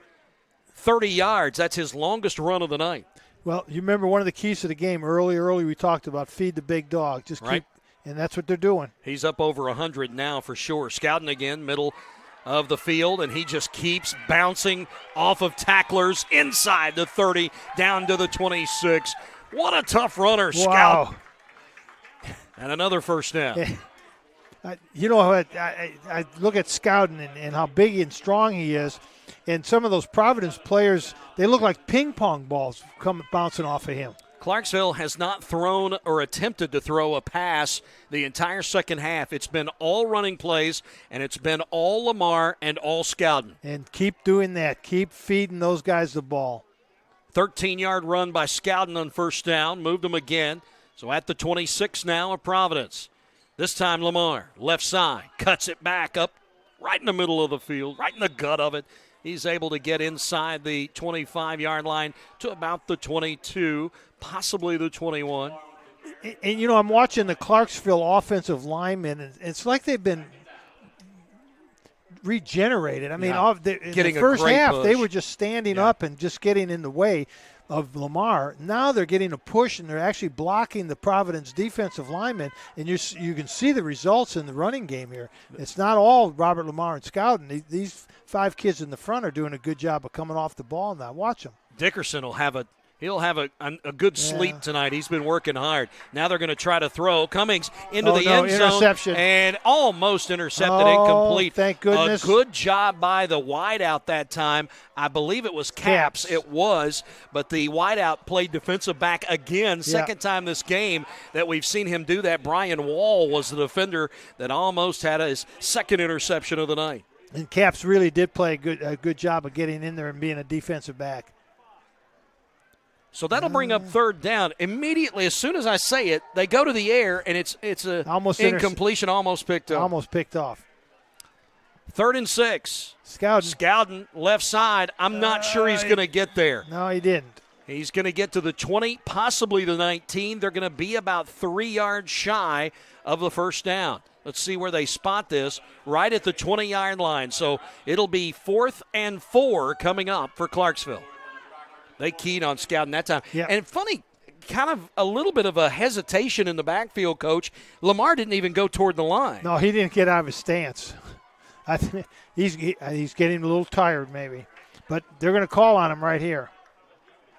30 yards. That's his longest run of the night. Well, you remember one of the keys to the game early we talked about feed the big dog. Just right. And that's what they're doing. He's up over 100 now for sure. Scouting again, middle of the field, and he just keeps bouncing off of tacklers inside the 30, down to the 26. What a tough runner, wow. Scout. And another first down. You know, I look at Scouting and how big and strong he is, and some of those Providence players, they look like ping pong balls bouncing off of him. Clarksville has not thrown or attempted to throw a pass the entire second half. It's been all running plays, and it's been all Lamar and all Scouting. And keep doing that. Keep feeding those guys the ball. 13-yard run by Scouting on first down. Moved them again. So at the 26 now of Providence. This time Lamar, left side, cuts it back up right in the middle of the field, right in the gut of it. He's able to get inside the 25-yard line to about the 22, possibly the 21. And, you know, I'm watching the Clarksville offensive linemen, and it's like they've been regenerated. I mean, in the first half, push. They were just standing up and just getting in the way of Lamar. Now they're getting a push, and they're actually blocking the Providence defensive linemen, and you can see the results in the running game here. It's not all Robert Lamar and Scouting. These 5 kids in the front are doing a good job of coming off the ball now. Watch them. Dickerson will have a good sleep tonight. He's been working hard. Now they're going to try to throw. Cummings into the end zone. Interception. And almost intercepted, incomplete. Thank goodness. A good job by the wideout that time. I believe it was Caps. It was, but the wideout played defensive back again. Second time this game that we've seen him do that. Brian Wall was the defender that almost had his second interception of the night. And Caps really did play a good job of getting in there and being a defensive back. So that'll bring up third down. Immediately, as soon as I say it, they go to the air, and it's a almost incompletion, almost picked up. Almost picked off. 3rd and 6. Scouting, left side. I'm not sure he's going to get there. No, he didn't. He's going to get to the 20, possibly the 19. They're going to be about 3 yards shy of the first down. Let's see where they spot this. Right at the 20-yard line. So it'll be 4th and 4 coming up for Clarksville. They keyed on Scouting that time. Yeah. And funny, kind of a little bit of a hesitation in the backfield, Coach. Lamar didn't even go toward the line. No, he didn't get out of his stance. I think he's getting a little tired maybe. But they're going to call on him right here.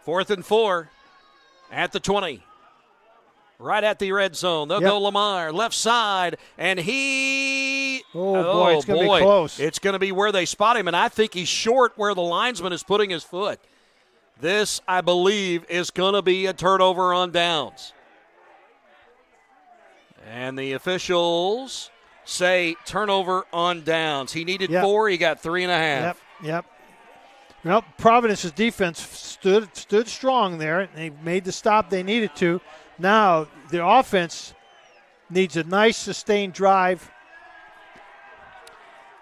4th and 4 at the 20. Right at the red zone. They'll go Lamar, left side, and he – Oh, boy, it's going to be close. It's going to be where they spot him, and I think he's short where the linesman is putting his foot. This, I believe, is going to be a turnover on downs. And the officials say turnover on downs. He needed 4. He got 3.5. Yep. Well, Providence's defense stood strong there. They made the stop they needed to. Now the offense needs a nice sustained drive.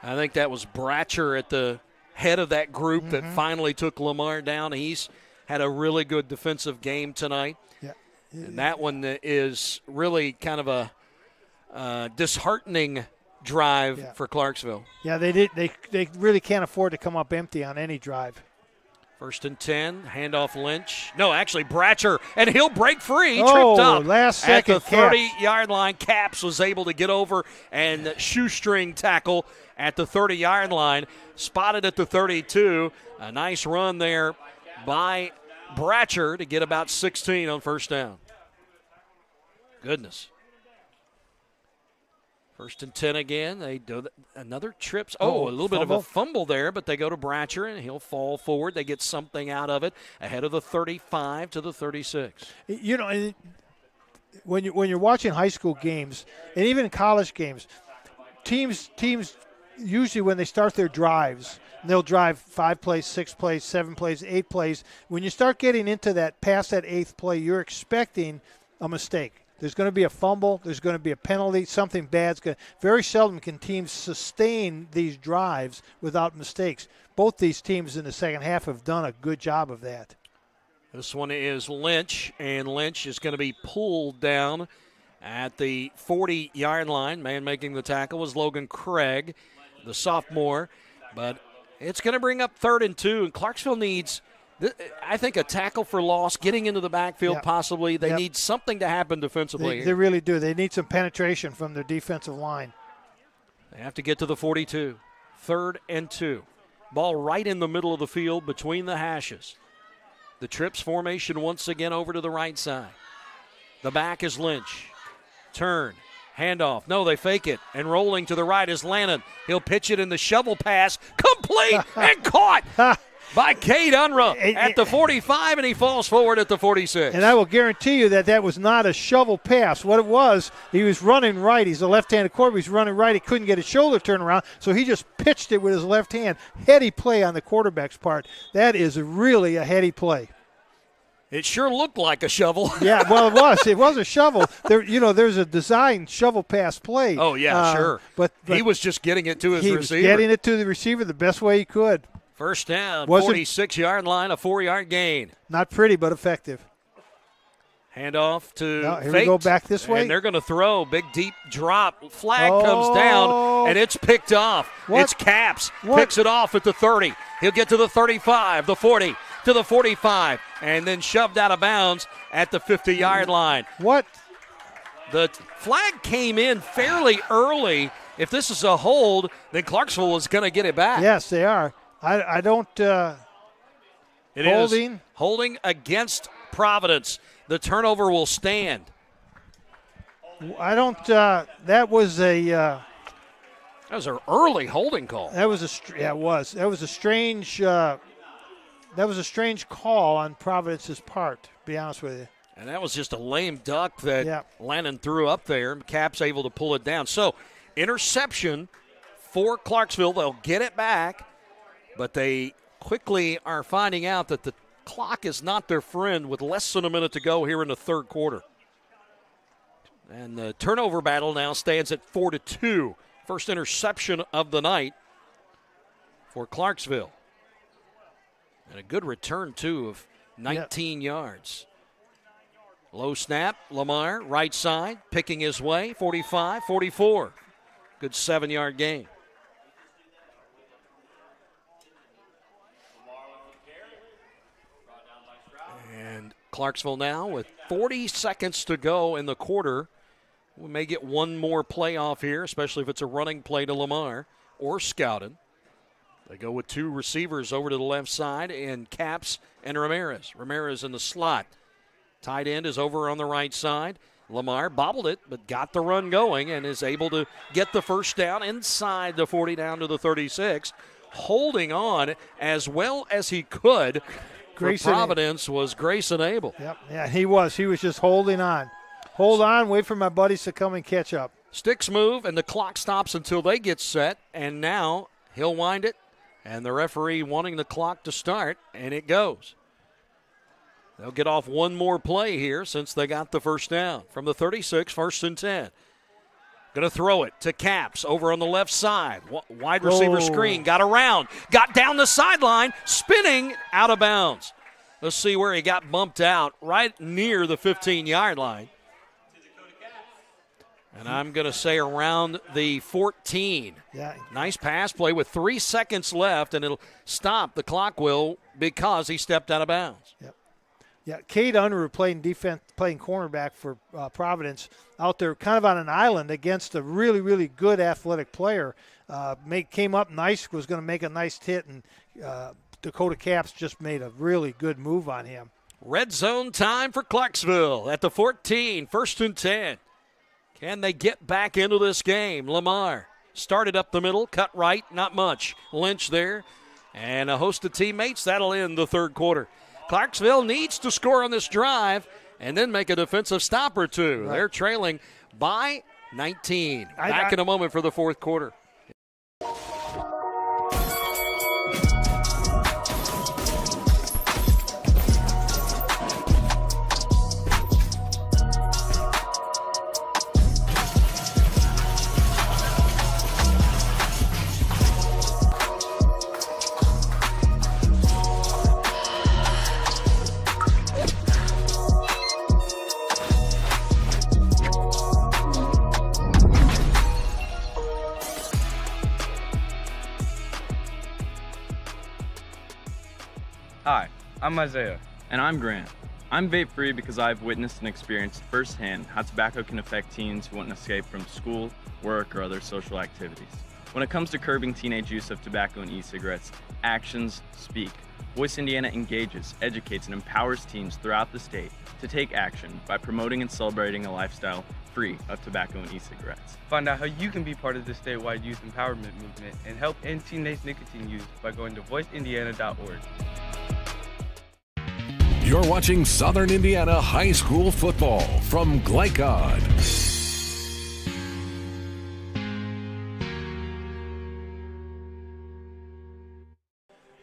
I think that was Bratcher at the head of that group that finally took Lamar down. He's had a really good defensive game tonight. Yeah. And that one is really kind of a disheartening drive for Clarksville. Yeah, they really can't afford to come up empty on any drive. 1st and 10, handoff Lynch. No, actually Bratcher, and he'll break free. He Oh, tripped up last second, at the 30-yard line. Capps was able to get over and shoestring tackle at the 30-yard line. Spotted at the 32. A nice run there by Bratcher to get about 16 on 1st down. Goodness. 1st and 10 again. They do another trips. A little bit of a fumble there, but they go to Bratcher, and he'll fall forward. They get something out of it ahead of the 35 to the 36. You know, when you're watching high school games and even college games, teams usually when they start their drives, they'll drive 5 plays, 6 plays, 7 plays, 8 plays. When you start getting into that past that 8th play, you're expecting a mistake. There's going to be a fumble. There's going to be a penalty. Something bad's going to. Very seldom can teams sustain these drives without mistakes. Both these teams in the second half have done a good job of that. This one is Lynch, and Lynch is going to be pulled down at the 40-yard line. Man making the tackle was Logan Craig, the sophomore. But it's going to bring up 3rd and 2, and Clarksville needs, I think, a tackle for loss, getting into the backfield possibly. They need something to happen defensively. They really do. They need some penetration from their defensive line. They have to get to the 42. 3rd and 2. Ball right in the middle of the field between the hashes. The trips formation once again over to the right side. The back is Lynch. Turn. Handoff. No, they fake it. And rolling to the right is Lannon. He'll pitch it in the shovel pass. Complete and caught by Cade Unruh at the 45, and he falls forward at the 46. And I will guarantee you that was not a shovel pass. What it was, he was running right. He's a left-handed quarterback. He's running right. He couldn't get his shoulder turned around, so he just pitched it with his left hand. Heady play on the quarterback's part. That is really a heady play. It sure looked like a shovel. Yeah, well, it was. It was a shovel. There's a designed shovel pass play. Oh, yeah, sure. But he was just getting it to his receiver. He was getting it to the receiver the best way he could. 1st down, 46-yard line, a 4-yard gain. Not pretty, but effective. Handoff to Here we go back this way. And they're going to throw. Big, deep drop. Flag comes down, and it's picked off. What? It's Capps. Picks it off at the 30. He'll get to the 35, the 40, to the 45, and then shoved out of bounds at the 50-yard line. What? The flag came in fairly early. If this is a hold, then Clarksville is going to get it back. Yes, they are. I don't. It holding. is holding against Providence. The turnover will stand. I don't. That was a. That was an early holding call. That was it was. That was a strange. That was a strange call on Providence's part, to be honest with you. And that was just a lame duck that Lannon threw up there. Cap's able to pull it down. So, interception for Clarksville. They'll get it back, but they quickly are finding out that the clock is not their friend with less than a minute to go here in the 3rd quarter. And the turnover battle now stands at 4-2. First interception of the night for Clarksville. And a good return, too, of 19 yards. Low snap, Lamar, right side, picking his way, 45, 44. Good 7-yard gain. And Clarksville now with 40 seconds to go in the quarter. We may get one more play off here, especially if it's a running play to Lamar or scouted. They go with 2 receivers over to the left side, and Capps and Ramirez. Ramirez in the slot. Tight end is over on the right side. Lamar bobbled it, but got the run going and is able to get the first down inside the 40 down to the 36. Holding on as well as he could for Providence was Grayson Abel. Yep. Yeah, he was. He was just holding on. Hold on, wait for my buddies to come and catch up. Sticks move, and the clock stops until they get set, and now he'll wind it, and the referee wanting the clock to start, and it goes. They'll get off one more play here since they got the first down. From the 36, 1st and 10. Going to throw it to Capps over on the left side. Wide receiver screen. Got around. Got down the sideline. Spinning out of bounds. Let's see where he got bumped out. Right near the 15-yard line. And I'm going to say around the 14. Yeah. Nice pass play with 3 seconds left, and it'll stop. The clock will because he stepped out of bounds. Yep. Yeah, Cade Unruh playing cornerback for Providence out there kind of on an island against a really, really good athletic player. Came up nice, was going to make a nice hit, and Dakota Capps just made a really good move on him. Red zone time for Clarksville at the 14, 1st and 10. Can they get back into this game? Lamar started up the middle, cut right, not much. Lynch there, and a host of teammates. That'll end the third quarter. Clarksville needs to score on this drive and then make a defensive stop or two. Right. They're trailing by 19. Back in a moment for the fourth quarter. Hi, I'm Isaiah. And I'm Grant. I'm vape-free because I've witnessed and experienced firsthand how tobacco can affect teens who want to escape from school, work, or other social activities. When it comes to curbing teenage use of tobacco and e-cigarettes, actions speak. Voice Indiana engages, educates, and empowers teens throughout the state to take action by promoting and celebrating a lifestyle free of tobacco and e-cigarettes. Find out how you can be part of the statewide youth empowerment movement and help end teenage nicotine use by going to voiceindiana.org. You're watching Southern Indiana High School football from Glycod.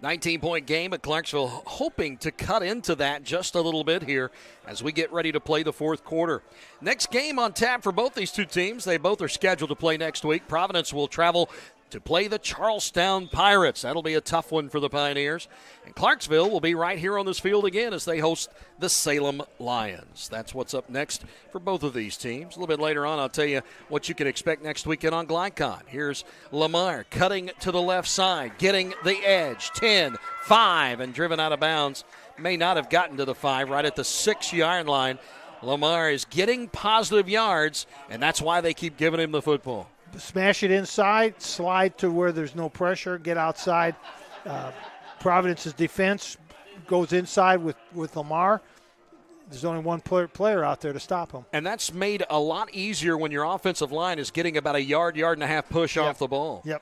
19-point game at Clarksville, hoping to cut into that just a little bit here as we get ready to play the fourth quarter. Next game on tap for both these two teams. They both are scheduled to play next week. Providence will travel to play the Charlestown Pirates. That'll be a tough one for the Pioneers. And Clarksville will be right here on this field again as they host the Salem Lions. That's what's up next for both of these teams. A little bit later on, I'll tell you what you can expect next weekend on Glycod. Here's Lamar cutting to the left side, getting the edge. 10, 5, and driven out of bounds. May not have gotten to the 5, right at the 6-yard line. Lamar is getting positive yards, and that's why they keep giving him the football. Smash it inside, slide to where there's no pressure, get outside. Providence's defense goes inside with Lamar. There's only one player out there to stop him. And that's made a lot easier when your offensive line is getting about a yard and a half push off the ball. Yep.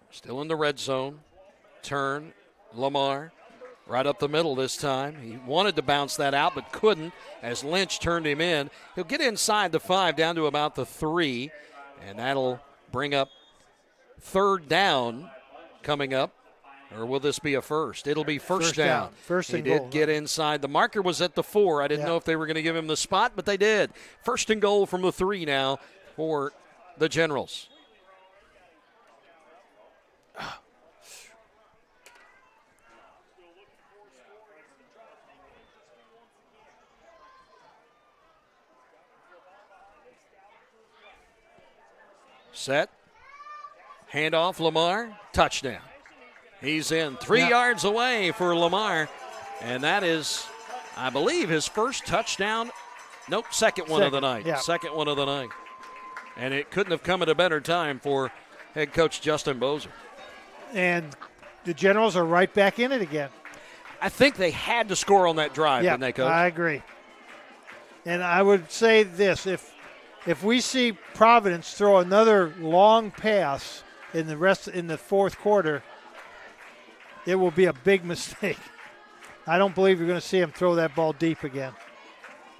Still in the red zone. Turn, Lamar. Right up the middle this time. He wanted to bounce that out, but couldn't as Lynch turned him in. He'll get inside the 5 down to about the 3, and that'll bring up third down coming up. Or will this be a first? It'll be first down. First and goal. He did get inside. The marker was at the 4. I didn't know if they were going to give him the spot, but they did. First and goal from the 3 now for the Generals. Set. Handoff, Lamar. Touchdown. He's in 3 yards away for Lamar. And that is, I believe, his first touchdown. Nope, second one of the night. Yeah. Second one of the night. And it couldn't have come at a better time for head coach Justin Bozer. And the Generals are right back in it again. I think they had to score on that drive, didn't they, Coach? I agree. And I would say this, if we see Providence throw another long pass in the fourth quarter, it will be a big mistake. I don't believe you're going to see him throw that ball deep again.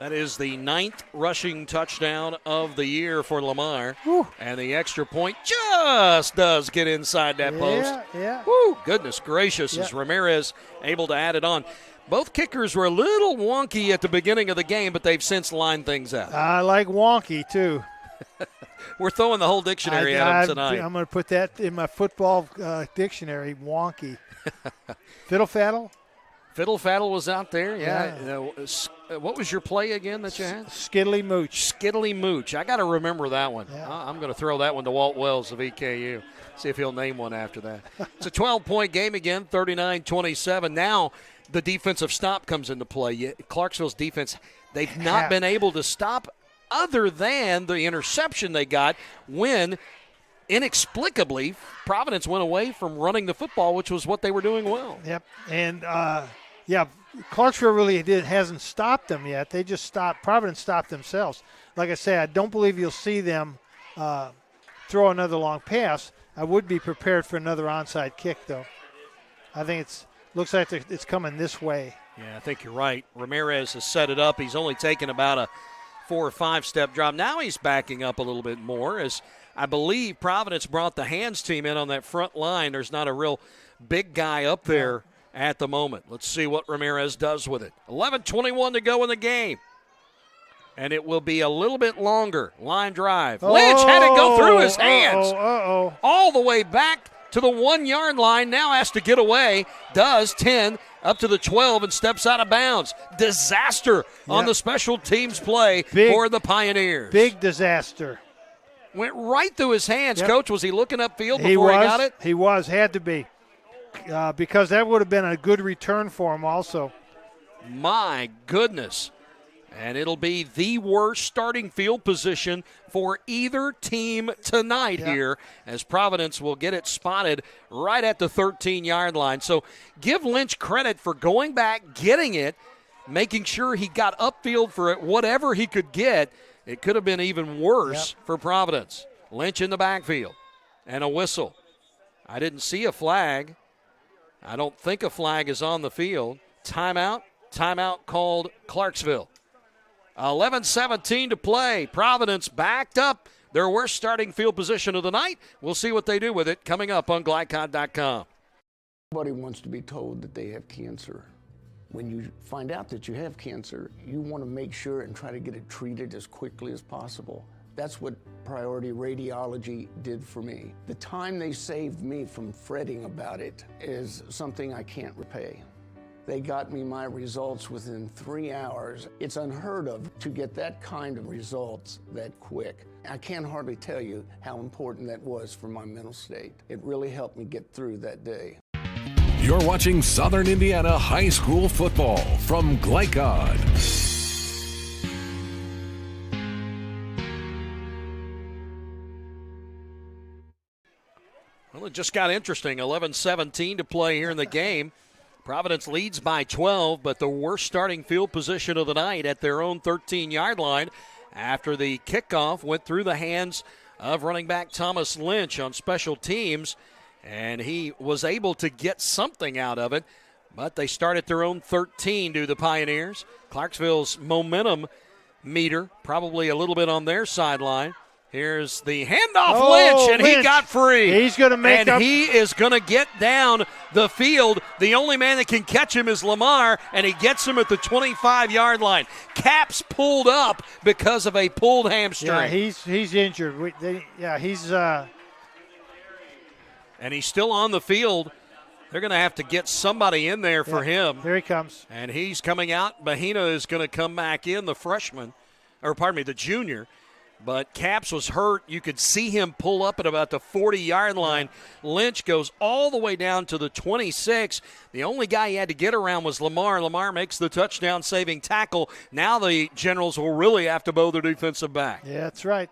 That is the 9th rushing touchdown of the year for Lamar. Whew. And the extra point just does get inside that post. Yeah. Woo, goodness gracious, Yeah. is Ramirez able to add it on. Both kickers were a little wonky at the beginning of the game, but they've since lined things out. I like wonky, too. We're throwing the whole dictionary at them tonight. I'm going to put that in my football dictionary, wonky. Fiddle faddle? Fiddle Faddle was out there, yeah. What was your play again that you had? Skiddly Mooch. Skiddly Mooch. I got to remember that one. Yeah. I'm going to throw that one to Walt Wells of EKU. See if he'll name one after that. It's a 12-point game again, 39-27. Now the defensive stop comes into play. Clarksville's defense, they've not been able to stop other than the interception they got when inexplicably Providence went away from running the football, which was what they were doing well. Yep. And, Clarksville really hasn't stopped them yet. They just stopped. Providence stopped themselves. Like I say, I don't believe you'll see them throw another long pass. I would be prepared for another onside kick, though. I think looks like it's coming this way. Yeah, I think you're right. Ramirez has set it up. He's only taken about a 4 or 5 step drop. Now he's backing up a little bit more, as I believe Providence brought the hands team in on that front line. There's not a real big guy up there at the moment. Let's see what Ramirez does with it. 11:21 to go in the game. And it will be a little bit longer. Line drive. Lynch had it go through his hands. All the way back to the 1-yard line. Now has to get away. Does 10 up to the 12 and steps out of bounds. Disaster on the special teams play for the Pioneers. Big disaster. Went right through his hands. Yep. Coach, was he looking upfield before he got it? He was. Had to be. Because that would have been a good return for him also. My goodness. And it'll be the worst starting field position for either team tonight here, as Providence will get it spotted right at the 13-yard line. So give Lynch credit for going back, getting it, making sure he got upfield for it, whatever he could get. It could have been even worse for Providence. Lynch in the backfield and a whistle. I didn't see a flag. I don't think a flag is on the field. Timeout called Clarksville. 11:17 to play. Providence backed up. Their worst starting field position of the night. We'll see what they do with it coming up on GlideCod.com. Nobody wants to be told that they have cancer. When you find out that you have cancer, you want to make sure and try to get it treated as quickly as possible. That's what Priority Radiology did for me. The time they saved me from fretting about it is something I can't repay. They got me my results within 3 hours. It's unheard of to get that kind of results that quick. I can't hardly tell you how important that was for my mental state. It really helped me get through that day. You're watching Southern Indiana High School football from GlideCod. Well, it just got interesting. 11:17 to play here in the game. Providence leads by 12, but the worst starting field position of the night at their own 13-yard line after the kickoff went through the hands of running back Thomas Lynch on special teams, and he was able to get something out of it, but they start at their own 13 to the Pioneers. Clarksville's momentum meter probably a little bit on their sideline. Here's the handoff, Lynch, and he got free. He's going to make up. And he is going to get down the field. The only man that can catch him is Lamar, and he gets him at the 25-yard line. Caps pulled up because of a pulled hamstring. Yeah, he's injured. He's and he's still on the field. They're going to have to get somebody in there for him. Here he comes. And he's coming out. Bahina is going to come back in, the junior. But Caps was hurt. You could see him pull up at about the 40-yard line. Lynch goes all the way down to the 26. The only guy he had to get around was Lamar. Lamar makes the touchdown-saving tackle. Now the Generals will really have to bow their defensive back. Yeah, that's right.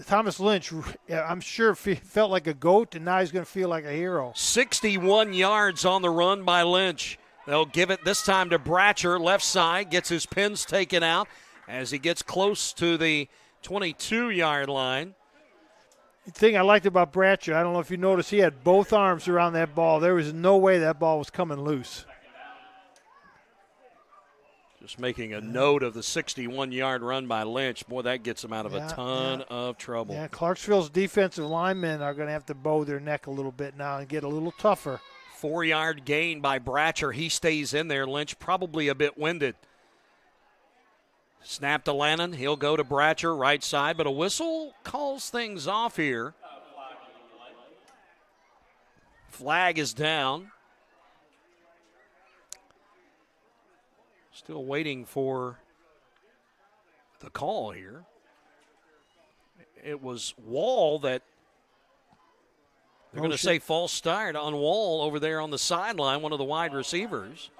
Thomas Lynch, I'm sure felt like a goat, and now he's going to feel like a hero. 61 yards on the run by Lynch. They'll give it this time to Bratcher, left side, gets his pins taken out as he gets close to the 22-yard line. The thing I liked about Bratcher, I don't know if you noticed, he had both arms around that ball. There was no way that ball was coming loose. Just making a note of the 61-yard run by Lynch. Boy, that gets him out of a ton of trouble. Yeah, Clarksville's defensive linemen are going to have to bow their neck a little bit now and get a little tougher. 4-yard gain by Bratcher. He stays in there. Lynch probably a bit winded. Snap to Lannon. He'll go to Bratcher, right side, but a whistle calls things off here. Flag is down. Still waiting for the call here. It was Wall that they're going to say false start on Wall over there on the sideline, one of the wide receivers.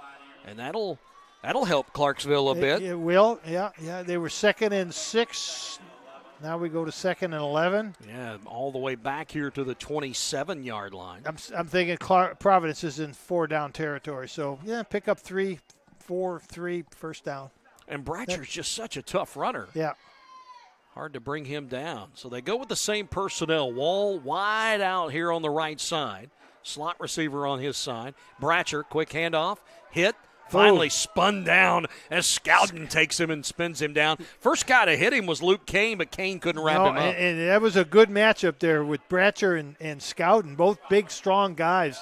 And that'll help Clarksville a bit. It will, yeah. They were 2nd and 6. Now we go to 2nd and 11. Yeah, all the way back here to the 27-yard line. I'm thinking Providence is in 4-down territory. So, yeah, pick up 3, 4, 3, first down. And Bratcher's just such a tough runner. Yeah. Hard to bring him down. So they go with the same personnel. Wall wide out here on the right side. Slot receiver on his side. Bratcher, quick handoff, hit. Finally spun down as Scowden takes him and spins him down. First guy to hit him was Luke Kane, but Kane couldn't wrap him up. And that was a good matchup there with Bratcher and Scowden, both big, strong guys.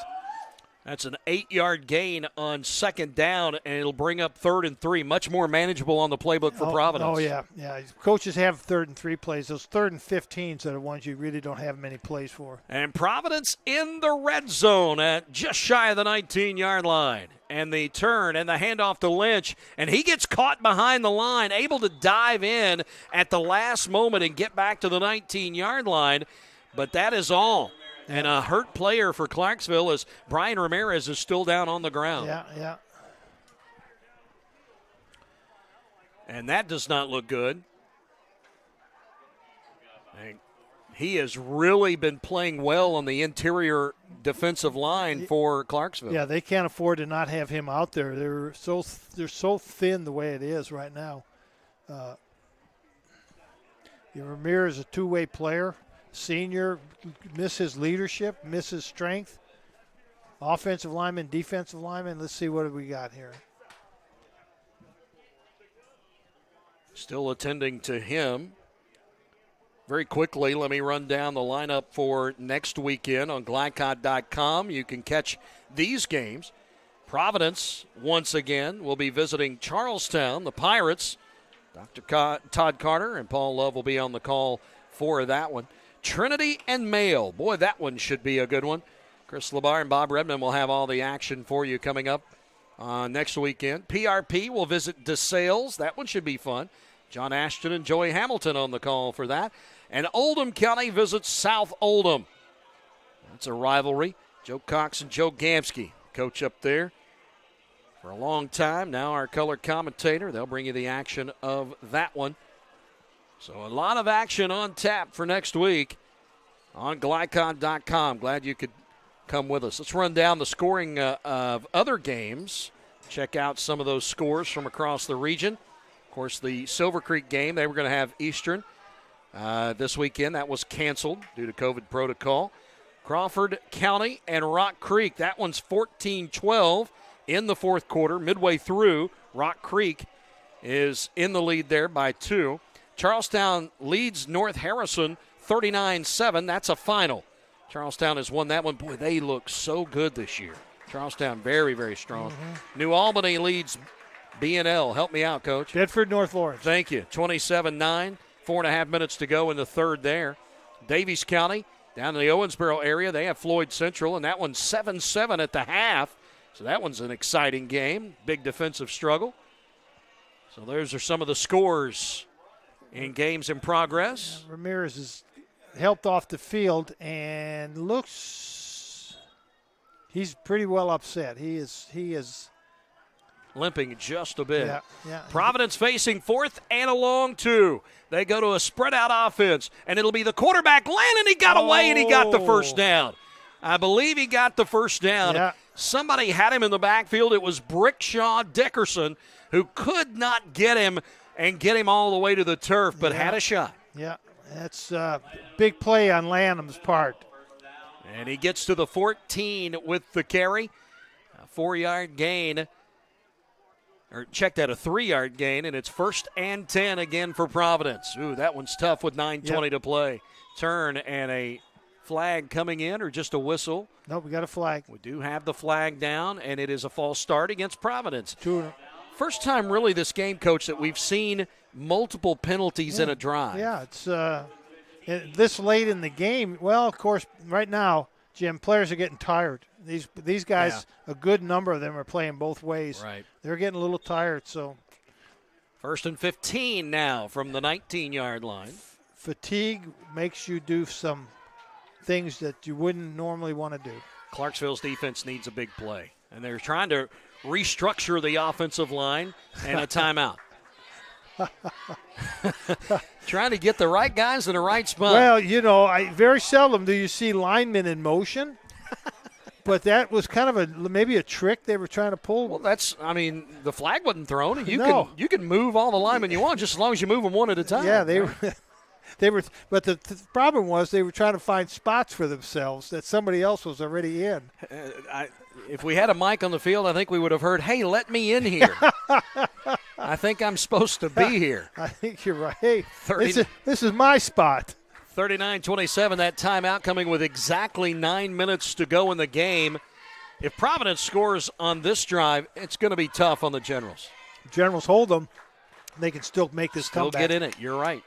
That's an 8-yard gain on 2nd down, and it'll bring up 3rd and 3. Much more manageable on the playbook for Providence. Oh, yeah. Coaches have 3rd and 3 plays. Those 3rd and 15s are the ones you really don't have many plays for. And Providence in the red zone at just shy of the 19-yard line. And the turn and the handoff to Lynch, and he gets caught behind the line, able to dive in at the last moment and get back to the 19-yard line. But that is all. And a hurt player for Clarksville as Brian Ramirez is still down on the ground. Yeah. And that does not look good. And he has really been playing well on the interior defensive line for Clarksville. Yeah, they can't afford to not have him out there. They're so thin the way it is right now. Ramirez is a two-way player. Senior, miss his leadership, miss his strength. Offensive lineman, defensive lineman. Let's see what we got here. Still attending to him. Very quickly, let me run down the lineup for next weekend on Glycod.com. You can catch these games. Providence, once again, will be visiting Charlestown. The Pirates, Dr. Todd Carter and Paul Love will be on the call for that one. Trinity and Mayo. Boy, that one should be a good one. Chris Labar and Bob Redmond will have all the action for you coming up next weekend. PRP will visit DeSales. That one should be fun. John Ashton and Joey Hamilton on the call for that. And Oldham County visits South Oldham. That's a rivalry. Joe Cox and Joe Gamsky coach up there for a long time. Now our color commentator. They'll bring you the action of that one. So a lot of action on tap for next week on Glycod.com. Glad you could come with us. Let's run down the scoring of other games. Check out some of those scores from across the region. Of course, the Silver Creek game, they were going to have Eastern this weekend. That was canceled due to COVID protocol. Crawford County and Rock Creek. That one's 14-12 in the fourth quarter. Midway through, Rock Creek is in the lead there by 2. Charlestown leads North Harrison 39-7. That's a final. Charlestown has won that one. Boy, they look so good this year. Charlestown very, very strong. New Albany leads B&L. Help me out, Coach. Bedford North Lawrence. Thank you. 27-9. 4.5 minutes to go in the third there. Davies County down in the Owensboro area. They have Floyd Central, and that one's 7-7 at the half. So that one's an exciting game. Big defensive struggle. So those are some of the scores in games in progress. Ramirez is helped off the field and he's pretty well upset. He is limping just a bit. Yeah. Providence facing 4th and a long 2. They go to a spread out offense, and it'll be the quarterback Lannon. He got away and he got the first down. I believe he got the first down. Yeah. Somebody had him in the backfield. It was Brickshaw Dickerson who could not get him and get him all the way to the turf, but had a shot. Yeah, that's a big play on Lanham's part. And he gets to the 14 with the carry. A 4-yard gain checked out a 3-yard gain, and it's 1st and 10 again for Providence. Ooh, that one's tough with 9:20 to play. Turn and a flag coming in, or just a whistle? No, we got a flag. We do have the flag down, and it is a false start against Providence. 2. First time really this game, Coach, that we've seen multiple penalties in a drive. Yeah, it's this late in the game. Well, of course, right now, Jim, players are getting tired. These guys, a good number of them are playing both ways. Right. They're getting a little tired. So 1st and 15 now from the 19-yard line. Fatigue makes you do some things that you wouldn't normally want to do. Clarksville's defense needs a big play, and they're trying to restructure the offensive line and a timeout. Trying to get the right guys in the right spot. Well, very seldom do you see linemen in motion, but that was kind of maybe a trick they were trying to pull. Well, the flag wasn't thrown. You can move all the linemen you want just as long as you move them one at a time. Yeah, they were, but the problem was they were trying to find spots for themselves that somebody else was already in. If we had a mic on the field, I think we would have heard, "Hey, let me in here. I think I'm supposed to be here." I think you're right. Hey, this is my spot. 39-27, that timeout coming with exactly 9 minutes to go in the game. If Providence scores on this drive, it's going to be tough on the Generals. Generals hold them. They can still make this comeback. Still get in it. You're right.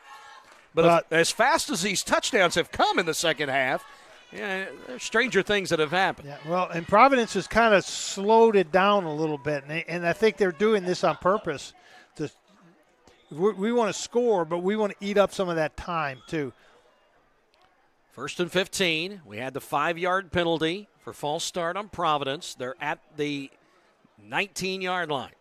But as fast as these touchdowns have come in the second half, there's stranger things that have happened. Yeah, well, and Providence has kind of slowed it down a little bit, and I think they're doing this on purpose. We want to score, but we want to eat up some of that time too. 1st and 15. We had the 5-yard penalty for false start on Providence. They're at the 19-yard line.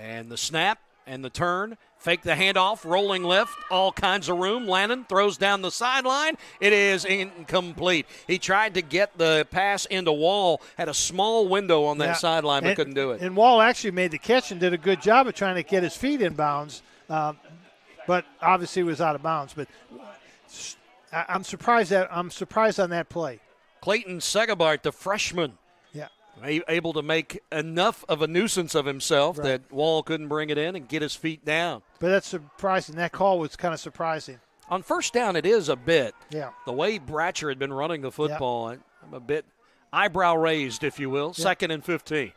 And the snap and the turn. Fake the handoff, rolling left, all kinds of room. Lannon throws down the sideline. It is incomplete. He tried to get the pass into Wall, had a small window on that sideline, but couldn't do it. And Wall actually made the catch and did a good job of trying to get his feet in bounds, but obviously was out of bounds. But I'm surprised on that play. Clayton Segabart, the freshman, able to make enough of a nuisance of himself that Wall couldn't bring it in and get his feet down. But that's surprising. That call was kind of surprising. On 1st down, it is a bit. Yeah. The way Bratcher had been running the football, I'm a bit eyebrow raised, if you will. 2nd and 15.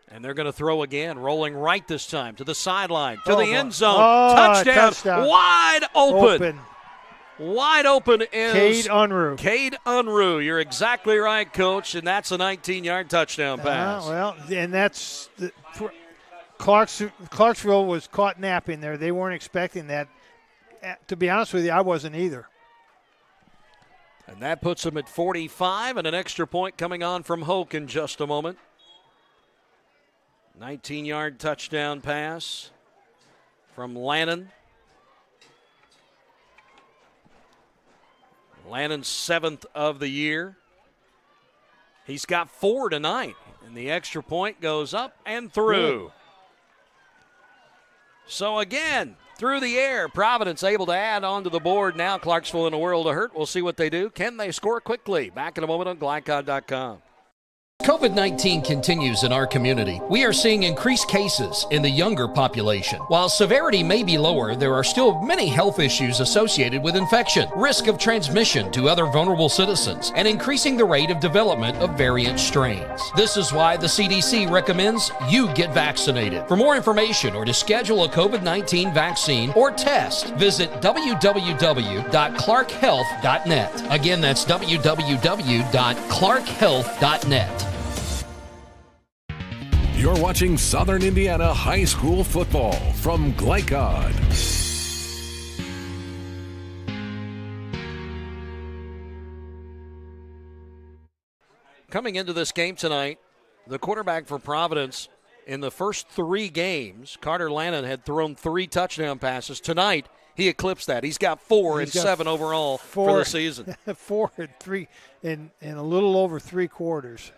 And they're going to throw again, rolling right this time to the sideline, to the end zone. Touchdown. Wide open. Wide open is Cade Unruh. Cade Unruh. You're exactly right, Coach, and that's a 19-yard touchdown pass. And that's Clarksville was caught napping there. They weren't expecting that. To be honest with you, I wasn't either. And that puts them at 45, and an extra point coming on from Hoke in just a moment. 19-yard touchdown pass from Lannon. Lannon's 7th of the year. He's got 4 tonight, and the extra point goes up and through. So again, through the air, Providence able to add onto the board. Now Clarksville in a world of hurt. We'll see what they do. Can they score quickly? Back in a moment on GlideCod.com. COVID-19 continues in our community. We are seeing increased cases in the younger population. While severity may be lower, there are still many health issues associated with infection, risk of transmission to other vulnerable citizens, and increasing the rate of development of variant strains. This is why the CDC recommends you get vaccinated. For more information or to schedule a COVID-19 vaccine or test, visit www.clarkhealth.net. Again, that's www.clarkhealth.net. You're watching Southern Indiana High School football from GlideCod. Coming into this game tonight, the quarterback for Providence in the first 3 games, Carter Lannon had thrown 3 touchdown passes. Tonight, he eclipsed that. He's got 4 and 7 overall for the season. 4 and 3 in a little over 3 quarters.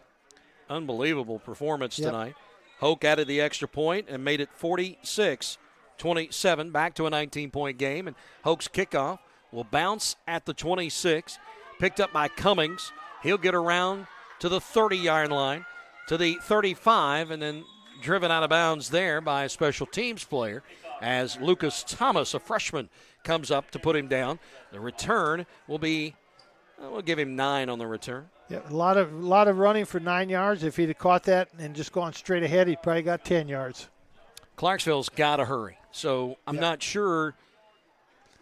Unbelievable performance tonight. Hoke added the extra point and made it 46-27, back to a 19-point game. And Hoke's kickoff will bounce at the 26, picked up by Cummings. He'll get around to the 30-yard line to the 35, and then driven out of bounds there by a special teams player as Lucas Thomas, a freshman, comes up to put him down. The return will be, we'll give him 9 on the return. Yeah, a lot of running for 9 yards. If he'd have caught that and just gone straight ahead, he'd probably got 10 yards. Clarksville's got to hurry. So I'm not sure.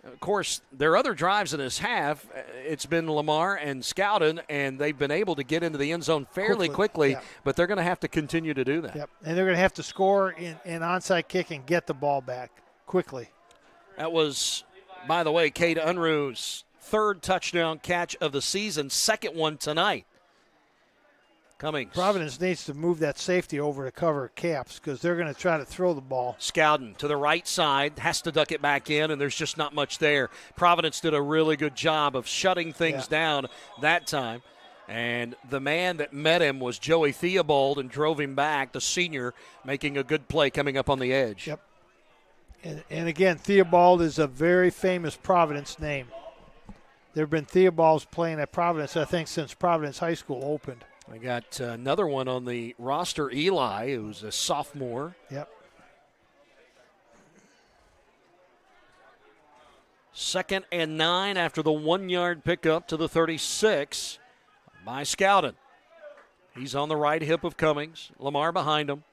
Of course, their other drives in this half, it's been Lamar and Scouton, and they've been able to get into the end zone fairly quickly, but they're going to have to continue to do that. Yep, and they're going to have to score in onside kick and get the ball back quickly. That was, by the way, Cade Unruh's 3rd touchdown catch of the season, 2nd one tonight. Cummings. Providence needs to move that safety over to cover Caps because they're going to try to throw the ball. Scowden to the right side, has to duck it back in, and there's just not much there. Providence did a really good job of shutting things down that time. And the man that met him was Joey Theobald and drove him back, the senior, making a good play coming up on the edge. Yep. And again, Theobald is a very famous Providence name. There have been Theobalds playing at Providence, I think, since Providence High School opened. I got another one on the roster, Eli, who's a sophomore. Yep. 2nd and 9 after the 1-yard pickup to the 36 by Scowden. He's on the right hip of Cummings. Lamar behind him.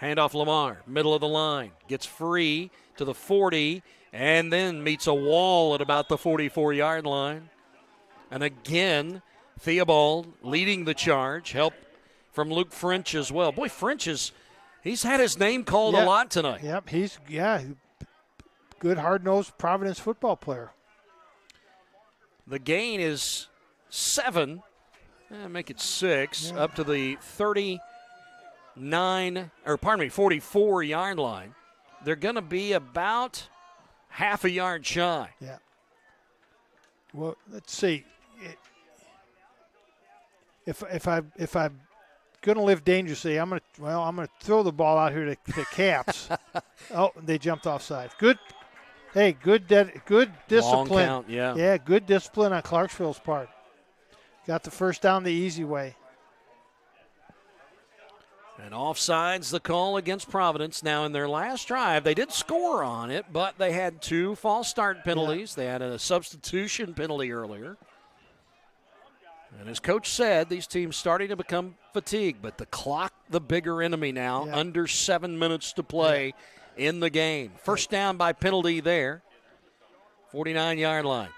Handoff Lamar, middle of the line. Gets free to the 40 and then meets a wall at about the 44-yard line. And again, Theobald leading the charge. Help from Luke French as well. Boy, French he's had his name called a lot tonight. Yep, he's good, hard-nosed Providence football player. The gain is 7. Make it 6 up to the 44-yard line. They're going to be about half a yard shy. Yeah. Well, let's see. If I'm going to live dangerously, I'm going to throw the ball out here to Caps. Oh, they jumped offside. Good. Hey, good discipline. Long count, yeah. Yeah, good discipline on Clarksville's part. Got the first down the easy way. And offsides the call against Providence. Now, in their last drive, they did score on it, but they had 2 false start penalties. They had a substitution penalty earlier. And as Coach said, these teams starting to become fatigued, but the clock, the bigger enemy now, under 7 minutes to play in the game. First down by penalty there, 49-yard line.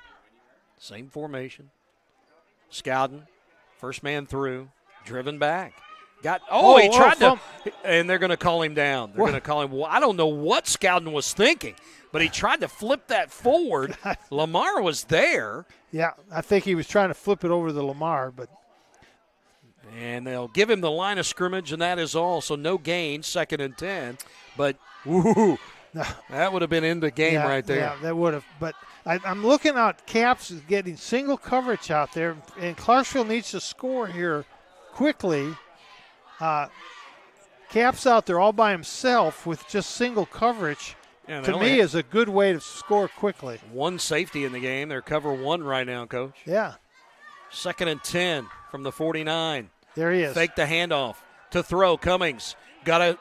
Same formation. Scowden, first man through, driven back. He tried to, and they're going to call him down. They're going to call him. I don't know what Scowden was thinking, but he tried to flip that forward. Lamar was there. Yeah, I think he was trying to flip it over to Lamar, but. And they'll give him the line of scrimmage, and that is all. So no gain, 2nd and 10. But, that would have been in the game right there. Yeah, that would have. But I'm looking at Caps is getting single coverage out there, and Clarksville needs to score here quickly. Caps out there all by himself with just single coverage. Yeah, to me, is a good way to score quickly. 1 safety in the game. They're cover 1 right now, Coach. Yeah. 2nd and 10 from the 49. There he is. Fake the handoff to throw. Cummings got a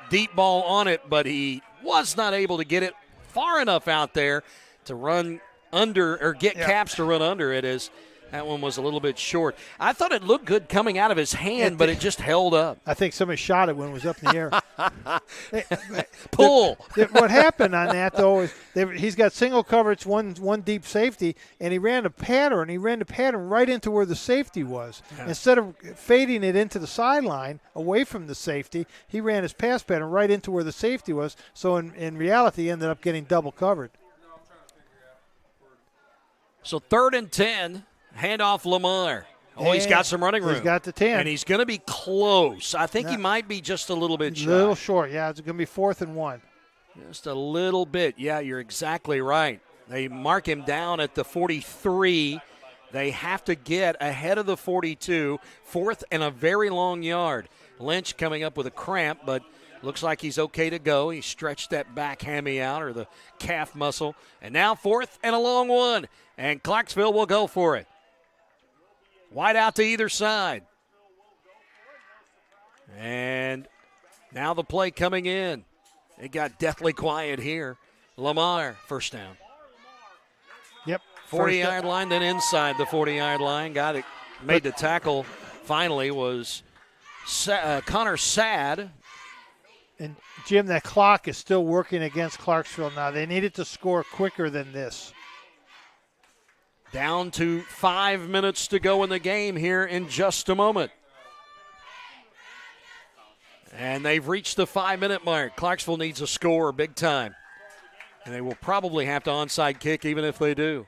deep ball on it, but he was not able to get it far enough out there to run under or get Caps to run under it. That one was a little bit short. I thought it looked good coming out of his hand, but it just held up. I think somebody shot it when it was up in the air. Pull. What happened on that, though, is he's got single coverage, one deep safety, and he ran a pattern. He ran the pattern right into where the safety was. Yeah. Instead of fading it into the sideline away from the safety, he ran his pass pattern right into where the safety was. So in reality, he ended up getting double covered. So 3rd and 10. Handoff Lamar. He's got some running room. He's got the 10. And he's going to be close. I think he might be just a little bit shy. A little short, yeah. It's going to be 4th and 1. Just a little bit. Yeah, you're exactly right. They mark him down at the 43. They have to get ahead of the 42. 4th and a very long yard. Lynch coming up with a cramp, but looks like he's okay to go. He stretched that back hammy out or the calf muscle. And now 4th and a long one. And Clarksville will go for it. Wide out to either side. And now the play coming in. It got deathly quiet here. Lamar, first down. Yep. 40-yard line, then inside the 40-yard line. Got it. Made the tackle finally was Connor Sad. And, Jim, that clock is still working against Clarksville now. They needed to score quicker than this. Down to 5 minutes to go in the game here in just a moment. And they've reached the 5-minute mark. Clarksville needs a score big time. And they will probably have to onside kick even if they do.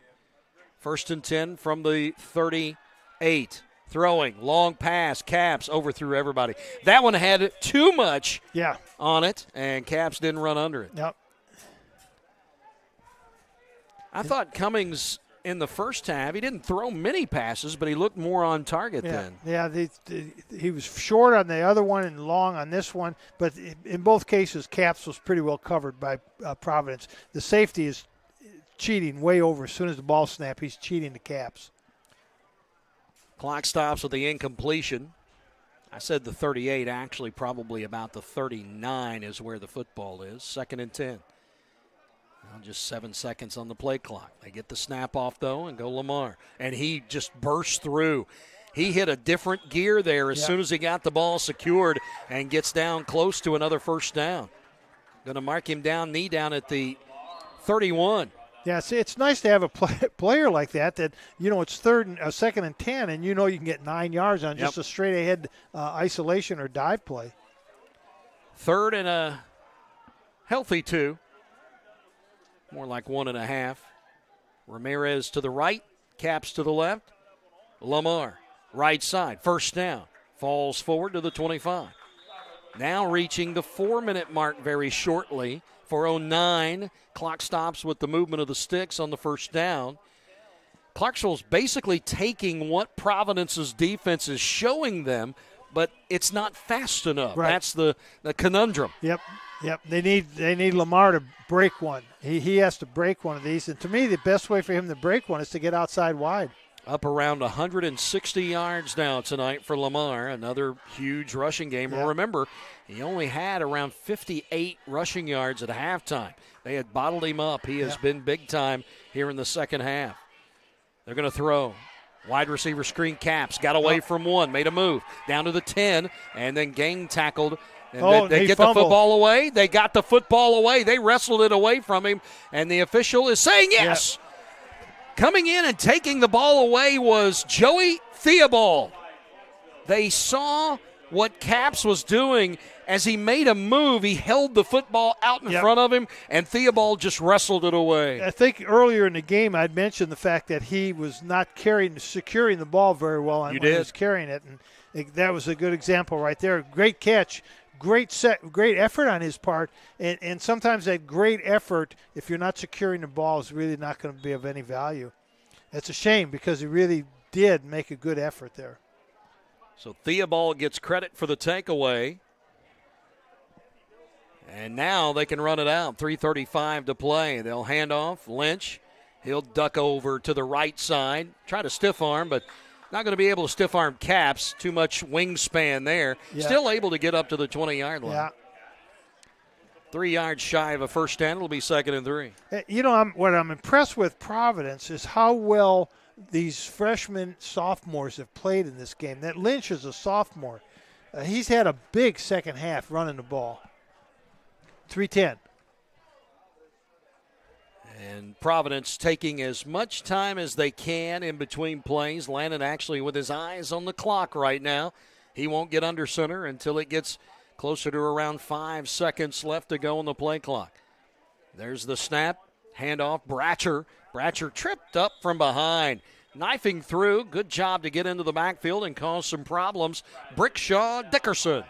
1st and 10 from the 38. Throwing, long pass, Caps overthrew everybody. That one had too much on it, and Caps didn't run under it. Yep. I thought Cummings in the first half, he didn't throw many passes, but he looked more on target then. Yeah, he was short on the other one and long on this one, but in both cases, Caps was pretty well covered by Providence. The safety is cheating way over. As soon as the ball snapped, he's cheating the Caps. Clock stops with the incompletion. I said the 38, actually probably about the 39 is where the football is. 2nd and 10. Now just 7 seconds on the play clock. They get the snap off, though, and go Lamar. And he just burst through. He hit a different gear there as soon as he got the ball secured and gets down close to another first down. Going to mark him down, knee down at the 31. Yeah, see, it's nice to have a player like that, it's 2nd and 10, and you can get 9 yards on just a straight-ahead isolation or dive play. 3rd and a healthy 2. More like 1.5. Ramirez to the right, Caps to the left. Lamar, right side, first down. Falls forward to the 25. Now reaching the 4-minute mark very shortly. 4:09. Clock stops with the movement of the sticks on the first down. Clarksville's basically taking what Providence's defense is showing them, but it's not fast enough. Right. That's the conundrum. Yep. They need Lamar to break one. He has to break one of these. And to me, the best way for him to break one is to get outside wide. Up around 160 yards now tonight for Lamar. Another huge rushing game. And remember, he only had around 58 rushing yards at halftime. They had bottled him up. He has been big time here in the second half. They're going to throw. Wide receiver screen, Caps. Got away from one. Made a move. Down to the 10. And then gang tackled. And they get the football away. They got the football away. They wrestled it away from him. And the official is saying yes. Yep. Coming in and taking the ball away was Joey Theobald. They saw what Caps was doing as he made a move. He held the football out in front of him, and Theobald just wrestled it away. I think earlier in the game I'd mentioned the fact that he was not securing the ball very well when he was carrying it, and that was a good example right there. Great catch. Great effort on his part, and sometimes that great effort, if you're not securing the ball, is really not going to be of any value. It's a shame because he really did make a good effort there. So Theobald gets credit for the takeaway. And now they can run it out. 3:35 to play. They'll hand off. Lynch, he'll duck over to the right side, try to stiff arm, but not going to be able to stiff arm Caps. Too much wingspan there. Yeah. Still able to get up to the 20-yard line. Yeah. 3 yards shy of a first down. It'll be 2nd and 3. What I'm impressed with Providence is how well these freshmen, sophomores have played in this game. That Lynch is a sophomore. He's had a big second half running the ball. 3:10. And Providence taking as much time as they can in between plays. Landon actually with his eyes on the clock right now. He won't get under center until it gets closer to around 5 seconds left to go on the play clock. There's the snap. Handoff. Bratcher. Bratcher tripped up from behind. Knifing through. Good job to get into the backfield and cause some problems. Brickshaw Dickerson.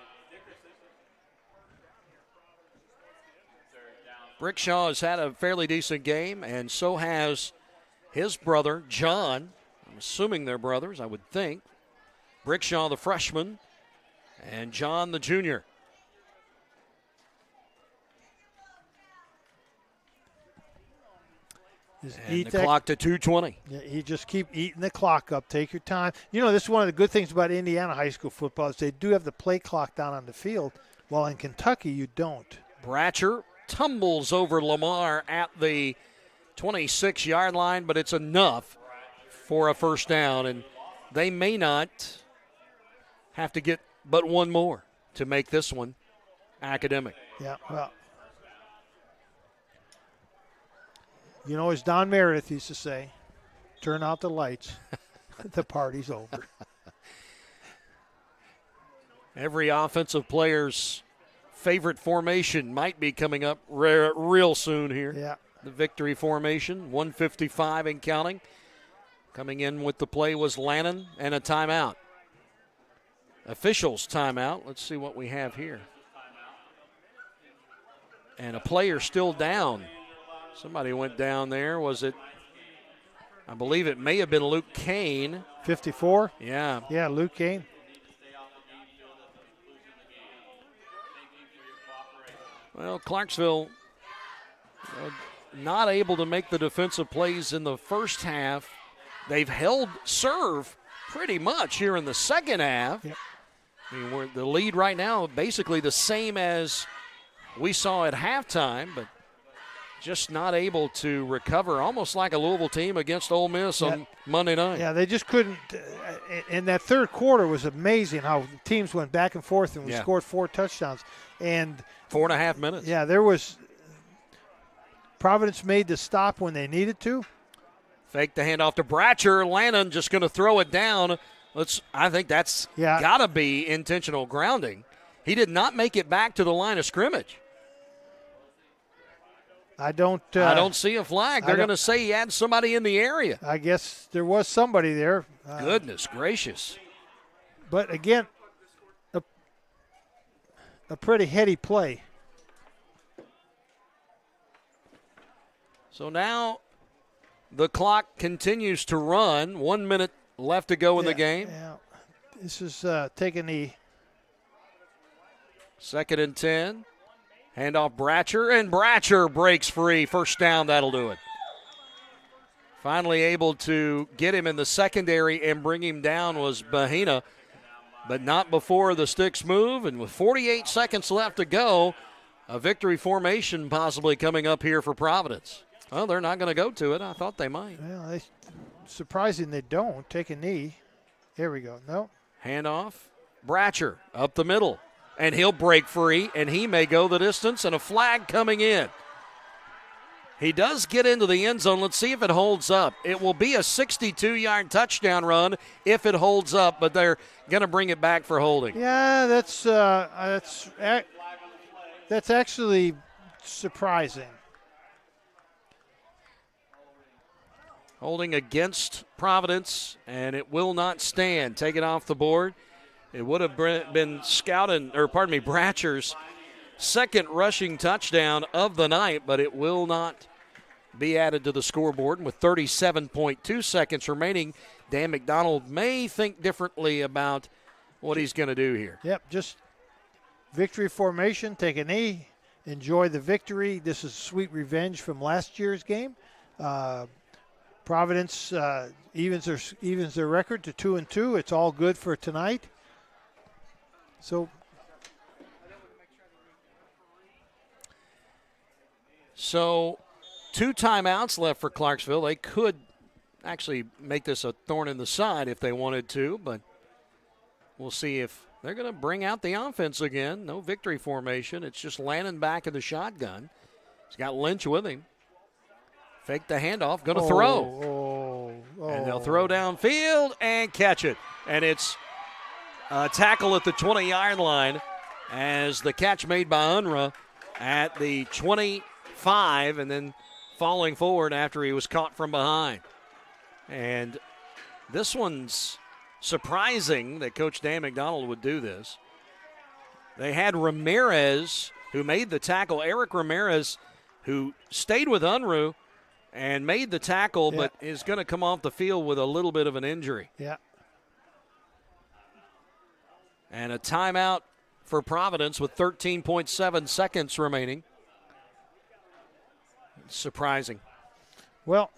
Brickshaw has had a fairly decent game, and so has his brother, John. I'm assuming they're brothers, I would think. Brickshaw, the freshman, and John, the junior. And the clock to 2:20. Yeah, you just keep eating the clock up. Take your time. You know, this is one of the good things about Indiana high school football is they do have the play clock down on the field, while in Kentucky you don't. Bratcher tumbles over Lamar at the 26-yard line, but it's enough for a first down, and they may not have to get but one more to make this one academic. Yeah, well, you know, as Don Meredith used to say, turn out the lights, the party's over. Every offensive player's favorite formation might be coming up real soon here. Yeah. The victory formation, 155 and counting. Coming in with the play was Lannon and a timeout. Officials timeout. Let's see what we have here. And a player still down. Somebody went down there. Was it? I believe it may have been Luke Kane. 54? Yeah. Yeah, Luke Kane. Well, Clarksville not able to make the defensive plays in the first half. They've held serve pretty much here in the second half. Yep. I mean, we're the lead right now basically the same as we saw at halftime, but just not able to recover, almost like a Louisville team against Ole Miss on Monday night. Yeah, they just couldn't. And that third quarter was amazing how teams went back and forth, and we scored 4 touchdowns. And 4.5 minutes. Yeah, there was – Providence made the stop when they needed to. Fake the handoff to Bratcher. Lannon just going to throw it down. I think that's got to be intentional grounding. He did not make it back to the line of scrimmage. I don't see a flag. They're going to say he had somebody in the area. I guess there was somebody there. Goodness gracious. But again, a pretty heady play. So now the clock continues to run. 1 minute left to go in the game. Yeah. This is taking the 2nd and 10. Handoff Bratcher, and Bratcher breaks free. First down, that'll do it. Finally able to get him in the secondary and bring him down was Bahina, but not before the sticks move. And with 48 seconds left to go, a victory formation possibly coming up here for Providence. Well, they're not going to go to it. I thought they might. Well, surprising they don't. Take a knee. Here we go. No. Handoff. Bratcher up the middle. And he'll break free, and he may go the distance, and a flag coming in. He does get into the end zone. Let's see if it holds up. It will be a 62-yard touchdown run if it holds up, but they're going to bring it back for holding. Yeah, that's actually surprising. Holding against Providence, and it will not stand. Take it off the board. It would have been Bratcher's second rushing touchdown of the night, but it will not be added to the scoreboard. And with 37.2 seconds remaining, Dan McDonald may think differently about what he's going to do here. Yep, just victory formation, take a knee, enjoy the victory. This is sweet revenge from last year's game. Providence evens their record to 2-2. It's all good for tonight. So 2 timeouts left for Clarksville. They could actually make this a thorn in the side if they wanted to, but we'll see if they're going to bring out the offense again. No victory formation. It's just Lannon back in the shotgun. He's got Lynch with him. Fake the handoff. Going to throw. And they'll throw downfield and catch it. And it's a tackle at the 20-yard line as the catch made by Unruh at the 25 and then falling forward after he was caught from behind. And this one's surprising that Coach Dan McDonald would do this. They had Ramirez, who made the tackle, Eric Ramirez, who stayed with Unruh and made the tackle, but is going to come off the field with a little bit of an injury. Yeah. And a timeout for Providence with 13.7 seconds remaining. Surprising. Well,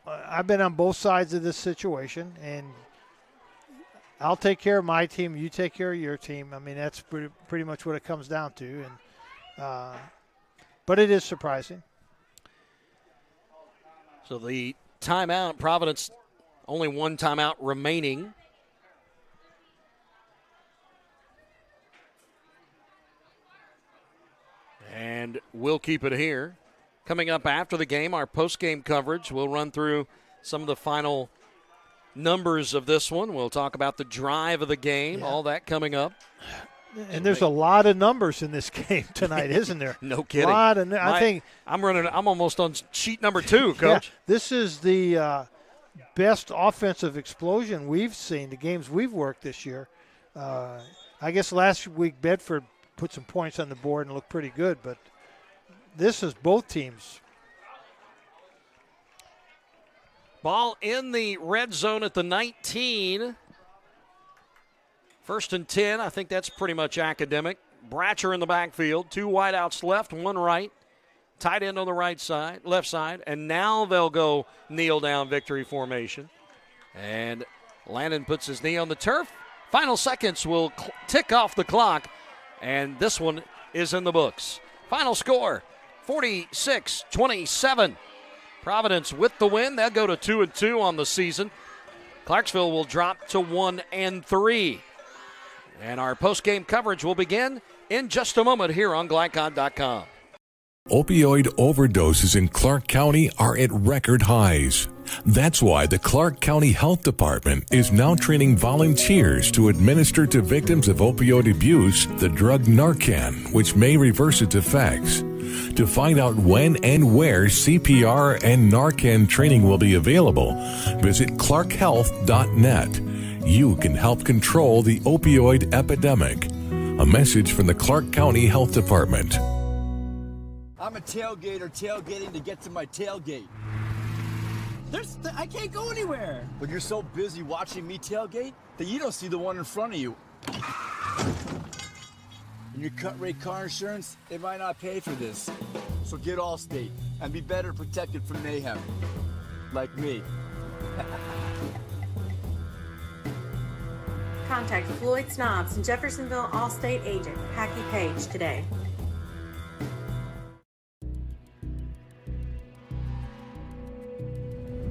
I've been on both sides of this situation, and I'll take care of my team. You take care of your team. I mean, that's pretty much what it comes down to. And but it is surprising. So the timeout, Providence, only one timeout remaining. And we'll keep it here. Coming up after the game, our post-game coverage. We'll run through some of the final numbers of this one. We'll talk about the drive of the game, all that coming up. And there's a lot of numbers in this game tonight, isn't there? No kidding. I think I'm almost on sheet number 2, Coach. Yeah, this is the best offensive explosion we've seen, the games we've worked this year. I guess last week Bedford put some points on the board and looked pretty good, but this is both teams. Ball in the red zone at the 19. 1st and 10. I think that's pretty much academic. Bratcher in the backfield. 2 wideouts left, 1 right. Tight end on the left side. And now they'll go kneel down victory formation. And Landon puts his knee on the turf. Final seconds will tick off the clock. And this one is in the books. Final score, 46-27. Providence with the win. They'll go to 2-2 on the season. Clarksville will drop to 1-3. And our post-game coverage will begin in just a moment here on Glycod.com. Opioid overdoses in Clark County are at record highs. That's why the Clark County Health Department is now training volunteers to administer to victims of opioid abuse the drug Narcan, which may reverse its effects. To find out when and where CPR and Narcan training will be available, visit clarkhealth.net. You can help control the opioid epidemic. A message from the Clark County Health Department. I'm a tailgater tailgating to get to my tailgate. I can't go anywhere. But you're so busy watching me tailgate that you don't see the one in front of you. And your cut rate car insurance, they might not pay for this. So get Allstate and be better protected from mayhem. Like me. Contact Floyd Snobs and Jeffersonville Allstate agent Packy Page today.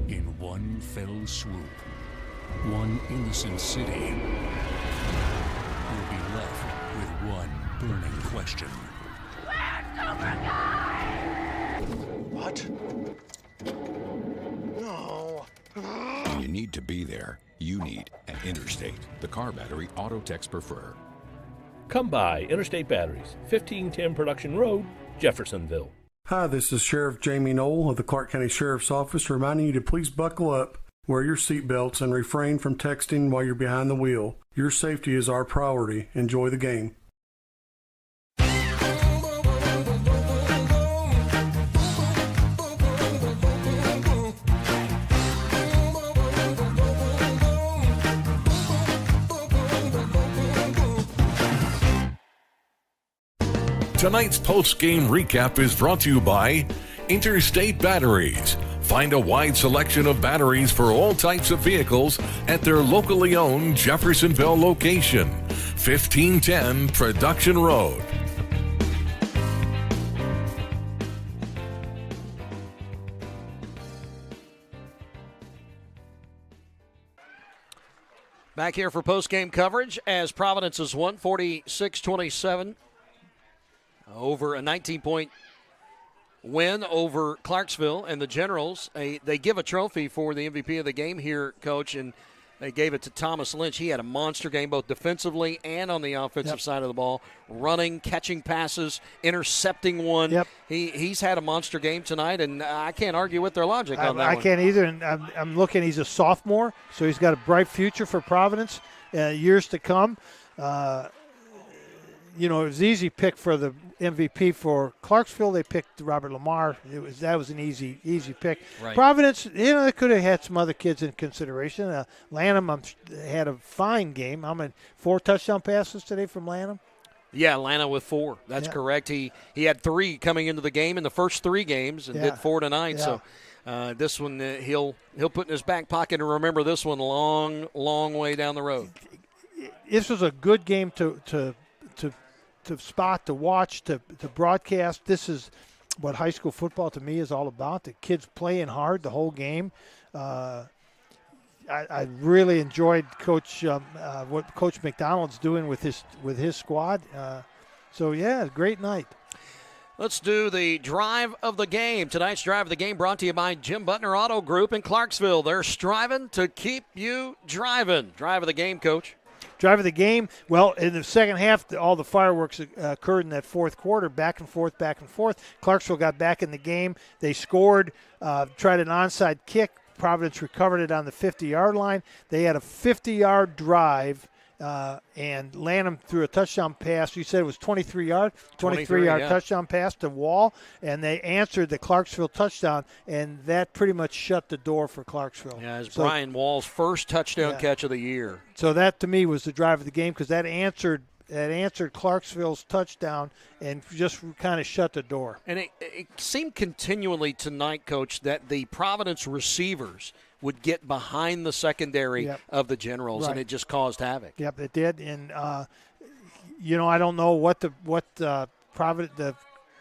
In one fell swoop, one innocent city will be left with one burning question. What? No. When you need to be there, you need an Interstate, the car battery auto techs prefer. Come by Interstate Batteries, 1510 Production Road, Jeffersonville. Hi, this is Sheriff Jamie Knoll of the Clark County Sheriff's Office reminding you to please buckle up, wear your seatbelts, and refrain from texting while you're behind the wheel. Your safety is our priority. Enjoy the game. Tonight's post-game recap is brought to you by Interstate Batteries. Find a wide selection of batteries for all types of vehicles at their locally owned Jeffersonville location, 1510 Production Road. Back here for post-game coverage as Providence has won 46-27 over a 19-point win over Clarksville. And the Generals, they give a trophy for the MVP of the game here, Coach, and they gave it to Thomas Lynch. He had a monster game both defensively and on the offensive side of the ball, running, catching passes, intercepting one. Yep. He's had a monster game tonight, and I can't argue with their logic on that one. I can't either, and I'm looking. He's a sophomore, so he's got a bright future for Providence, years to come. It was an easy pick for the MVP for Clarksville. They picked Robert Lamar. That was an easy pick. Right. Providence, they could have had some other kids in consideration. Lanham had a fine game. 4 touchdown passes today from Lanham. Yeah, Atlanta with 4. That's correct. He had 3 coming into the game in the first 3 games and did 4 tonight. Yeah. So this one he'll put in his back pocket and remember this one long way down the road. This was a good game to spot, to watch, to broadcast. This is what high school football to me is all about. The kids playing hard the whole game. I really enjoyed what Coach McDonald's doing with his squad. Great night. Let's do the drive of the game. Tonight's drive of the game brought to you by Jim Butner Auto Group in Clarksville. They're striving to keep you driving. Drive of the game, Coach. Drive of the game. Well, in the second half, all the fireworks occurred in that fourth quarter, back and forth. Clarksville got back in the game. They scored, tried an onside kick. Providence recovered it on the 50-yard line. They had a 50-yard drive, and Lanham threw a touchdown pass. You said it was 23-yard touchdown pass to Wall, and they answered the Clarksville touchdown, and that pretty much shut the door for Clarksville. Yeah, it's Brian Wall's first touchdown catch of the year. So that, to me, was the drive of the game because that answered Clarksville's touchdown and just kind of shut the door. And it seemed continually tonight, Coach, that the Providence receivers would get behind the secondary of the Generals, and it just caused havoc. Yep, it did. And, I don't know what the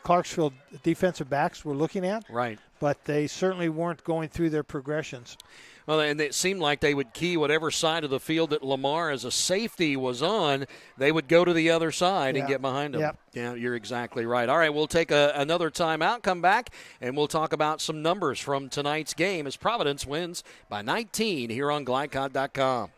Clarksville defensive backs were looking at. Right. But they certainly weren't going through their progressions. Well, and it seemed like they would key whatever side of the field that Lamar as a safety was on, they would go to the other side and get behind him. Yep. Yeah, you're exactly right. All right, we'll take another timeout, come back, and we'll talk about some numbers from tonight's game as Providence wins by 19 here on GlideCod.com.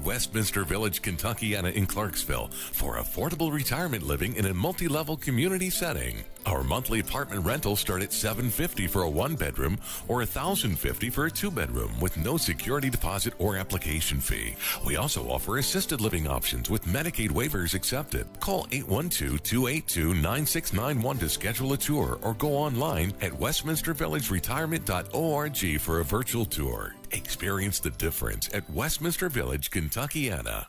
Westminster Village, Kentuckiana in Clarksville for affordable retirement living in a multi-level community setting. Our monthly apartment rentals start at $750 for a 1-bedroom or $1,050 for a 2-bedroom with no security deposit or application fee. We also offer assisted living options with Medicaid waivers accepted. Call 812-282-9691 to schedule a tour or go online at westminstervillageretirement.org for a virtual tour. Experience the difference at Westminster Village, Kentuckiana.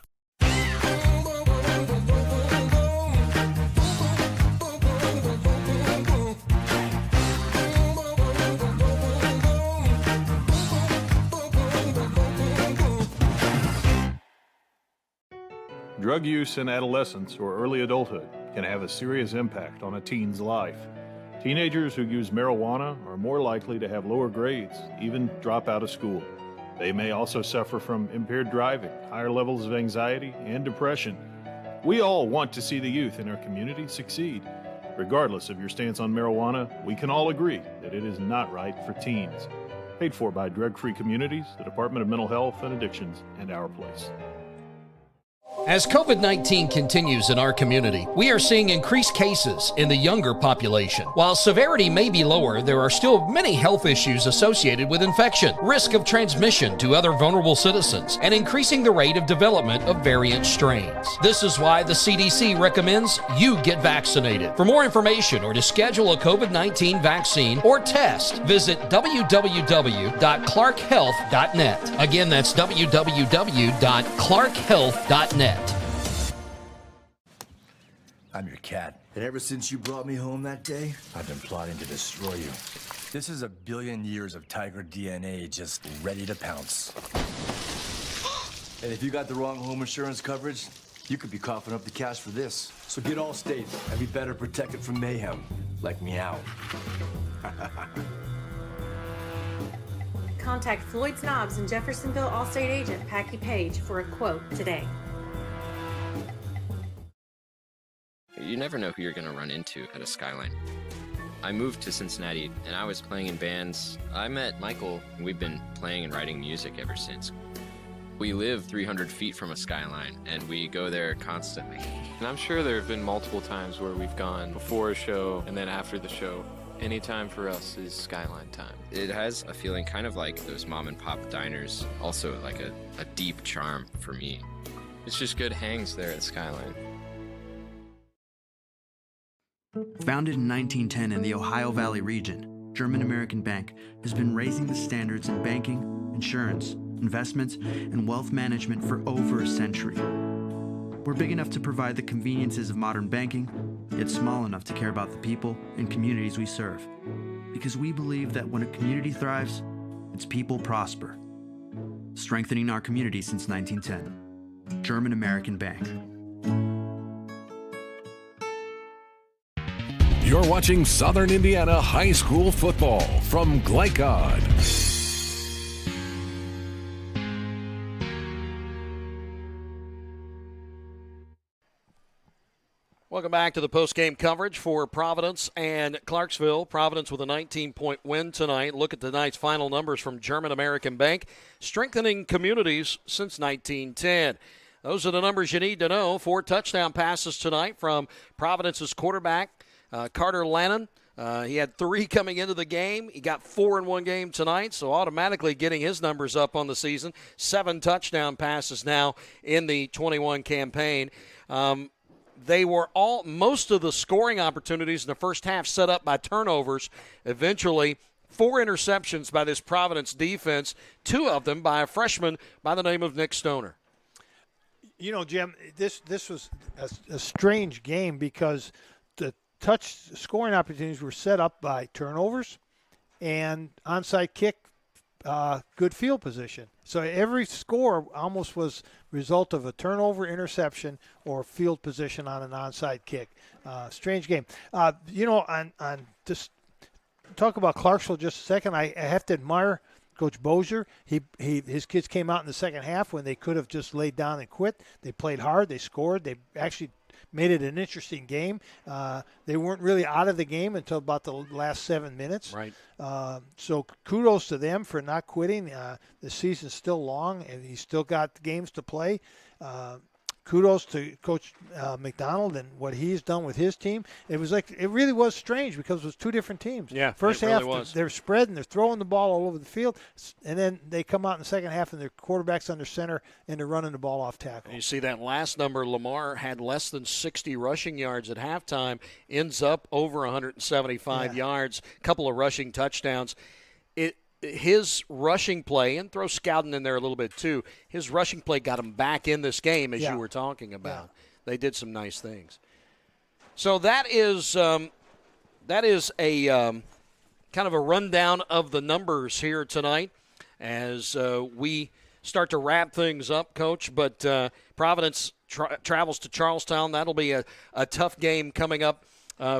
Drug use in adolescence or early adulthood can have a serious impact on a teen's life. Teenagers who use marijuana are more likely to have lower grades, even drop out of school. They may also suffer from impaired driving, higher levels of anxiety, and depression. We all want to see the youth in our community succeed. Regardless of your stance on marijuana, we can all agree that it is not right for teens. Paid for by Drug-Free Communities, the Department of Mental Health and Addictions, and Our Place. As COVID-19 continues in our community, we are seeing increased cases in the younger population. While severity may be lower, there are still many health issues associated with infection, risk of transmission to other vulnerable citizens, and increasing the rate of development of variant strains. This is why the CDC recommends you get vaccinated. For more information or to schedule a COVID-19 vaccine or test, visit www.clarkhealth.net. Again, that's www.clarkhealth.net. I'm your cat. And ever since you brought me home that day, I've been plotting to destroy you. This is 1 billion years of tiger DNA just ready to pounce. And if you got the wrong home insurance coverage, you could be coughing up the cash for this. So get Allstate and be better protected from mayhem, like meow. Contact Floyd Snobbs and Jeffersonville Allstate agent Packy Page for a quote today. You never know who you're going to run into at a Skyline. I moved to Cincinnati and I was playing in bands. I met Michael and we've been playing and writing music ever since. We live 300 feet from a Skyline and we go there constantly. And I'm sure there have been multiple times where we've gone before a show and then after the show. Any time for us is Skyline time. It has a feeling kind of like those mom and pop diners, also like a deep charm for me. It's just good hangs there at Skyline. Founded in 1910 in the Ohio Valley region, German American Bank has been raising the standards in banking, insurance, investments, and wealth management for over a century. We're big enough to provide the conveniences of modern banking, yet small enough to care about the people and communities we serve. Because we believe that when a community thrives, its people prosper. Strengthening our community since 1910. German American Bank. You're watching Southern Indiana High School football from Glycod. Welcome back to the post-game coverage for Providence and Clarksville. Providence with a 19-point win tonight. Look at tonight's final numbers from German American Bank, strengthening communities since 1910. Those are the numbers you need to know. 4 touchdown passes tonight from Providence's quarterback, Carter Lannon. He had 3 coming into the game. He got 4 in one game tonight, so automatically getting his numbers up on the season. 7 touchdown passes now in the 21 campaign. They were most of the scoring opportunities in the first half set up by turnovers. Eventually, 4 interceptions by this Providence defense, 2 of them by a freshman by the name of Nick Stoner. You know, Jim, this was a strange game because the scoring opportunities were set up by turnovers and onside kick, good field position. So every score almost was result of a turnover, interception, or field position on an onside kick. Strange game. You know, on just talk about Clarksville just a second. I have to admire Coach Bozier. His kids came out in the second half when they could have just laid down and quit. They played hard. They scored. They actually made it an interesting game. They weren't really out of the game until about the last 7 minutes. Right. So kudos to them for not quitting. The season's still long, and he's still got games to play. Kudos to Coach McDonald and what he's done with his team. It really was strange because it was 2 different teams. Yeah, first it half really was. they're spreading, they're throwing the ball all over the field, and then they come out in the second half and their quarterback's under center and they're running the ball off tackle. And you see that last number, Lamar had less than 60 rushing yards at halftime, ends up over 175 yards, a couple of rushing touchdowns. His rushing play, and throw scouting in there a little bit too, his rushing play got him back in this game, as you were talking about. Yeah. They did some nice things. So that is a kind of a rundown of the numbers here tonight as we start to wrap things up, Coach. But Providence travels to Charlestown. That'll be a tough game coming up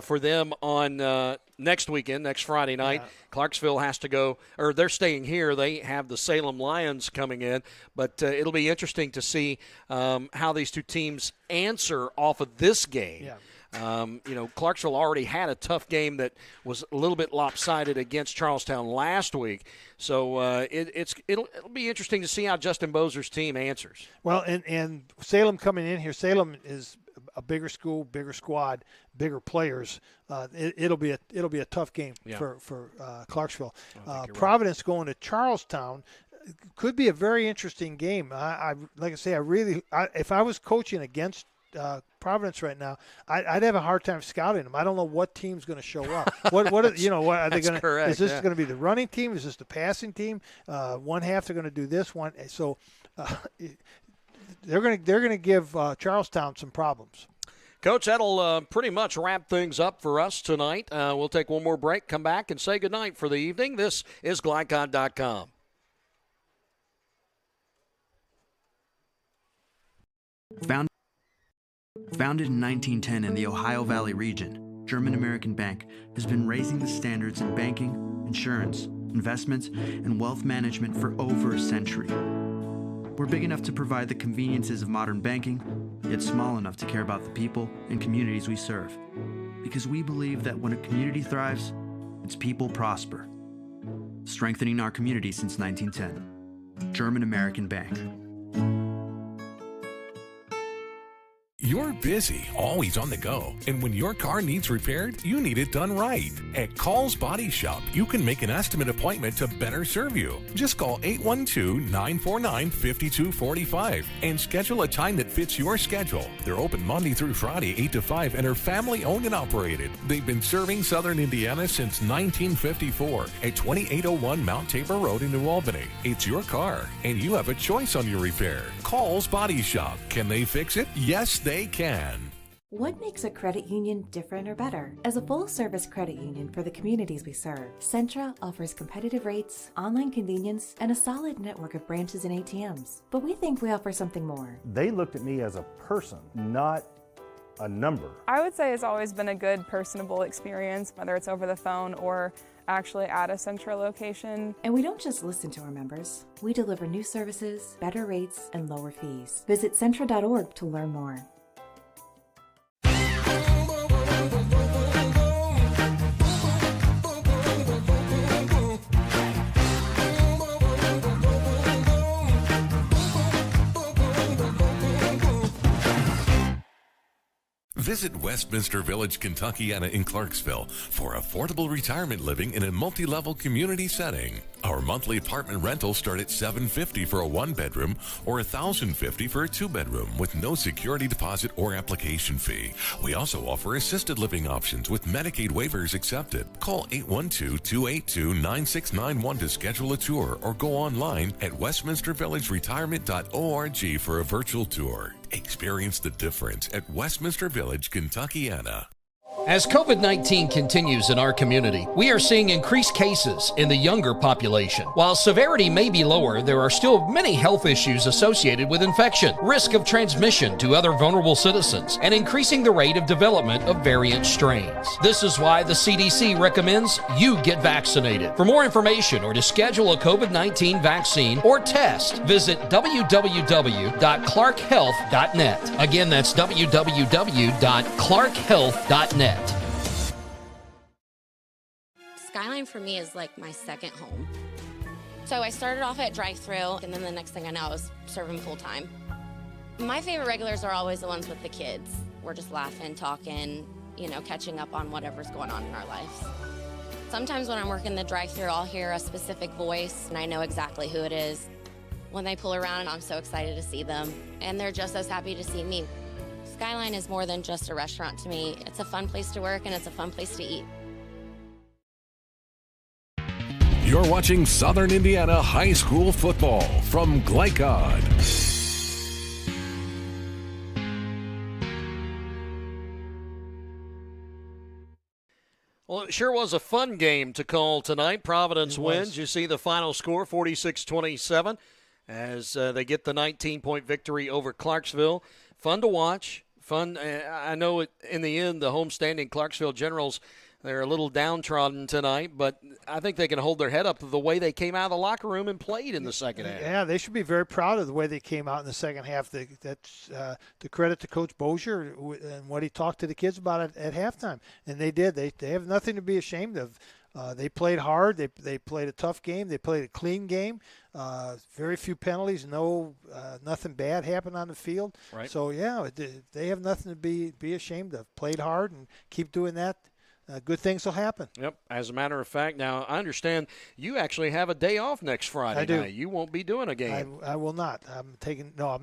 for them on next weekend, next Friday night. Yeah. Clarksville has to go, or they're staying here. They have the Salem Lions coming in, but it'll be interesting to see how these 2 teams answer off of this game. Yeah. You know, Clarksville already had a tough game that was a little bit lopsided against Charlestown last week. So it'll be interesting to see how Justin Bozier's team answers. Well, and Salem coming in here, Salem is a bigger school, bigger squad, bigger players. It'll be a tough game for Clarksville. Providence right. Going to Charlestown could be a very interesting game. Like I say, if I was coaching against Providence right now, I'd have a hard time scouting them. I don't know what team's going to show up. What are they going to? Is this going to be the running team? Is this the passing team? One half they're going to do this one. So they're going to give Charlestown some problems. Coach, that'll pretty much wrap things up for us tonight. We'll take one more break, come back, and say goodnight for the evening. This is Glycod.com. Founded in 1910 in the Ohio Valley region, German American Bank has been raising the standards in banking, insurance, investments, and wealth management for over a century. We're big enough to provide the conveniences of modern banking, yet small enough to care about the people and communities we serve. Because we believe that when a community thrives, its people prosper. Strengthening our community since 1910. German American Bank. You're busy, always on the go, and when your car needs repaired, you need it done right. At Call's Body Shop, you can make an estimate appointment to better serve you. Just call 812-949-5245 and schedule a time that fits your schedule. They're open Monday through Friday, 8 to 5, and are family-owned and operated. They've been serving Southern Indiana since 1954 at 2801 Mount Tabor Road in New Albany. It's your car, and you have a choice on your repair. Call's Body Shop. Can they fix it? Yes, they can. What makes a credit union different or better? As a full-service credit union for the communities we serve, Centra offers competitive rates, online convenience, and a solid network of branches and ATMs. But we think we offer something more. They looked at me as a person, not a number. I would say it's always been a good, personable experience, whether it's over the phone or actually at a Centra location. And we don't just listen to our members. We deliver new services, better rates, and lower fees. Visit Centra.org to learn more. Visit Westminster Village, Kentuckiana in Clarksville for affordable retirement living in a multi-level community setting. Our monthly apartment rentals start at $750 for a one-bedroom or $1,050 for a two-bedroom with no security deposit or application fee. We also offer assisted living options with Medicaid waivers accepted. Call 812-282-9691 to schedule a tour or go online at westminstervillageretirement.org for a virtual tour. Experience the difference at Westminster Village, Kentuckiana. As COVID-19 continues in our community, we are seeing increased cases in the younger population. While severity may be lower, there are still many health issues associated with infection, risk of transmission to other vulnerable citizens, and increasing the rate of development of variant strains. This is why the CDC recommends you get vaccinated. For more information or to schedule a COVID-19 vaccine or test, visit www.clarkhealth.net. Again, that's www.clarkhealth.net. Skyline for me is like my second home. So I started off at drive-thru, and then the next thing I know, I was serving full-time. My favorite regulars are always the ones with the kids. We're just laughing, talking, catching up on whatever's going on in our lives. Sometimes when I'm working the drive-thru, I'll hear a specific voice, and I know exactly who it is. When they pull around, I'm so excited to see them, and they're just as happy to see me. Skyline is more than just a restaurant to me. It's a fun place to work, and it's a fun place to eat. You're watching Southern Indiana High School football from Glycod. Well, it sure was a fun game to call tonight. Providence wins. You see the final score, 46-27, as they get the 19-point victory over Clarksville. Fun to watch. Fun. I know in the end, the homestanding Clarksville Generals, they're a little downtrodden tonight, but I think they can hold their head up the way they came out of the locker room and played in the second half. Yeah, they should be very proud of the way they came out in the second half. That's the credit to Coach Bozier and what he talked to the kids about at halftime. And they did. They have nothing to be ashamed of. They played hard. They played a tough game. They played a clean game. Very few penalties. Nothing bad happened on the field. Right. So, yeah, they have nothing to be ashamed of. Played hard and keep doing that. Good things will happen. Yep. As a matter of fact, now I understand you actually have a day off next Friday I do. night. You won't be doing a game. I will not. I'm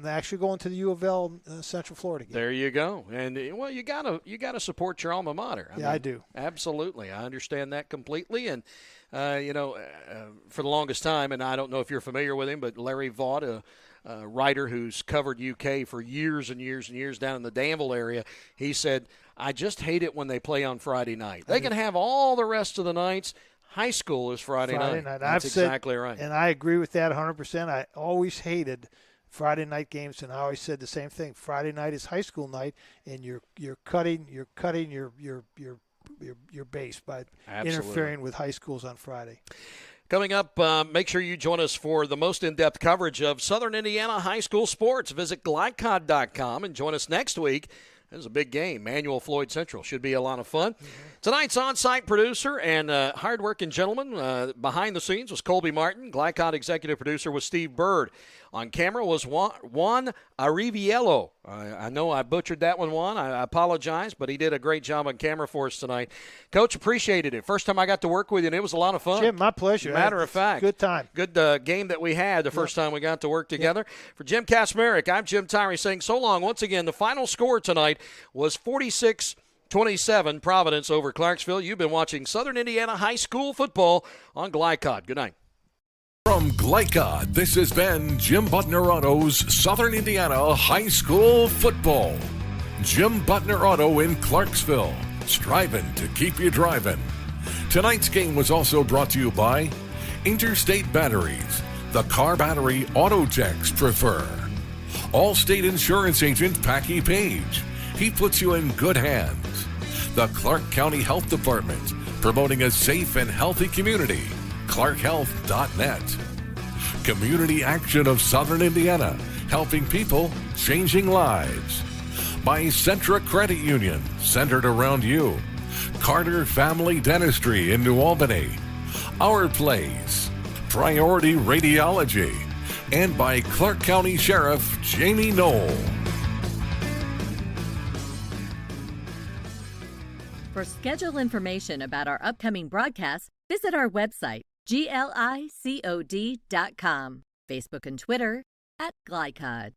actually going to the U of L Central Florida game. There you go. And well, you gotta support your alma mater. I do. Absolutely. I understand that completely. And for the longest time, and I don't know if you're familiar with him, but Larry Vaught, a writer who's covered UK for years and years and years down in the Danville area, he said, I just hate it when they play on Friday night. They can have all the rest of the nights. High school is Friday night. That's exactly right. And I agree with that 100%. I always hated Friday night games, and I always said the same thing. Friday night is high school night, and you're cutting your base by interfering with high schools on Friday. Coming up, make sure you join us for the most in-depth coverage of Southern Indiana high school sports. Visit glycod.com and join us next week. This is a big game. Manuel Floyd Central. Should be a lot of fun. Mm-hmm. Tonight's on-site producer and hard-working gentleman behind the scenes was Colby Martin. Glycod executive producer was Steve Bird. On camera was Juan Arriviello. I know I butchered that one, Juan. I apologize, but he did a great job on camera for us tonight. Coach, appreciated it. First time I got to work with you, and it was a lot of fun. Jim, my pleasure. Matter of fact. Good time. Good game that we had the first time we got to work together. For Jim Kasmerick, I'm Jim Tyree saying so long. Once again, the final score tonight was 46-27, Providence over Clarksville. You've been watching Southern Indiana High School football on Glycod. Good night. From Glycod, this has been Jim Butner Auto's Southern Indiana High School football. Jim Butner Auto in Clarksville, striving to keep you driving. Tonight's game was also brought to you by Interstate Batteries, the car battery auto techs prefer. Allstate Insurance Agent Packy Page, he puts you in good hands. The Clark County Health Department, promoting a safe and healthy community. ClarkHealth.net. Community Action of Southern Indiana, helping people, changing lives. By Centra Credit Union, centered around you. Carter Family Dentistry in New Albany. Our Place. Priority Radiology. And by Clark County Sheriff Jamie Knoll. For schedule information about our upcoming broadcasts, visit our website, glicod.com, Facebook and Twitter @Glycod.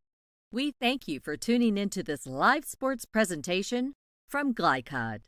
We thank you for tuning into this live sports presentation from Glycod.